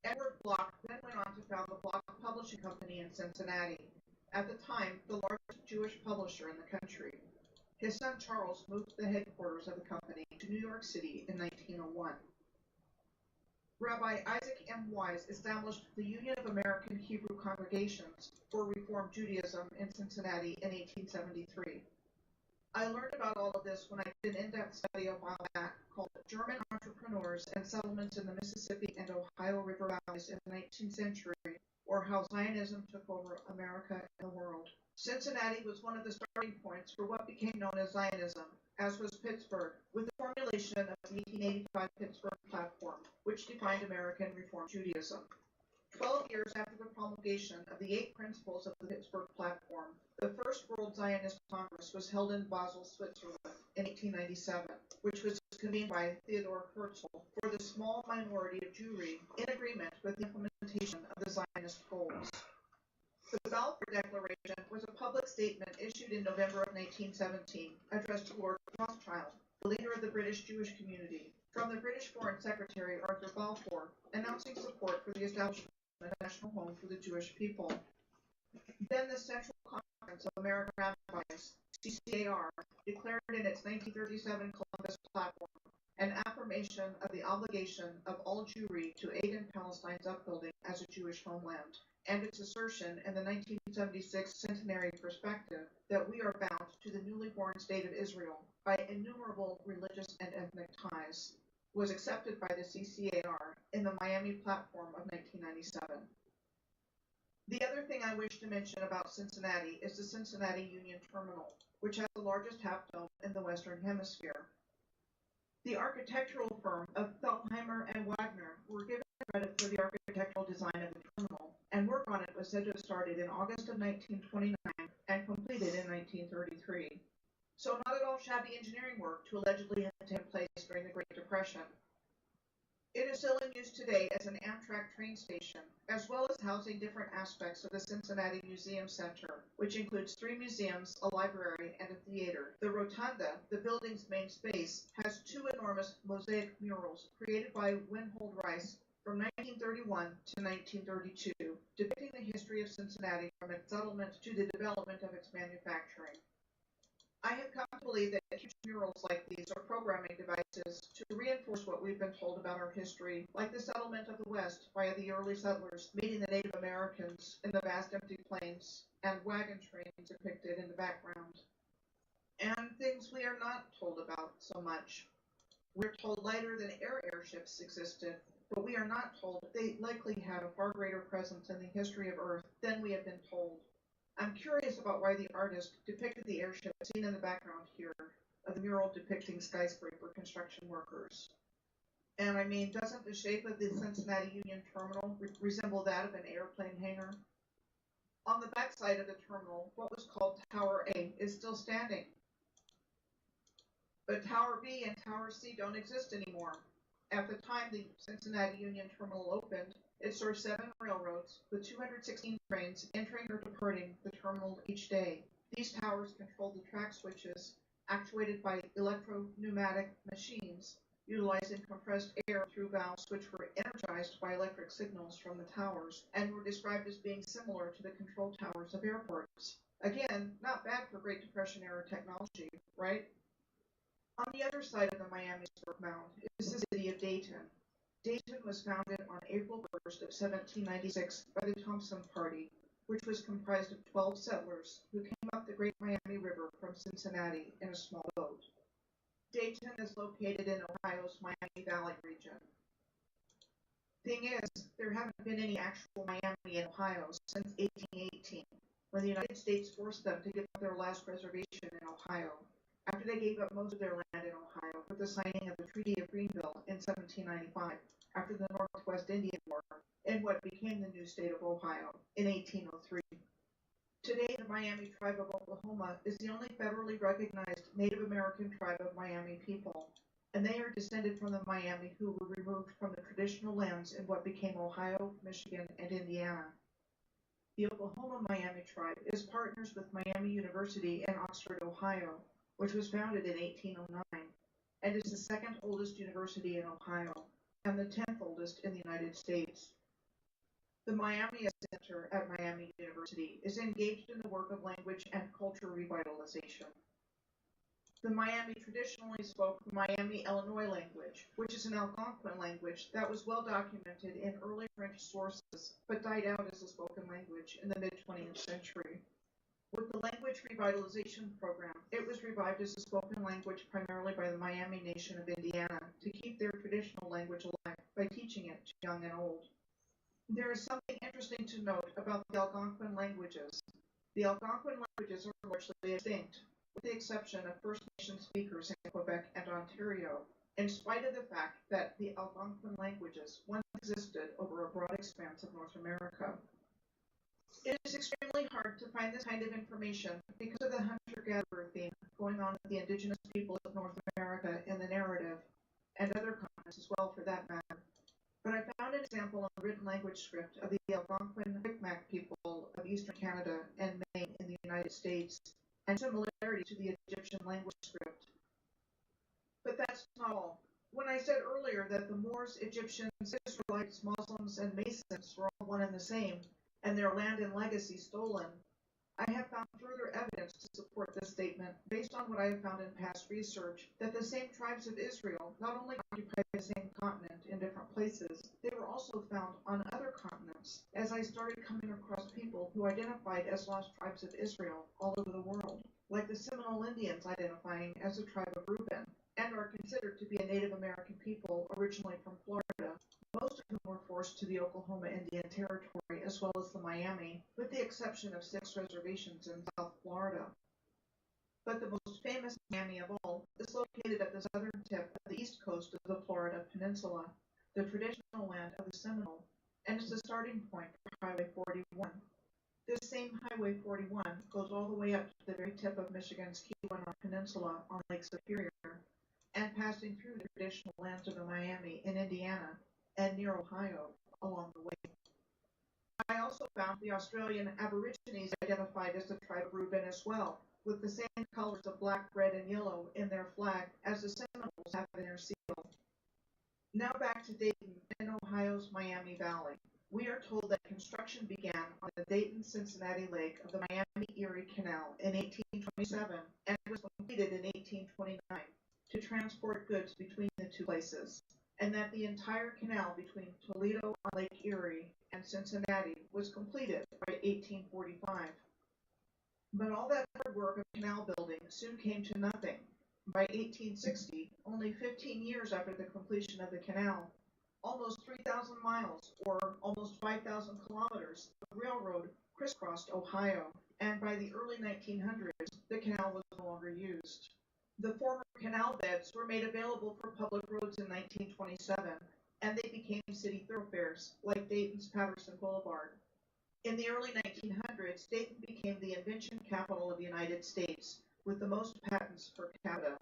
Edward Block then went on to found the Block Publishing Company in Cincinnati, at the time the largest Jewish publisher in the country. His son Charles moved the headquarters of the company to New York City in 1901. Rabbi Isaac M. Wise established the Union of American Hebrew Congregations for Reform Judaism in Cincinnati in 1873. I learned about all of this when I did an in-depth study a while back called German Entrepreneurs and Settlements in the Mississippi and Ohio River Valleys in the 19th Century, or How Zionism Took Over America and the World. Cincinnati was one of the starting points for what became known as Zionism, as was Pittsburgh, with the formulation of the 1885 Pittsburgh Platform, which defined American Reform Judaism. 12 years after the promulgation of the 8 principles of the Pittsburgh Platform, the First World Zionist Congress was held in Basel, Switzerland in 1897, which was convened by Theodor Herzl for the small minority of Jewry in agreement with the implementation of the Zionist goals. The Balfour Declaration was a public statement issued in November of 1917, addressed to Lord Rothschild, the leader of the British Jewish community, from the British Foreign Secretary Arthur Balfour, announcing support for the establishment of a national home for the Jewish people. Then the Central Conference of American Rabbis, CCAR, declared in its 1937 Columbus Platform an affirmation of the obligation of all Jewry to aid in Palestine's upbuilding as a Jewish homeland, and its assertion in the 1976 Centenary Perspective that we are bound to the newly born state of Israel by innumerable religious and ethnic ties, was accepted by the CCAR in the Miami Platform of 1997. The other thing I wish to mention about Cincinnati is the Cincinnati Union Terminal, which has the largest half-dome in the Western Hemisphere. The architectural firm of Fellheimer and Wagner were given credit for the architectural design of the terminal, and work on it was said to have started in August of 1929 and completed in 1933. So not at all shabby engineering work to allegedly have taken place during the Great Depression. It is still in use today as an Amtrak train station, as well as housing different aspects of the Cincinnati Museum Center, which includes 3 museums, a library, and a theater. The rotunda, the building's main space, has 2 enormous mosaic murals created by Winold Rice from 1931 to 1932, depicting the history of Cincinnati from its settlement to the development of its manufacturing. I have come to believe that huge murals like these are programming devices to reinforce what we've been told about our history, like the settlement of the West by the early settlers meeting the Native Americans in the vast empty plains and wagon trains depicted in the background. And things we are not told about so much. We're told later that airships existed, but we are not told they likely had a far greater presence in the history of Earth than we have been told. I'm curious about why the artist depicted the airship seen in the background here of the mural depicting skyscraper construction workers. And I mean, doesn't the shape of the Cincinnati Union Terminal resemble that of an airplane hangar? On the backside of the terminal, what was called Tower A is still standing. But Tower B and Tower C don't exist anymore. At the time the Cincinnati Union Terminal opened, it served 7 railroads with 216 trains entering or departing the terminal each day. These towers controlled the track switches, actuated by electro-pneumatic machines, utilizing compressed air through valves which were energized by electric signals from the towers and were described as being similar to the control towers of airports. Again, not bad for Great Depression era technology, right? On the other side of the Miami Stork Mound is the city of Dayton. Dayton was founded on April 1st of 1796 by the Thompson Party, which was comprised of 12 settlers who came up the Great Miami River from Cincinnati in a small boat. Dayton is located in Ohio's Miami Valley region. Thing is, there haven't been any actual Miami in Ohio since 1818, when the United States forced them to give up their last reservation in Ohio, after they gave up most of their land in Ohio with the signing of the Treaty of Greenville in 1795, after the Northwest Indian War, in what became the new state of Ohio in 1803. Today, the Miami tribe of Oklahoma is the only federally recognized Native American tribe of Miami people, and they are descended from the Miami who were removed from the traditional lands in what became Ohio, Michigan, and Indiana. The Oklahoma Miami tribe is partners with Miami University in Oxford, Ohio, which was founded in 1809, and is the 2nd oldest university in Ohio, and the 10th oldest in the United States. The Miami Center at Miami University is engaged in the work of language and culture revitalization. The Miami traditionally spoke the Miami Illinois language, which is an Algonquin language that was well documented in early French sources, but died out as a spoken language in the mid-20th century. With the Language Revitalization Program, it was revived as a spoken language primarily by the Miami Nation of Indiana to keep their traditional language alive by teaching it to young and old. There is something interesting to note about the Algonquin languages. The Algonquin languages are largely extinct, with the exception of First Nation speakers in Quebec and Ontario, in spite of the fact that the Algonquin languages once existed over a broad expanse of North America. It is extremely hard to find this kind of information because of the hunter-gatherer theme going on with the indigenous peoples of North America in the narrative, and other continents as well for that matter. But I found an example of the written language script of the Algonquin Mi'kmaq people of eastern Canada and Maine in the United States, and similarity to the Egyptian language script. But that's not all. When I said earlier that the Moors, Egyptians, Israelites, Muslims, and Masons were all one and the same, and their land and legacy stolen, I have found further evidence to support this statement based on what I have found in past research, that the same tribes of Israel not only occupied the same continent in different places, they were also found on other continents, as I started coming across people who identified as lost tribes of Israel all over the world, like the Seminole Indians identifying as the tribe of Reuben, and are considered to be a Native American people originally from Florida, most of whom were forced to the Oklahoma Indian Territory as well as the Miami, with the exception of 6 reservations in South Florida. But the most famous Miami of all is located at the southern tip of the east coast of the Florida Peninsula, the traditional land of the Seminole, and is the starting point for Highway 41. This same Highway 41 goes all the way up to the very tip of Michigan's Keweenaw Peninsula on Lake Superior, and passing through the traditional lands of the Miami in Indiana and near Ohio along the way. I also found the Australian Aborigines identified as the tribe of Reuben as well, with the same colors of black, red, and yellow in their flag as the Seminoles have in their seal. Now back to Dayton and Ohio's Miami Valley. We are told that construction began on the Dayton-Cincinnati Lake of the Miami-Erie Canal in 1827 and was completed in 1829 to transport goods between the two places, and that the entire canal between Toledo on Lake Erie and Cincinnati was completed by 1845. But all that hard work of canal building soon came to nothing. By 1860, only 15 years after the completion of the canal, almost 3,000 miles, or almost 5,000 kilometers, of railroad crisscrossed Ohio, and by the early 1900s, the canal was no longer used. The former canal beds were made available for public roads in 1927, and they became city thoroughfares, like Dayton's Patterson Boulevard. In the early 1900s, Dayton became the invention capital of the United States, with the most patents per capita.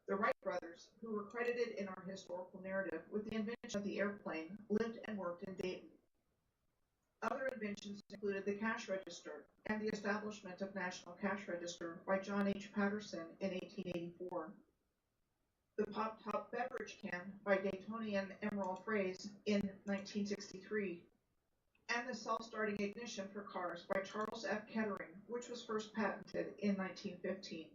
The Wright brothers, who were credited in our historical narrative with the invention of the airplane, lived and worked in Dayton. Other inventions included the cash register and the establishment of National Cash Register by John H. Patterson in 1884. The Pop-Top beverage can by Daytonian Emerald Fraze in 1963. And the self-starting ignition for cars by Charles F. Kettering, which was first patented in 1915.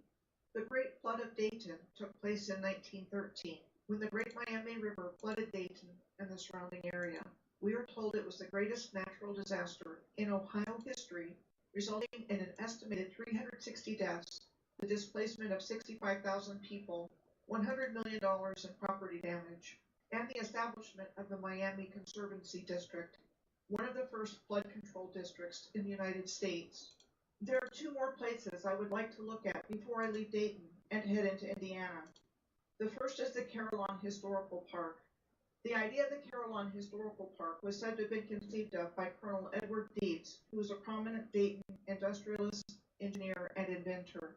The Great Flood of Dayton took place in 1913, when the Great Miami River flooded Dayton and the surrounding area. We are told it was the greatest natural disaster in Ohio history, resulting in an estimated 360 deaths, the displacement of 65,000 people, $100 million in property damage, and the establishment of the Miami Conservancy District, one of the first flood control districts in the United States. There are two more places I would like to look at before I leave Dayton and head into Indiana. The first is the Carillon Historical Park. The idea of the Carillon Historical Park was said to have been conceived of by Colonel Edward Deeds, who was a prominent Dayton industrialist, engineer, and inventor,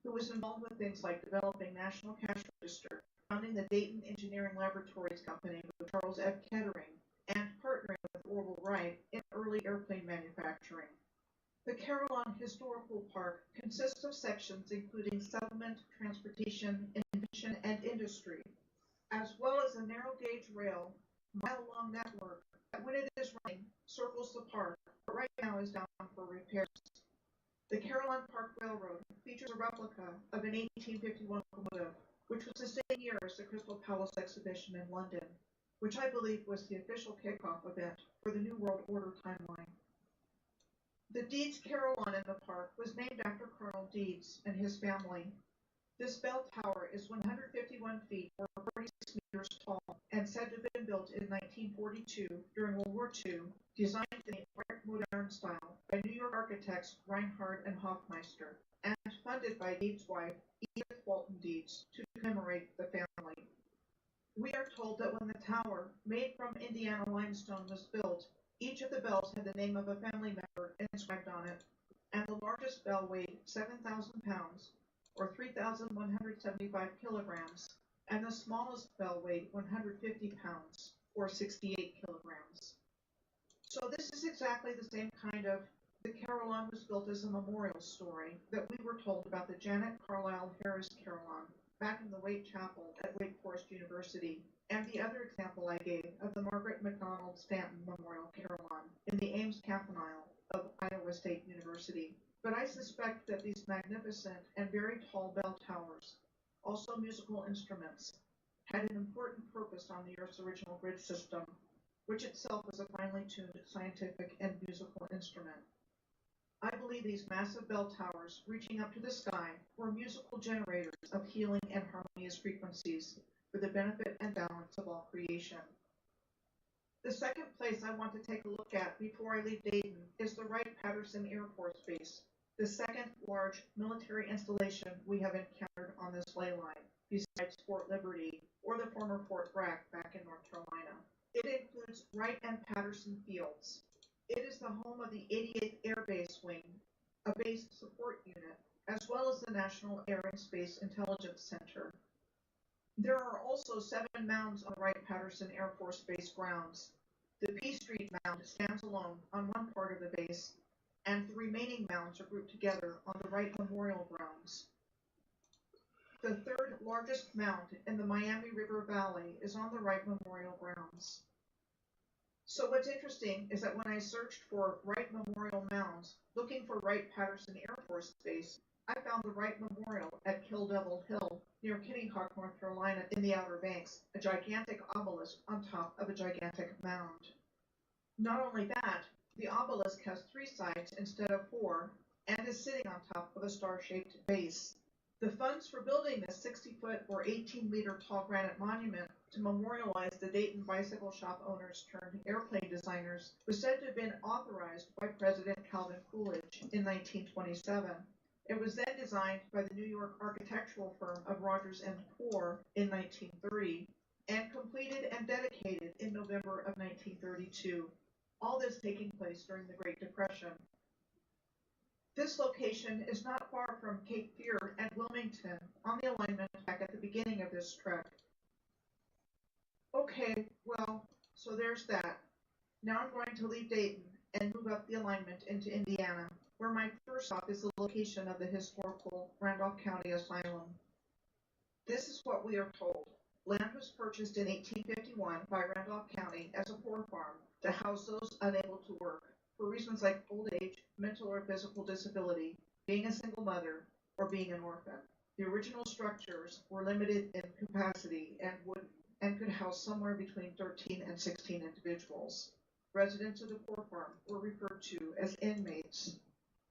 who was involved with things like developing National Cash Register, founding the Dayton Engineering Laboratories Company with Charles F. Kettering, and partnering with Orville Wright in early airplane manufacturing. The Carillon Historical Park consists of sections including settlement, transportation, invention, and industry, as well as a narrow-gauge rail, mile-long network that, when it is running, circles the park, but right now is down for repairs. The Carillon Park Railroad features a replica of an 1851 locomotive, which was the same year as the Crystal Palace exhibition in London, which I believe was the official kickoff event for the New World Order timeline. The Deeds Carillon in the park was named after Colonel Deeds and his family. This bell tower is 151 feet or 46 meters tall and said to have been built in 1942 during World War II, designed in the Art Moderne style by New York architects Reinhardt and Hofmeister, and funded by Deeds' wife, Edith Walton Deeds, to commemorate the family. We are told that when the tower, made from Indiana limestone, was built, each of the bells had the name of a family member inscribed on it, and the largest bell weighed 7,000 pounds, or 3,175 kilograms, and the smallest bell weighed 150 pounds, or 68 kilograms. So this is exactly the same kind of the Carillon was built as a memorial story that we were told about the Janet Carlisle Harris Carillon back in the Wake Chapel at Wake Forest University, and the other example I gave of the Margaret MacDonald Stanton Memorial Carillon in the Ames Campanile of Iowa State University. But I suspect that these magnificent and very tall bell towers, also musical instruments, had an important purpose on the Earth's original grid system, which itself was a finely tuned scientific and musical instrument. I believe these massive bell towers reaching up to the sky were musical generators of healing and harmonious frequencies for the benefit and balance of all creation. The second place I want to take a look at before I leave Dayton is the Wright-Patterson Air Force Base, the second large military installation we have encountered on this ley line, besides Fort Liberty or the former Fort Bragg back in North Carolina. It includes Wright and Patterson Fields. It is the home of the 88th Air Base Wing, a base support unit, as well as the National Air and Space Intelligence Center. There are also 7 mounds on Wright-Patterson Air Force Base grounds. The P Street Mound stands alone on one part of the base, and the remaining mounds are grouped together on the Wright Memorial grounds. The third largest mound in the Miami River Valley is on the Wright Memorial grounds. So what's interesting is that when I searched for Wright Memorial mounds, looking for Wright-Patterson Air Force Base, I found the Wright Memorial at Kill Devil Hill, near Kitty Hawk, North Carolina, in the Outer Banks, a gigantic obelisk on top of a gigantic mound. Not only that, the obelisk has 3 sides instead of 4, and is sitting on top of a star-shaped base. The funds for building this 60-foot or 18-meter tall granite monument to memorialize the Dayton bicycle shop owners turned airplane designers was said to have been authorized by President Calvin Coolidge in 1927. It was then designed by the New York architectural firm of Rogers and Poor in 1930 and completed and dedicated in November of 1932. All this taking place during the Great Depression. This location is not far from Cape Fear and Wilmington on the alignment back at the beginning of this trek. Okay, well, so there's that. Now I'm going to leave Dayton and move up the alignment into Indiana, where my first stop is the location of the historical Randolph County Asylum. This is what we are told. Land was purchased in 1851 by Randolph County as a poor farm to house those unable to work for reasons like old age, mental or physical disability, being a single mother, or being an orphan. The original structures were limited in capacity and could house somewhere between 13 and 16 individuals. Residents of the poor farm were referred to as inmates.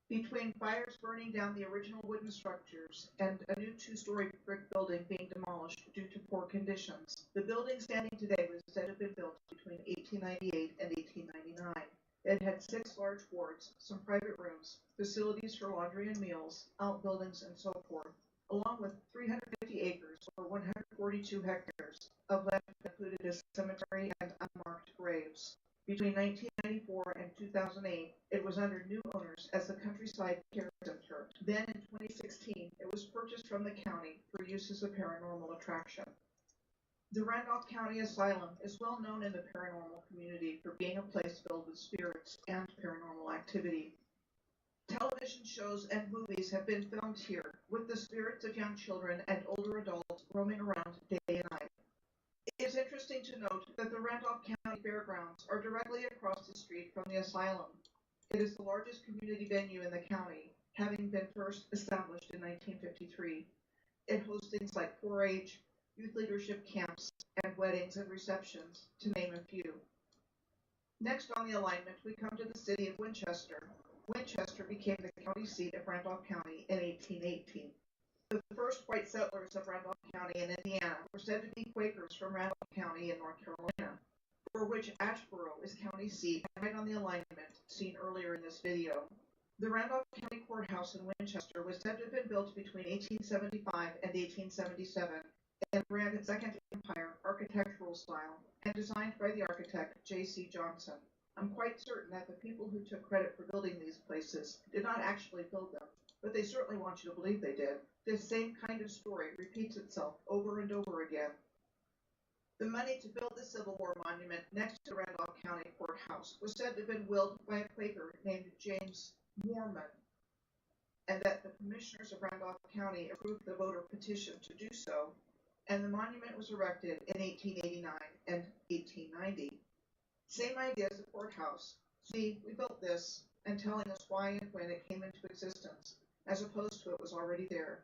Between fires burning down the original wooden structures and a new 2-story brick building being demolished due to poor conditions, the building standing today was said to have been built between 1898 and 1899. It had 6 large wards, some private rooms, facilities for laundry and meals, outbuildings, and so forth, along with 350 acres or 142 hectares of land that included a cemetery and unmarked graves. Between 1994 and 2008, it was under new owners as the Countryside Care Center. Then in 2016, it was purchased from the county for use as a paranormal attraction. The Randolph County Asylum is well known in the paranormal community for being a place filled with spirits and paranormal activity. Television shows and movies have been filmed here, with the spirits of young children and older adults roaming around day and night. It is interesting to note that the Randolph County Fairgrounds are directly across the street from the asylum. It is the largest community venue in the county, having been first established in 1953. It hosts things like 4-H, youth leadership camps, and weddings and receptions, to name a few. Next on the alignment, we come to the city of Winchester. Winchester became the county seat of Randolph County in 1818. The first white settlers of Randolph County in Indiana were said to be Quakers from Randolph County in North Carolina, for which Asheboro is county seat right on the alignment seen earlier in this video. The Randolph County Courthouse in Winchester was said to have been built between 1875 and 1877 in the Second Empire architectural style and designed by the architect J.C. Johnson. I'm quite certain that the people who took credit for building these places did not actually build them, but they certainly want you to believe they did. This same kind of story repeats itself over and over again. The money to build the Civil War monument next to Randolph County Courthouse was said to have been willed by a Quaker named James Moorman, and that the commissioners of Randolph County approved the voter petition to do so, and the monument was erected in 1889 and 1890. Same idea as the courthouse. See, we built this, and telling us why and when it came into existence, as opposed to it was already there.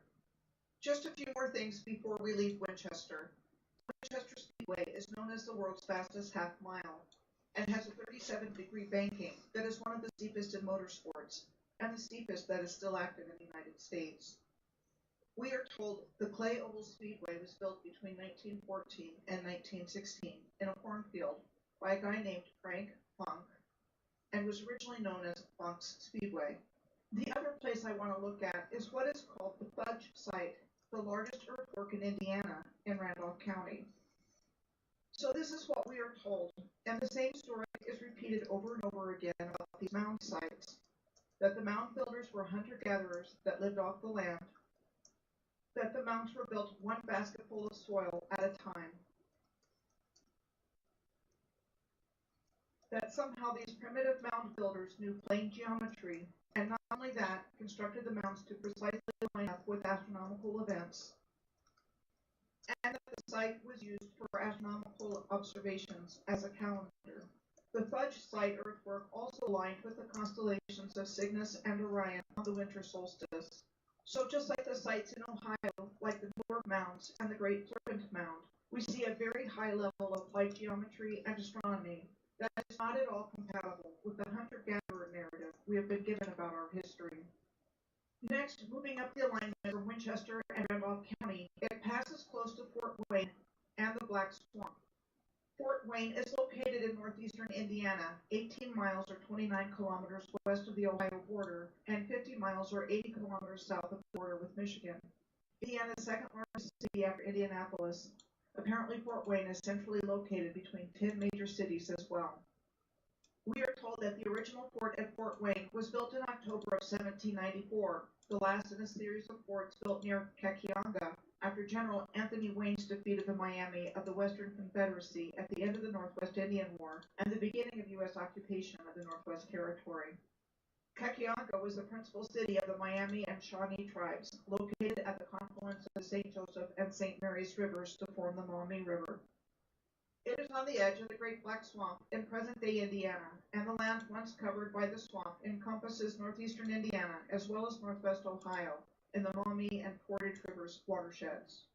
Just a few more things before we leave Winchester. Winchester Speedway is known as the world's fastest half mile, and has a 37-degree banking that is one of the steepest in motorsports, and the steepest that is still active in the United States. We are told the Clay Oval Speedway was built between 1914 and 1916 in a cornfield by a guy named Frank Funk, and was originally known as Funk's Speedway. The other place I want to look at is what is called the Fudge Site, the largest earthwork in Indiana in Randolph County. So this is what we are told, and the same story is repeated over and over again about these mound sites, that the mound builders were hunter-gatherers that lived off the land, that the mounds were built one basketful of soil at a time, that somehow these primitive mound builders knew plane geometry, and not only that, constructed the mounds to precisely line up with astronomical events, and that the site was used for astronomical observations as a calendar. The Fudge site earthwork also aligned with the constellations of Cygnus and Orion on the winter solstice. So just like the sites in Ohio, like the Dwarf Mounds and the Great Serpent Mound, we see a very high level of flight geometry and astronomy that is not at all compatible with the hunter-gatherer narrative we have been given about our history. Next, moving up the alignment from Winchester and Randolph County, it passes close to Fort Wayne and the Black Swamp. Fort Wayne is located in northeastern Indiana, 18 miles or 29 kilometers west of the Ohio border, and 50 miles or 80 kilometers south of the border with Michigan. Indiana's second largest city after Indianapolis. Apparently, Fort Wayne is centrally located between 10 major cities as well. We are told that the original fort at Fort Wayne was built in October of 1794, the last in a series of forts built near Caccianga after General Anthony Wayne's defeat of the Miami of the Western Confederacy at the end of the Northwest Indian War and the beginning of U.S. occupation of the Northwest Territory. Caccianga was the principal city of the Miami and Shawnee tribes, located at the confluence of the St. Joseph and St. Mary's rivers to form the Maumee River. It is on the edge of the Great Black Swamp in present-day Indiana, and the land once covered by the swamp encompasses northeastern Indiana as well as northwest Ohio in the Maumee and Portage Rivers watersheds.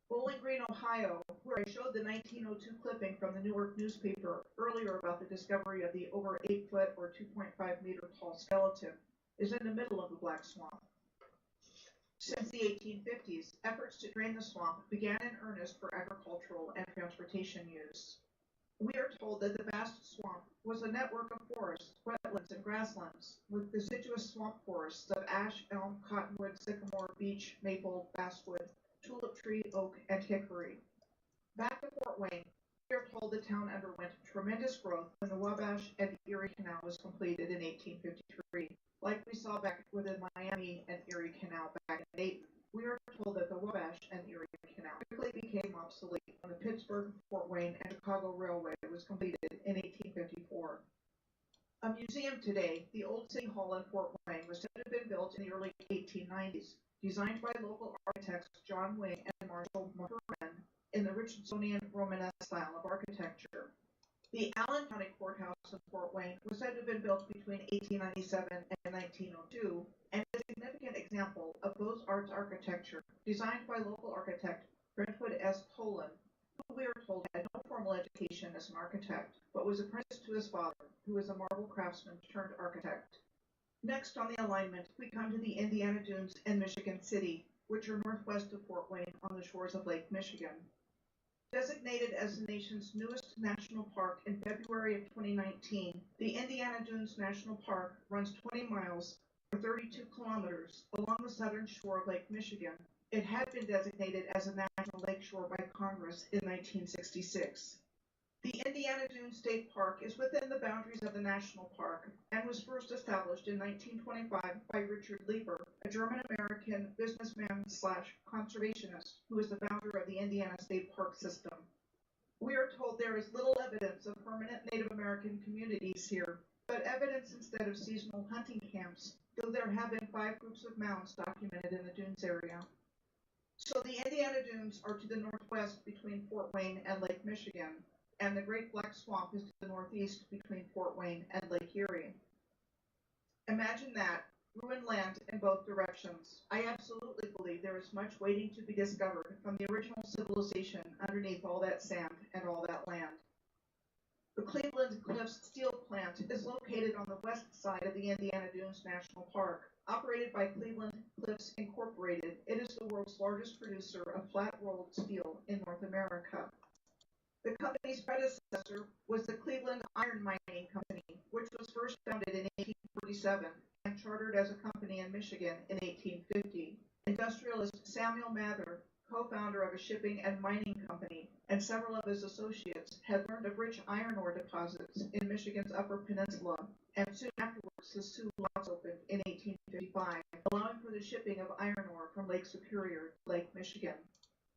Bowling Green, Ohio, where I showed the 1902 clipping from the Newark newspaper earlier about the discovery of the over 8-foot or 2.5-meter tall skeleton, is in the middle of the Black Swamp. Since the 1850s, efforts to drain the swamp began in earnest for agricultural and transportation use. We are told that the vast swamp was a network of forests, wetlands, and grasslands, with deciduous swamp forests of ash, elm, cottonwood, sycamore, beech, maple, basswood, tulip tree, oak, and hickory. Back to Fort Wayne, we are told the town underwent tremendous growth when the Wabash and Erie Canal was completed in 1853. Like we saw back within Miami and Erie Canal back in Dayton, we are told that the Wabash and Erie Canal quickly became obsolete when the Pittsburgh, Fort Wayne, and Chicago Railway was completed in 1854. A museum today, the Old City Hall in Fort Wayne, was said to have been built in the early 1890s, designed by local architects John Wing and Marshall Mahurman in the Richardsonian Romanesque style of architecture. The Allen County Courthouse in Fort Wayne was said to have been built between 1897 and 1902, and is a significant example of Beaux Arts architecture designed by local architect Brentwood S. Tolan, who we are told had no formal education as an architect, but was apprenticed to his father, who was a marble craftsman turned architect. Next on the alignment, we come to the Indiana Dunes and Michigan City, which are northwest of Fort Wayne on the shores of Lake Michigan. Designated as the nation's newest national park in February of 2019, the Indiana Dunes National Park runs 20 miles or 32 kilometers along the southern shore of Lake Michigan. It had been designated as a national lakeshore by Congress in 1966. The Indiana Dunes State Park is within the boundaries of the national park and was first established in 1925 by Richard Lieber, a German-American businessman/conservationist who is the founder of the Indiana State Park system. We are told there is little evidence of permanent Native American communities here, but evidence instead of seasonal hunting camps, though there have been 5 groups of mounds documented in the Dunes area. So the Indiana Dunes are to the northwest between Fort Wayne and Lake Michigan, and the Great Black Swamp is to the northeast between Fort Wayne and Lake Erie. Imagine that, ruined land in both directions. I absolutely believe there is much waiting to be discovered from the original civilization underneath all that sand and all that land. The Cleveland Cliffs Steel Plant is located on the west side of the Indiana Dunes National Park. Operated by Cleveland Cliffs Incorporated, it is the world's largest producer of flat-rolled steel in North America. The company's predecessor was the Cleveland Iron Mining Company, which was first founded in 1847 and chartered as a company in Michigan in 1850. Industrialist Samuel Mather, co-founder of a shipping and mining company, and and several of his associates had learned of rich iron ore deposits in Michigan's Upper Peninsula, and soon afterwards the Sioux Locks opened in 1855, allowing for the shipping of iron ore from Lake Superior to Lake Michigan.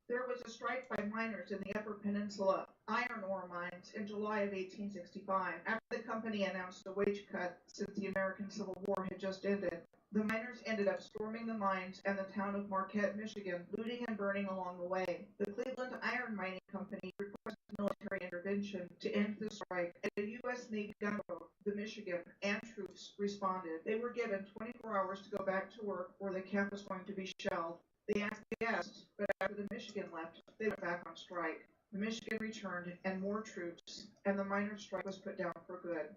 There was a strike by miners in the Upper Peninsula iron ore mines in July of 1865, after the company announced a wage cut since the American Civil War had just ended. The miners ended up storming the mines and the town of Marquette, Michigan, looting and burning along the way. The Cleveland Iron Mining Company requested military intervention to end the strike, and a U.S. Navy gunboat, the Michigan, and troops responded. They were given 24 hours to go back to work where the camp was going to be shelled. They acquiesced, but after the Michigan left, they went back on strike. The Michigan returned, and more troops, and the miners' strike was put down for good.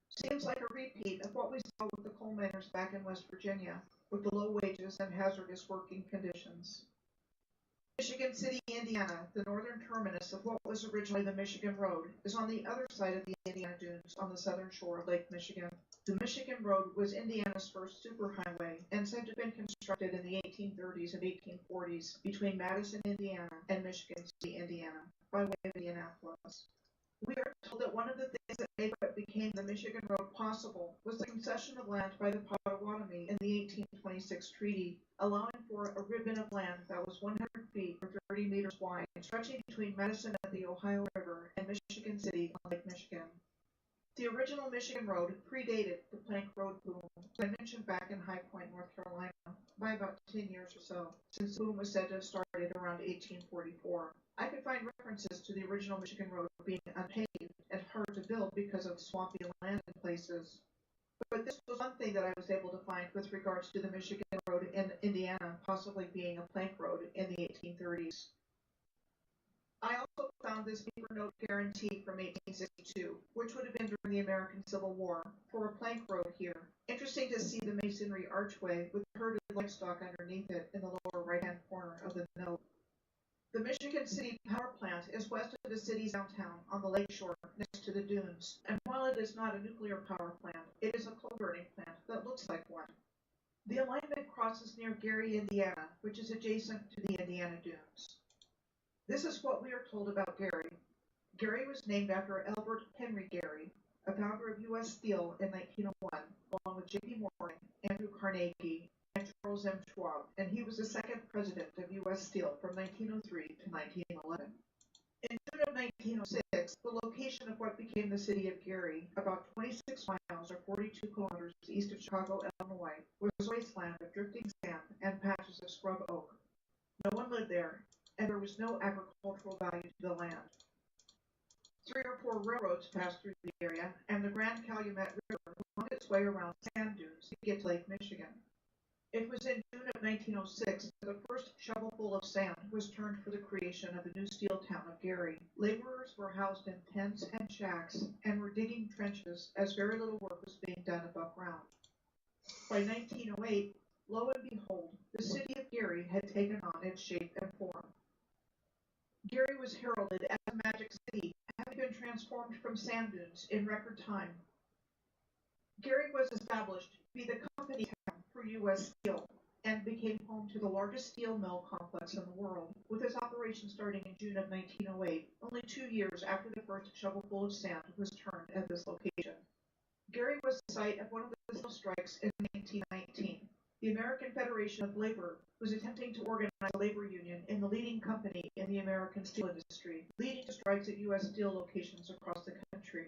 Seems like a repeat of what we saw with the coal miners back in West Virginia, with the low wages and hazardous working conditions. Michigan City, Indiana, the northern terminus of what was originally the Michigan Road, is on the other side of the Indiana Dunes on the southern shore of Lake Michigan. The Michigan Road was Indiana's first superhighway and said to have been constructed in the 1830s and 1840s between Madison, Indiana and Michigan City, Indiana, by way of Indianapolis. We are told that one of the things that made what became the Michigan Road possible was the concession of land by the Potawatomi in the 1826 treaty, allowing for a ribbon of land that was 100 feet or 30 meters wide, stretching between Madison and the Ohio River and Michigan City on Lake Michigan. The original Michigan Road predated the Plank Road boom, as I mentioned back in High Point, North Carolina, by about 10 years or so, since the boom was said to have started around 1844. I could find references to the original Michigan Road being unpaved and hard to build because of swampy land in places. But this was one thing that I was able to find with regards to the Michigan Road in Indiana possibly being a plank road in the 1830s. I also found this paper note guarantee from 1862, which would have been during the American Civil War, for a plank road here. Interesting to see the masonry archway with herded livestock underneath it in the lower right-hand corner of the note. The Michigan City Power Plant is west of the city's downtown on the lakeshore next to the dunes, and while it is not a nuclear power plant, it is a coal-burning plant that looks like one. The alignment crosses near Gary, Indiana, which is adjacent to the Indiana Dunes. This is what we are told about Gary. Gary was named after Albert Henry Gary, a founder of U.S. Steel in 1901, along with J.P. Morgan, Andrew Carnegie, and Charles M. Schwab, and he was the second president of U.S. Steel from 1903 to 1911. In June of 1906, the location of what became the city of Gary, about 26 miles or 42 kilometers east of Chicago, Illinois, was a wasteland of drifting sand and patches of scrub oak. No one lived there, and there was no agricultural value to the land. 3 or 4 railroads passed through the area, and the Grand Calumet River wound its way around sand dunes to get to Lake Michigan. It was in June of 1906 that the first shovelful of sand was turned for the creation of the new steel town of Gary. Laborers were housed in tents and shacks and were digging trenches as very little work was being done above ground. By 1908, lo and behold, the city of Gary had taken on its shape and form. Gary was heralded as a magic city, having been transformed from sand dunes in record time. Gary was established to be the company town for U.S. Steel and became home to the largest steel mill complex in the world, with its operation starting in June of 1908, only 2 years after the first shovelful of sand was turned at this location. Gary was the site of one of the steel strikes in 1919. The American Federation of Labor was attempting to organize a labor union in the leading company in the American steel industry, leading to strikes at U.S. Steel locations across the country.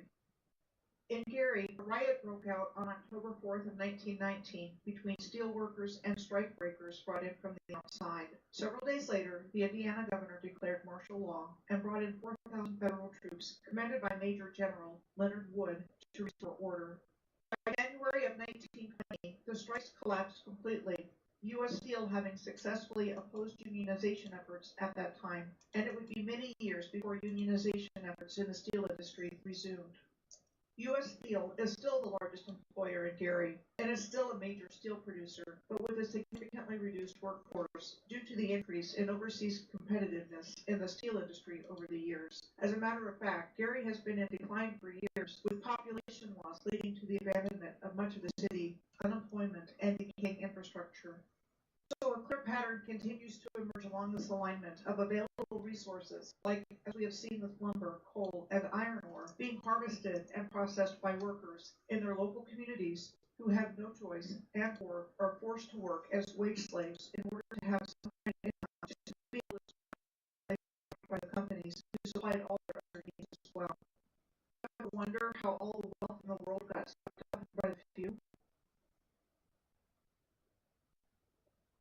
In Gary, a riot broke out on October 4th of 1919 between steel workers and strikebreakers brought in from the outside. Several days later, the Indiana governor declared martial law and brought in 4,000 federal troops, commanded by Major General Leonard Wood, to restore order. By January of 1920, the strikes collapsed completely, U.S. Steel having successfully opposed unionization efforts at that time, and it would be many years before unionization efforts in the steel industry resumed. U.S. Steel is still the largest employer in Gary and is still a major steel producer, but with a significantly reduced workforce due to the increase in overseas competitiveness in the steel industry over the years. As a matter of fact, Gary has been in decline for years, with population loss leading to the abandonment of much of the city, unemployment, and decaying infrastructure. So a clear pattern continues to emerge along this alignment of available resources, like as we have seen with lumber, coal, and iron ore, being harvested and processed by workers in their local communities who have no choice and or are forced to work as wage slaves in order to have some kind of income to be able to survive by the companies who supplied all their other needs as well. I wonder how all the wealth in the world got sucked up by the few.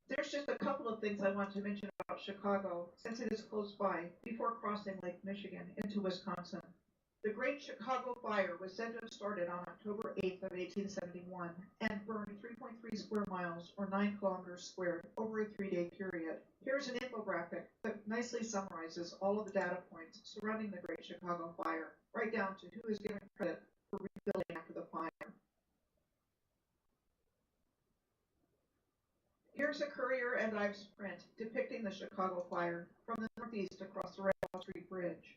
There's just a couple of things I want to mention about Chicago, since it is close by, before crossing Lake Michigan into Wisconsin. The Great Chicago Fire was said to have started on October 8th of 1871 and burned 3.3 square miles, or 9 kilometers squared, over a 3-day period. Here's an infographic that nicely summarizes all of the data points surrounding the Great Chicago Fire, right down to who is given credit for rebuilding after the fire. Here's a Currier and Ives print depicting the Chicago Fire from the northeast across the Red Wall Street Bridge.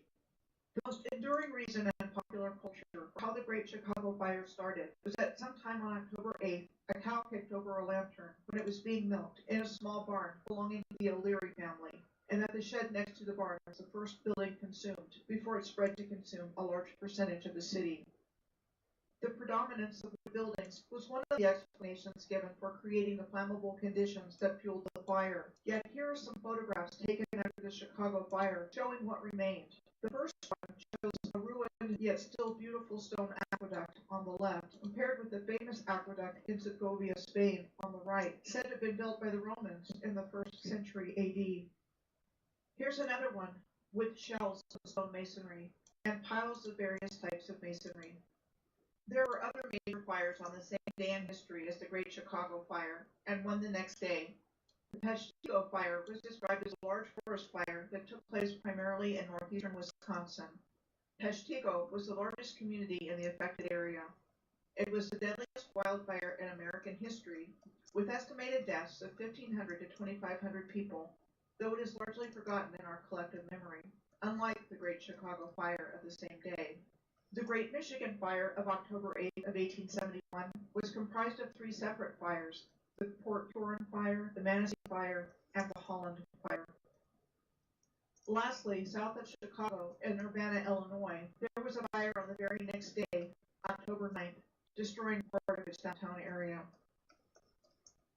The most enduring reason in popular culture for how the Great Chicago Fire started was that sometime on October 8th, a cow kicked over a lantern when it was being milked in a small barn belonging to the O'Leary family, and that the shed next to the barn was the first building consumed before it spread to consume a large percentage of the city. The predominance of the buildings was one of the explanations given for creating the flammable conditions that fueled the fire. Yet here are some photographs taken after the Chicago Fire showing what remained. The first one shows a ruined yet still beautiful stone aqueduct on the left, compared with the famous aqueduct in Segovia, Spain on the right, said to have been built by the Romans in the 1st century AD. Here's another one with shells of stone masonry and piles of various types of masonry. There were other major fires on the same day in history as the Great Chicago Fire, and one the next day. The Peshtigo Fire was described as a large forest fire that took place primarily in northeastern Wisconsin. Peshtigo was the largest community in the affected area. It was the deadliest wildfire in American history, with estimated deaths of 1,500 to 2,500 people, though it is largely forgotten in our collective memory, unlike the Great Chicago Fire of the same day. The Great Michigan Fire of October 8th of 1871 was comprised of 3 separate fires: the Port Huron Fire, the Manistee Fire, and the Holland Fire. Lastly, south of Chicago in Urbana, Illinois, there was a fire on the very next day, October 9th, destroying part of its downtown area.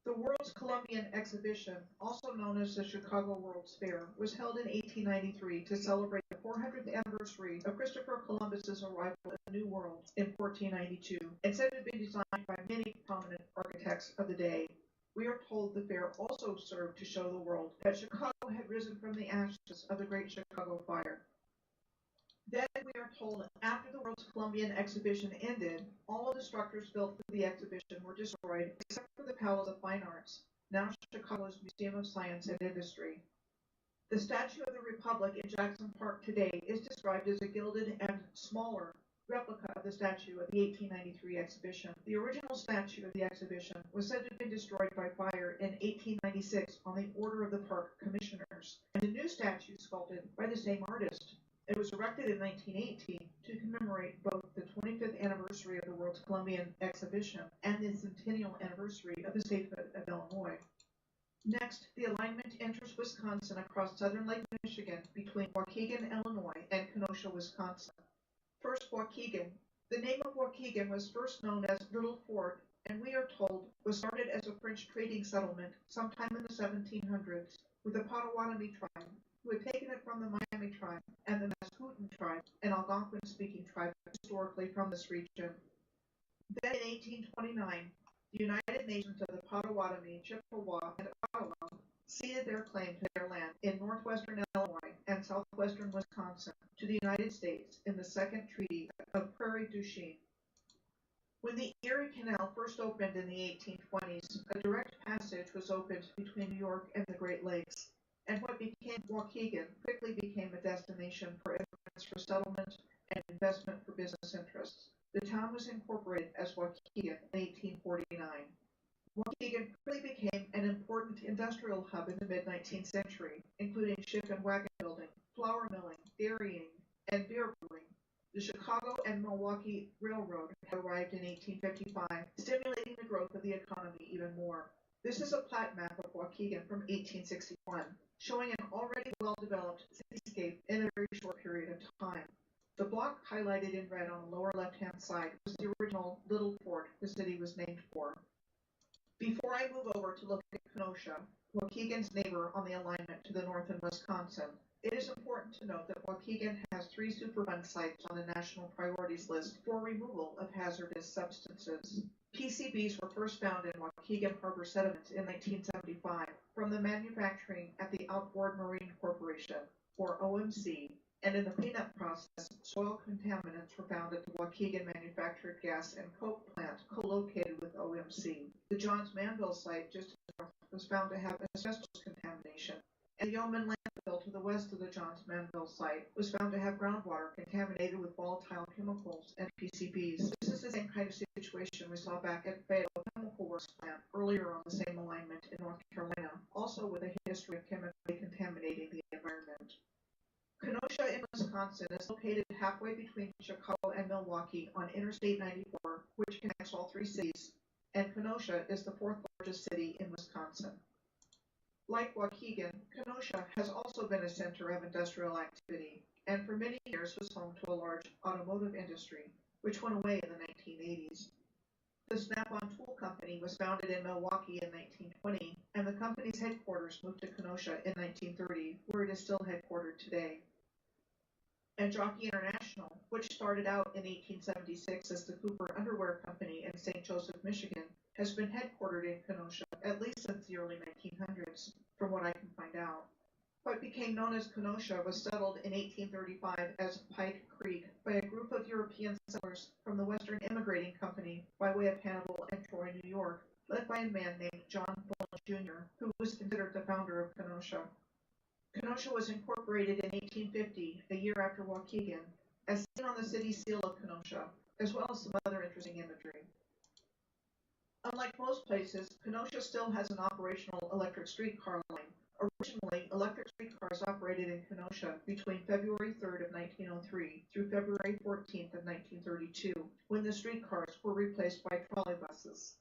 The World's Columbian Exhibition, also known as the Chicago World's Fair, was held in 1893 to celebrate the 400th anniversary of Christopher Columbus's arrival in the New World in 1492, and said to have been designed by many prominent architects of the day. We are told the fair also served to show the world that Chicago had risen from the ashes of the Great Chicago Fire. Then we are told after the World's Columbian Exhibition ended, all of the structures built for the exhibition were destroyed except for the Palace of Fine Arts, now Chicago's Museum of Science and Industry. The Statue of the Republic in Jackson Park today is described as a gilded and smaller replica of the statue of the 1893 exhibition. The original statue of the exhibition was said to have been destroyed by fire in 1896 on the order of the park commissioners, and a new statue sculpted by the same artist. It was erected in 1918 to commemorate both the 25th anniversary of the World's Columbian Exhibition and the centennial anniversary of the statehood of Illinois. Next, the alignment enters Wisconsin across southern Lake Michigan between Waukegan, Illinois, and Kenosha, Wisconsin. First, Waukegan. The name of Waukegan was first known as Little Fort, and we are told was started as a French trading settlement sometime in the 1700s with the Potawatomi tribe, who had taken it from the Miami tribe and the Mascouten tribe, an Algonquin-speaking tribe historically from this region. Then in 1829, the United Nations of the Potawatomi, Chippewa, and Ottawa ceded their claim to their land in northwestern Illinois and southwestern Wisconsin to the United States in the Second Treaty of Prairie du Chien. When the Erie Canal first opened in the 1820s, a direct passage was opened between New York and the Great Lakes, and what became Waukegan quickly became a destination for immigrants for settlement and investment for business interests. The town was incorporated as Waukegan in 1849. Waukegan quickly became an important industrial hub in the mid-19th century, including ship and wagon building, flour milling, dairying, and beer brewing. The Chicago and Milwaukee Railroad had arrived in 1855, stimulating the growth of the economy even more. This is a plat map of Waukegan from 1861, showing an already well-developed cityscape in a very short period of time. The block highlighted in red on the lower left-hand side was the original Little Fort the city was named for. Before I move over to look at Kenosha, Waukegan's neighbor on the alignment to the north in Wisconsin, it is important to note that Waukegan has 3 Superfund sites on the national priorities list for removal of hazardous substances. PCBs were first found in Waukegan Harbor sediments in 1975 from the manufacturing at the Outboard Marine Corporation, or OMC, and in the cleanup process, soil contaminants were found at the Waukegan Manufactured Gas and Coke plant co-located with OMC. The Johns Manville site just north was found to have asbestos contamination, and the Yeoman landfill to the west of the Johns Manville site was found to have groundwater contaminated with volatile chemicals and PCBs. This is the same kind of situation we saw back at Fayetteville Chemical Works plant earlier on the same alignment in North Carolina, also with a history of chemically contaminating the environment. Kenosha in Wisconsin is located halfway between Chicago and Milwaukee on Interstate 94, which connects all 3 cities, and Kenosha is the 4th largest city in Wisconsin. Like Waukegan, Kenosha has also been a center of industrial activity, and for many years was home to a large automotive industry, which went away in the 1980s. The Snap-on Tool Company was founded in Milwaukee in 1920, and the company's headquarters moved to Kenosha in 1930, where it is still headquartered today. And Jockey International, which started out in 1876 as the Cooper Underwear Company in St. Joseph, Michigan, has been headquartered in Kenosha at least since the early 1900s, from what I can find out. What became known as Kenosha was settled in 1835 as Pike Creek by a group of European settlers from the Western Immigrating Company by way of Hannibal and Troy, New York, led by a man named John Bullen Jr., who was considered the founder of Kenosha. Kenosha was incorporated in 1850, a year after Waukegan, as seen on the city seal of Kenosha, as well as some other interesting imagery. Unlike most places, Kenosha still has an operational electric streetcar line. Originally, electric streetcars operated in Kenosha between February 3rd of 1903 through February 14th of 1932, when the streetcars were replaced by trolley buses.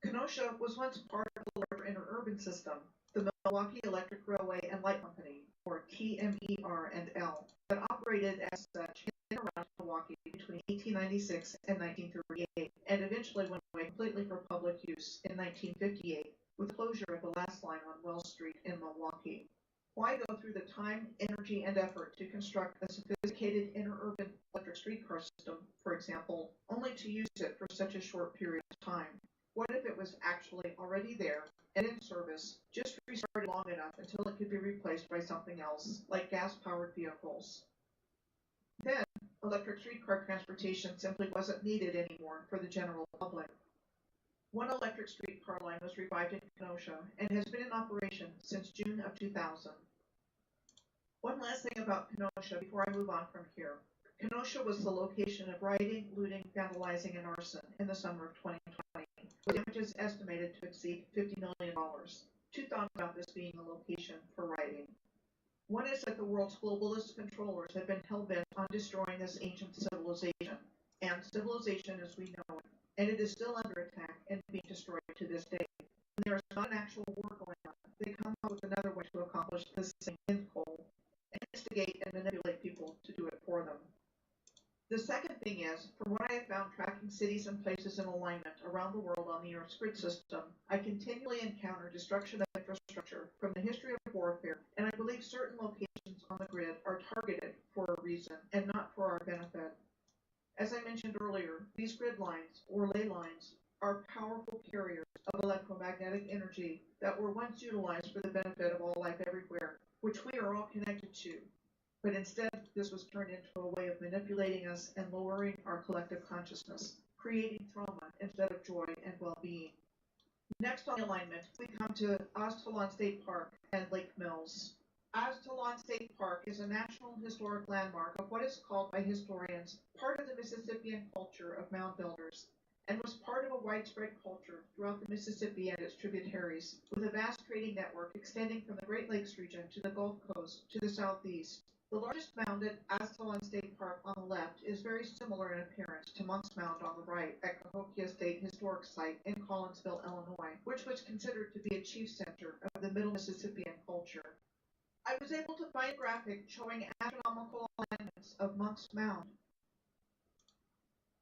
Kenosha was once part of the larger interurban system, the Milwaukee Electric Railway and Light Company, or TMER&L, that operated as such in and around Milwaukee between 1896 and 1938, and eventually went away completely for public use in 1958, with closure of the last line on Wells Street in Milwaukee. Why go through the time, energy, and effort to construct a sophisticated interurban electric streetcar system, for example, only to use it for such a short period of time? What if it was actually already there and in service, just restarted long enough until it could be replaced by something else, like gas-powered vehicles? Then, electric streetcar transportation simply wasn't needed anymore for the general public. One electric streetcar line was revived in Kenosha and has been in operation since June of 2000. One last thing about Kenosha before I move on from here. Kenosha was the location of rioting, looting, vandalizing, and arson in the summer of 2020, with damages estimated to exceed $50 million. 2 thoughts about this being a location for rioting. One is that the world's globalist controllers have been hell-bent on destroying this ancient civilization, and civilization as we know it, and it is still under attack and being destroyed to this day. When there is not an actual war going on, they come up with another way to accomplish this same end goal, and instigate and manipulate people to do it for them. The second thing is, from what I have found tracking cities and places in alignment around the world on the Earth's grid system, I continually encounter destruction of infrastructure from the history of warfare, and I believe certain locations on the grid are targeted for a reason and not for our benefit. As I mentioned earlier, these grid lines, or ley lines, are powerful carriers of electromagnetic energy that were once utilized for the benefit of all life everywhere, which we are all connected to. But instead, this was turned into a way of manipulating us and lowering our collective consciousness, creating trauma instead of joy and well-being. Next on the alignment, we come to Aztalan State Park and Lake Mills. Aztalan State Park is a National Historic Landmark of what is called by historians part of the Mississippian culture of mound builders, and was part of a widespread culture throughout the Mississippi and its tributaries, with a vast trading network extending from the Great Lakes region to the Gulf Coast to the southeast. The largest mound at Aztalan State Park on the left is very similar in appearance to Monk's Mound on the right at Cahokia State Historic Site in Collinsville, Illinois, which was considered to be a chief center of the Middle Mississippian culture. I was able to find a graphic showing astronomical alignments of Monk's Mound,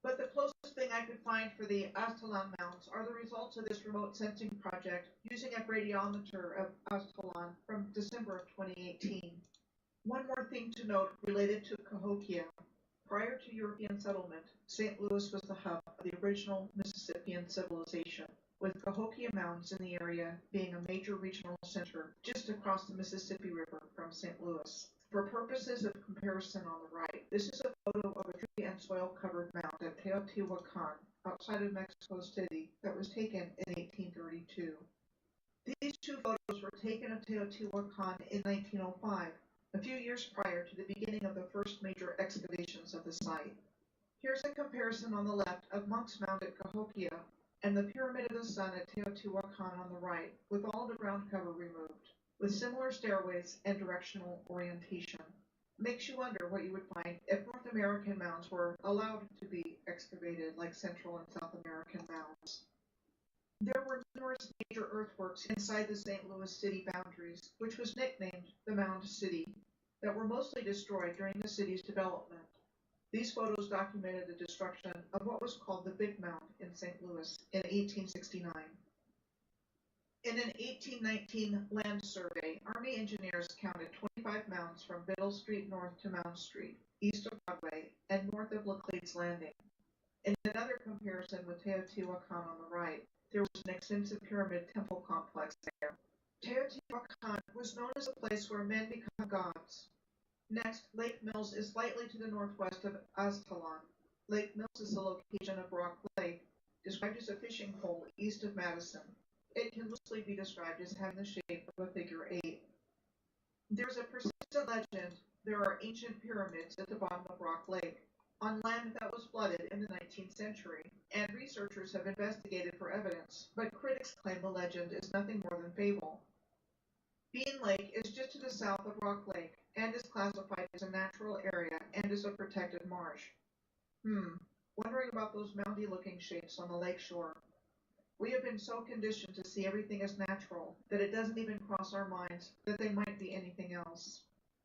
but the closest thing I could find for the Aztalan mounds are the results of this remote sensing project using a radiometer of Aztalan from December of 2018. One more thing to note related to Cahokia. Prior to European settlement, St. Louis was the hub of the original Mississippian civilization, with Cahokia Mounds in the area being a major regional center just across the Mississippi River from St. Louis. For purposes of comparison on the right, this is a photo of a tree and soil-covered mound at Teotihuacan, outside of Mexico City, that was taken in 1832. These two photos were taken of Teotihuacan in 1905, a few years prior to the beginning of the first major excavations of the site. Here's a comparison on the left of Monk's Mound at Cahokia and the Pyramid of the Sun at Teotihuacan on the right, with all the ground cover removed, with similar stairways and directional orientation. Makes you wonder what you would find if North American mounds were allowed to be excavated like Central and South American mounds. There were numerous major earthworks inside the St. Louis city boundaries, which was nicknamed the Mound City, that were mostly destroyed during the city's development. These photos documented the destruction of what was called the Big Mound in St. Louis in 1869. In an 1819 land survey, Army engineers counted 25 mounds from Biddle Street north to Mound Street, east of Broadway, and north of Laclede's Landing. In another comparison with Teotihuacan on the right, there was an extensive pyramid temple complex there. Teotihuacan was known as a place where men become gods. Next, Lake Mills is slightly to the northwest of Aztalan. Lake Mills is the location of Rock Lake, described as a fishing hole east of Madison. It can loosely be described as having the shape of a figure 8. There's a persistent legend there are ancient pyramids at the bottom of Rock Lake, on land that was flooded in the 19th century, and researchers have investigated for evidence, but critics claim the legend is nothing more than fable. Bean Lake is just to the south of Rock Lake, and is classified as a natural area and is a protected marsh. Wondering about those moundy-looking shapes on the lake shore. We have been so conditioned to see everything as natural that it doesn't even cross our minds that they might be anything else.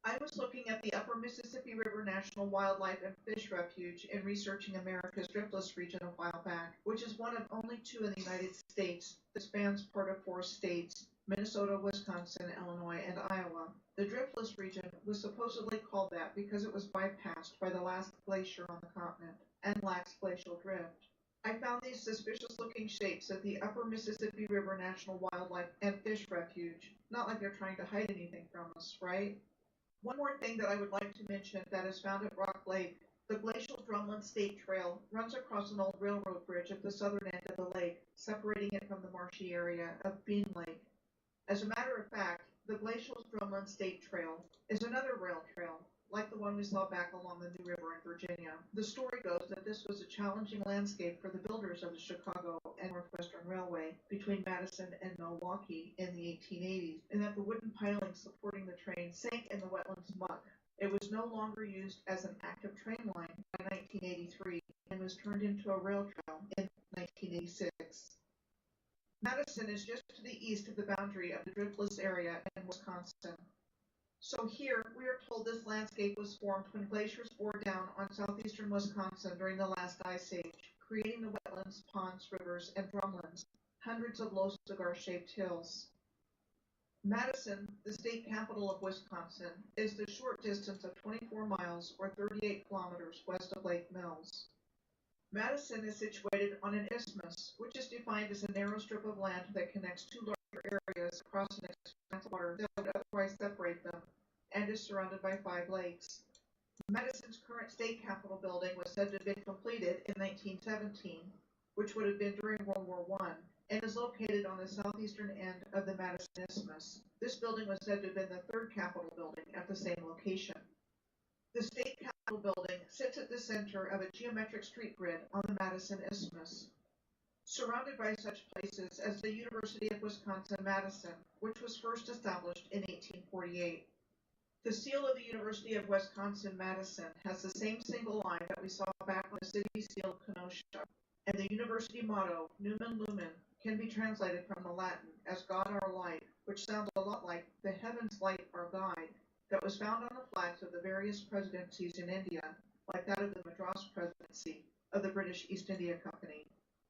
I was looking at the Upper Mississippi River National Wildlife and Fish Refuge in researching America's driftless region a while back, which is one of only 2 in the United States that spans part of 4 states, Minnesota, Wisconsin, Illinois, and Iowa. The driftless region was supposedly called that because it was bypassed by the last glacier on the continent and lacks glacial drift. I found these suspicious-looking shapes at the Upper Mississippi River National Wildlife and Fish Refuge. Not like they're trying to hide anything from us, right? One more thing that I would like to mention that is found at Rock Lake. The Glacial Drumlin State Trail runs across an old railroad bridge at the southern end of the lake, separating it from the marshy area of Bean Lake. As a matter of fact, the Glacial Drumlin State Trail is another rail trail, like the one we saw back along the New River in Virginia. The story goes that this was a challenging landscape for the builders of the Chicago and Northwestern Railway between Madison and Milwaukee in the 1880s, and that the wooden pilings supporting the train sank in the wetlands muck. It was no longer used as an active train line by 1983 and was turned into a rail trail in 1986. Madison is just to the east of the boundary of the driftless area in Wisconsin. So here, we are told this landscape was formed when glaciers bore down on southeastern Wisconsin during the last ice age, creating the wetlands, ponds, rivers, and drumlins, hundreds of low cigar-shaped hills. Madison, the state capital of Wisconsin, is the short distance of 24 miles or 38 kilometers west of Lake Mills. Madison is situated on an isthmus, which is defined as a narrow strip of land that connects 2 larger areas across an expanse of water that would otherwise separate them, and is surrounded by 5 lakes. Madison's current state capitol building was said to have been completed in 1917, which would have been during World War I, and is located on the southeastern end of the Madison Isthmus. This building was said to have been the 3rd capitol building at the same location. The state capitol building sits at the center of a geometric street grid on the Madison Isthmus, surrounded by such places as the University of Wisconsin-Madison, which was first established in 1848. The seal of the University of Wisconsin-Madison has the same single line that we saw back on the city seal of Kenosha, and the university motto, Numen Lumen, can be translated from the Latin as God our light, which sounds a lot like the heaven's light our guide, that was found on the flags of the various presidencies in India, like that of the Madras Presidency of the British East India Company.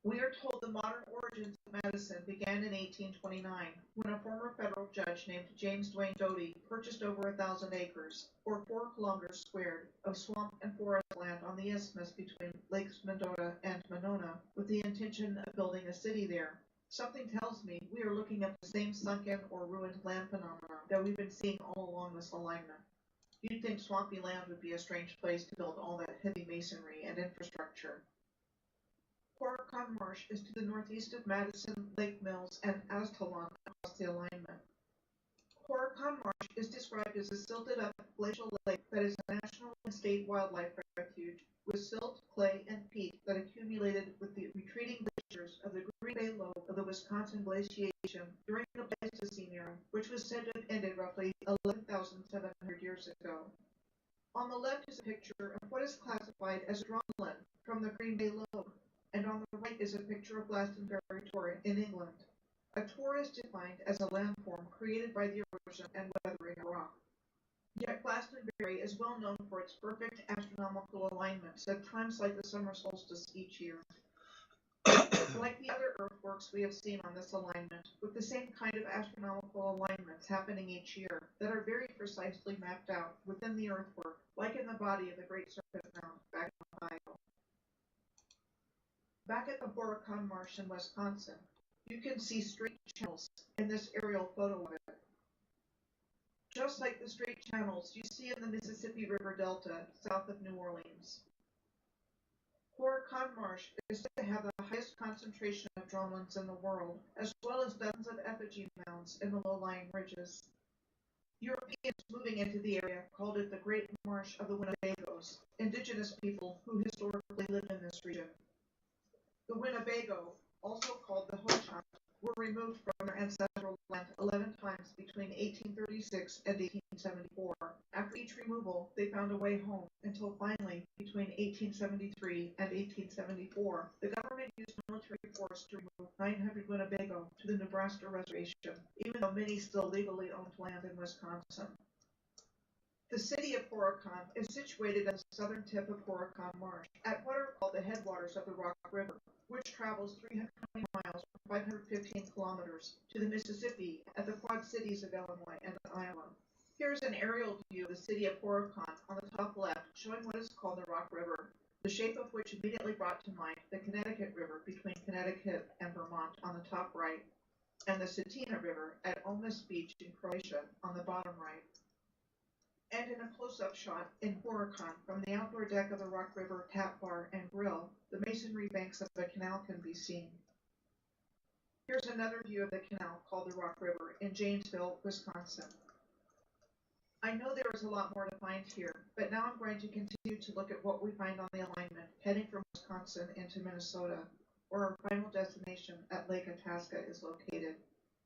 We are told the modern origins of Madison began in 1829, when a former federal judge named James Duane Doty purchased over 1,000 acres, or 4 kilometers squared, of swamp and forest land on the isthmus between Lakes Mendota and Monona, with the intention of building a city there. Something tells me we are looking at the same sunken or ruined land phenomena that we've been seeing all along this alignment. You'd think swampy land would be a strange place to build all that heavy masonry and infrastructure. Horicon Marsh is to the northeast of Madison, Lake Mills, and Aztalan across the alignment. Horicon Marsh is described as a silted-up glacial lake that is a national and state wildlife refuge with silt, clay, and peat that accumulated with the retreating glaciers of the Green Bay Lobe of the Wisconsin glaciation during the Pleistocene era, which was said to have ended roughly 11,700 years ago. On the left is a picture of what is classified as drumlin from the Green Bay Lobe, and on the right is a picture of Glastonbury Tor in England. A tor is defined as a landform created by the erosion and weathering of rock. Yet Glastonbury is well known for its perfect astronomical alignments at times like the summer solstice each year. Like the other earthworks we have seen on this alignment, with the same kind of astronomical alignments happening each year that are very precisely mapped out within the earthwork, like in the body of the Great Serpent Mound back in Ohio. Back at the Horicon Marsh in Wisconsin, you can see straight channels in this aerial photo of it. Just like the straight channels you see in the Mississippi River Delta south of New Orleans. Horicon Marsh is said to have the highest concentration of drumlins in the world, as well as dozens of effigy mounds in the low-lying ridges. Europeans moving into the area called it the Great Marsh of the Winnebagos, indigenous people who historically lived in this region. The Winnebago, also called the Ho-Chunk, were removed from their ancestral land 11 times between 1836 and 1874. After each removal, they found a way home until finally, between 1873 and 1874, the government used military force to remove 900 Winnebago to the Nebraska Reservation, even though many still legally owned land in Wisconsin. The city of Horicon is situated at the southern tip of Horicon Marsh, at what are called the headwaters of the Rock River, which travels 320 miles or 515 kilometers to the Mississippi at the Quad Cities of Illinois and Iowa. Here's an aerial view of the city of Horicon on the top left, showing what is called the Rock River, the shape of which immediately brought to mind the Connecticut River between Connecticut and Vermont on the top right, and the Cetina River at Olmus Beach in Croatia on the bottom right. And in a close-up shot in Horicon from the outdoor deck of the Rock River Tap Bar and Grill, the masonry banks of the canal can be seen. Here's another view of the canal called the Rock River in Janesville, Wisconsin. I know there is a lot more to find here, but now I'm going to continue to look at what we find on the alignment heading from Wisconsin into Minnesota, where our final destination at Lake Itasca is located,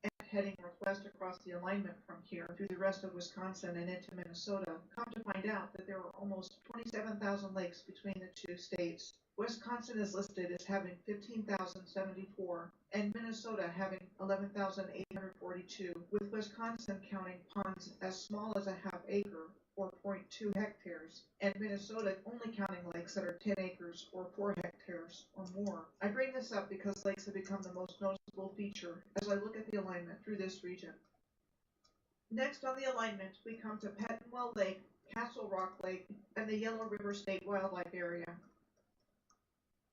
and heading northwest across the alignment from here through the rest of Wisconsin and into Minnesota, come to find out that there are almost 27,000 lakes between the two states. Wisconsin is listed as having 15,074, and Minnesota having 11,842, with Wisconsin counting ponds as small as a half acre, or 0.2 hectares, and Minnesota only counting lakes that are 10 acres or 4 hectares or more. I bring this up because lakes have become the most noticeable feature as I look at the alignment through this region. Next on the alignment, we come to Pettenwell Lake, Castle Rock Lake, and the Yellow River State Wildlife Area.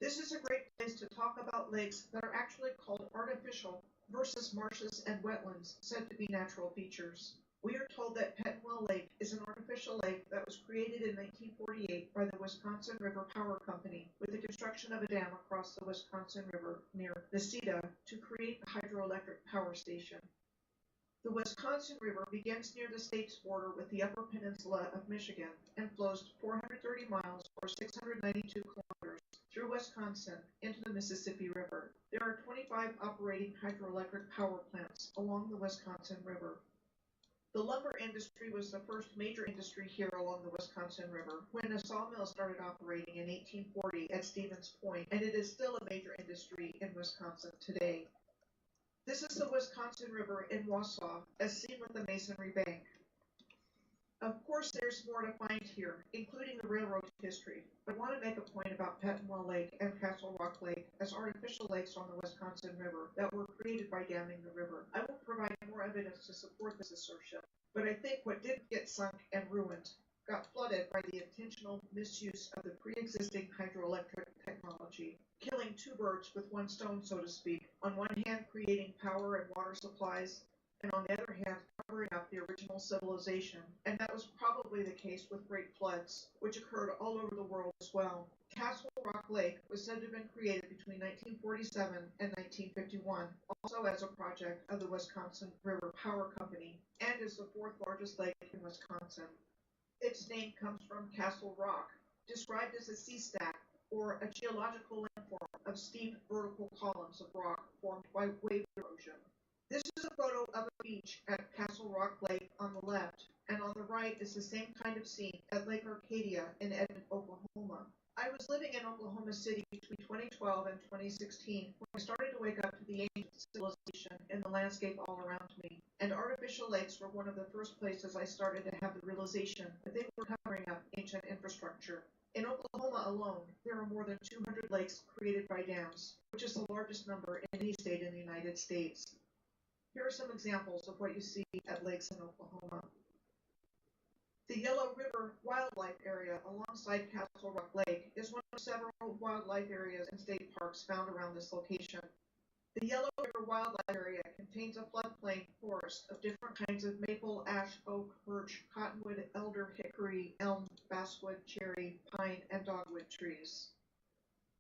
This is a great place to talk about lakes that are actually called artificial versus marshes and wetlands said to be natural features. We are told that Pettenwell Lake is an artificial lake that was created in 1948 by the Wisconsin River Power Company with the construction of a dam across the Wisconsin River near Necedah to create a hydroelectric power station. The Wisconsin River begins near the state's border with the Upper Peninsula of Michigan and flows 430 miles or 692 kilometers through Wisconsin into the Mississippi River. There are 25 operating hydroelectric power plants along the Wisconsin River. The lumber industry was the first major industry here along the Wisconsin River when a sawmill started operating in 1840 at Stevens Point, and it is still a major industry in Wisconsin today. This is the Wisconsin River in Wausau, as seen with the Masonry Bank. Of course, there's more to find here, including the railroad history, but I want to make a point about Pettenwell Lake and Castle Rock Lake as artificial lakes on the Wisconsin River that were created by damming the river. I will provide more evidence to support this assertion, but I think what didn't get sunk and ruined got flooded by the intentional misuse of the pre-existing hydroelectric technology, killing two birds with one stone, so to speak, on one hand creating power and water supplies, and on the other hand, covering up the original civilization. And that was probably the case with great floods, which occurred all over the world as well. Castle Rock Lake was said to have been created between 1947 and 1951, also as a project of the Wisconsin River Power Company, and is the fourth largest lake in Wisconsin. Its name comes from Castle Rock, described as a sea stack, or a geological landform of steep vertical columns of rock formed by wave erosion. This is a photo of a beach at Castle Rock Lake on the left, and on the right is the same kind of scene at Lake Arcadia in Edmond, Oklahoma. I was living in Oklahoma City between 2012 and 2016 when I started to wake up to the ancient civilization in the landscape all around me, and artificial lakes were one of the first places I started to have the realization that they were covering up ancient infrastructure. In Oklahoma alone, there are more than 200 lakes created by dams, which is the largest number in any state in the United States. Here are some examples of what you see at lakes in Oklahoma. The Yellow River Wildlife Area alongside Castle Rock Lake is one of several wildlife areas and state parks found around this location. The Yellow River Wildlife Area contains a floodplain forest of different kinds of maple, ash, oak, birch, cottonwood, elder, hickory, elm, basswood, cherry, pine, and dogwood trees.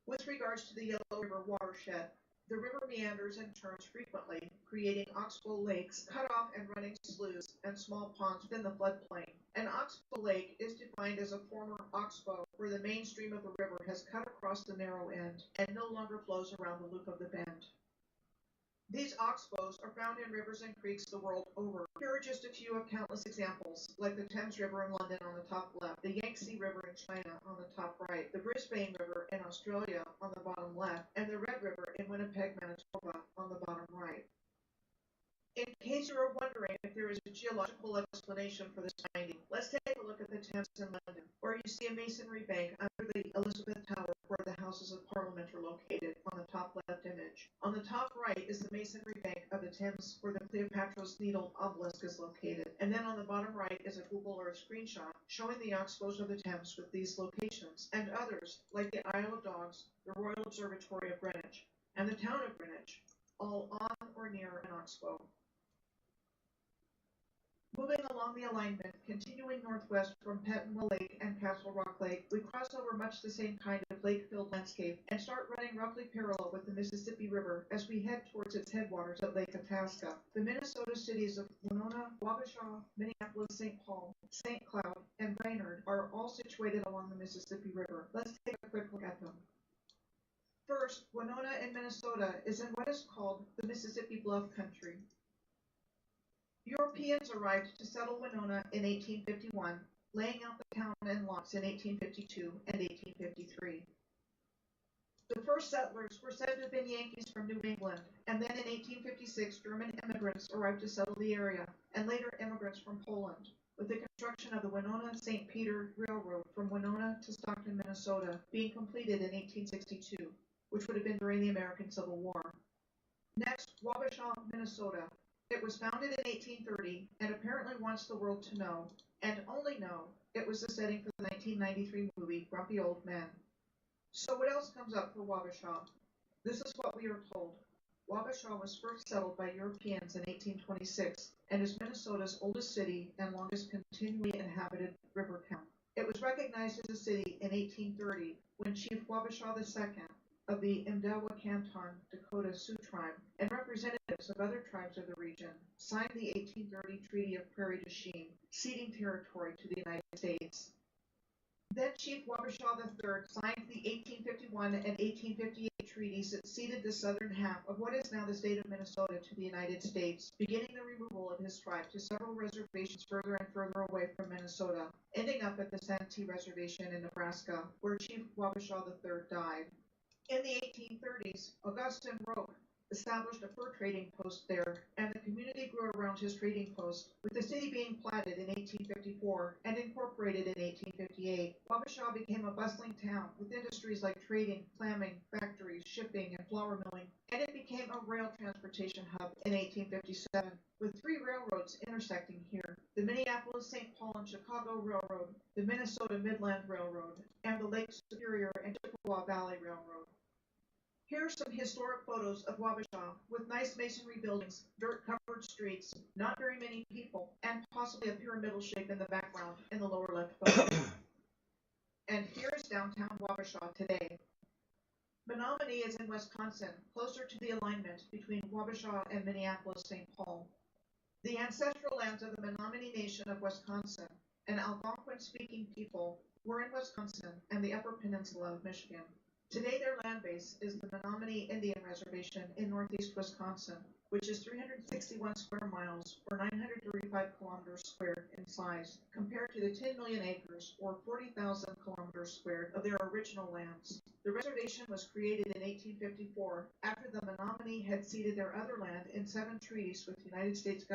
With regards to the Yellow River watershed, the river meanders and turns frequently, creating oxbow lakes, cut off and running sloughs, and small ponds within the floodplain. An oxbow lake is defined as a former oxbow where the main stream of the river has cut across the narrow end and no longer flows around the loop of the bend. These oxbows are found in rivers and creeks the world over. Here are just a few of countless examples, like the Thames River in London on the top left, the Yangtze River in China on the top right, the Brisbane River in Australia on the bottom left, and the Red River in Winnipeg, Manitoba on the bottom right. In case you are wondering if there is a geological explanation for this finding, let's take a look at the Thames in London, where you see a masonry bank under the Elizabeth Tower where the Houses of Parliament are located on the top left image. On the top right is the masonry bank of the Thames where the Cleopatra's Needle obelisk is located. And then on the bottom right is a Google Earth screenshot showing the oxbows of the Thames with these locations, and others like the Isle of Dogs, the Royal Observatory of Greenwich, and the town of Greenwich, all on or near an oxbow. Moving along the alignment, continuing northwest from Pettenwell Lake and Castle Rock Lake, we cross over much the same kind of lake-filled landscape and start running roughly parallel with the Mississippi River as we head towards its headwaters at Lake Itasca. The Minnesota cities of Winona, Wabasha, Minneapolis, St. Paul, St. Cloud, and Brainerd are all situated along the Mississippi River. Let's take a quick look at them. First, Winona in Minnesota is in what is called the Mississippi Bluff Country. Europeans arrived to settle Winona in 1851, laying out the town and lots in 1852 and 1853. The first settlers were said to have been Yankees from New England, and then in 1856 German immigrants arrived to settle the area, and later immigrants from Poland, with the construction of the Winona-St. Peter Railroad from Winona to Stockton, Minnesota, being completed in 1862, which would have been during the American Civil War. Next, Wabasha, Minnesota. It was founded in 1830 and apparently wants the world to know, and only know, it was the setting for the 1993 movie Grumpy Old Men. So what else comes up for Wabasha? This is what we are told. Wabasha was first settled by Europeans in 1826 and is Minnesota's oldest city and longest continually inhabited river town. It was recognized as a city in 1830 when Chief Wabasha II of the Imdawa Canton Dakota Sioux tribe and representatives of other tribes of the region signed the 1830 Treaty of Prairie du Chien, ceding territory to the United States. Then Chief Wabasha III signed the 1851 and 1858 treaties that ceded the southern half of what is now the state of Minnesota to the United States, beginning the removal of his tribe to several reservations further and further away from Minnesota, ending up at the Santee Reservation in Nebraska, where Chief Wabasha III died. In the 1830s, Augustin Roque established a fur trading post there, and the community grew around his trading post, with the city being platted in 1854 and incorporated in 1858. Wabasha became a bustling town with industries like trading, clamming, factories, shipping, and flour milling, and it became a rail transportation hub in 1857, with 3 railroads intersecting here: the Minneapolis-St. Paul and Chicago Railroad, the Minnesota Midland Railroad, and the Lake Superior and Chippewa Valley Railroad. Here are some historic photos of Wabasha, with nice masonry buildings, dirt-covered streets, not very many people, and possibly a pyramidal shape in the background in the lower left photo. And here is downtown Wabasha today. Menominee is in Wisconsin, closer to the alignment between Wabasha and Minneapolis-St. Paul. The ancestral lands of the Menominee Nation of Wisconsin, an Algonquin-speaking people, were in Wisconsin and the Upper Peninsula of Michigan. Today their land base is the Menominee Indian Reservation in northeast Wisconsin, which is 361 square miles, or 935 kilometers squared in size, compared to the 10 million acres, or 40,000 kilometers squared, of their original lands. The reservation was created in 1854 after the Menominee had ceded their other land in 7 treaties with the United States government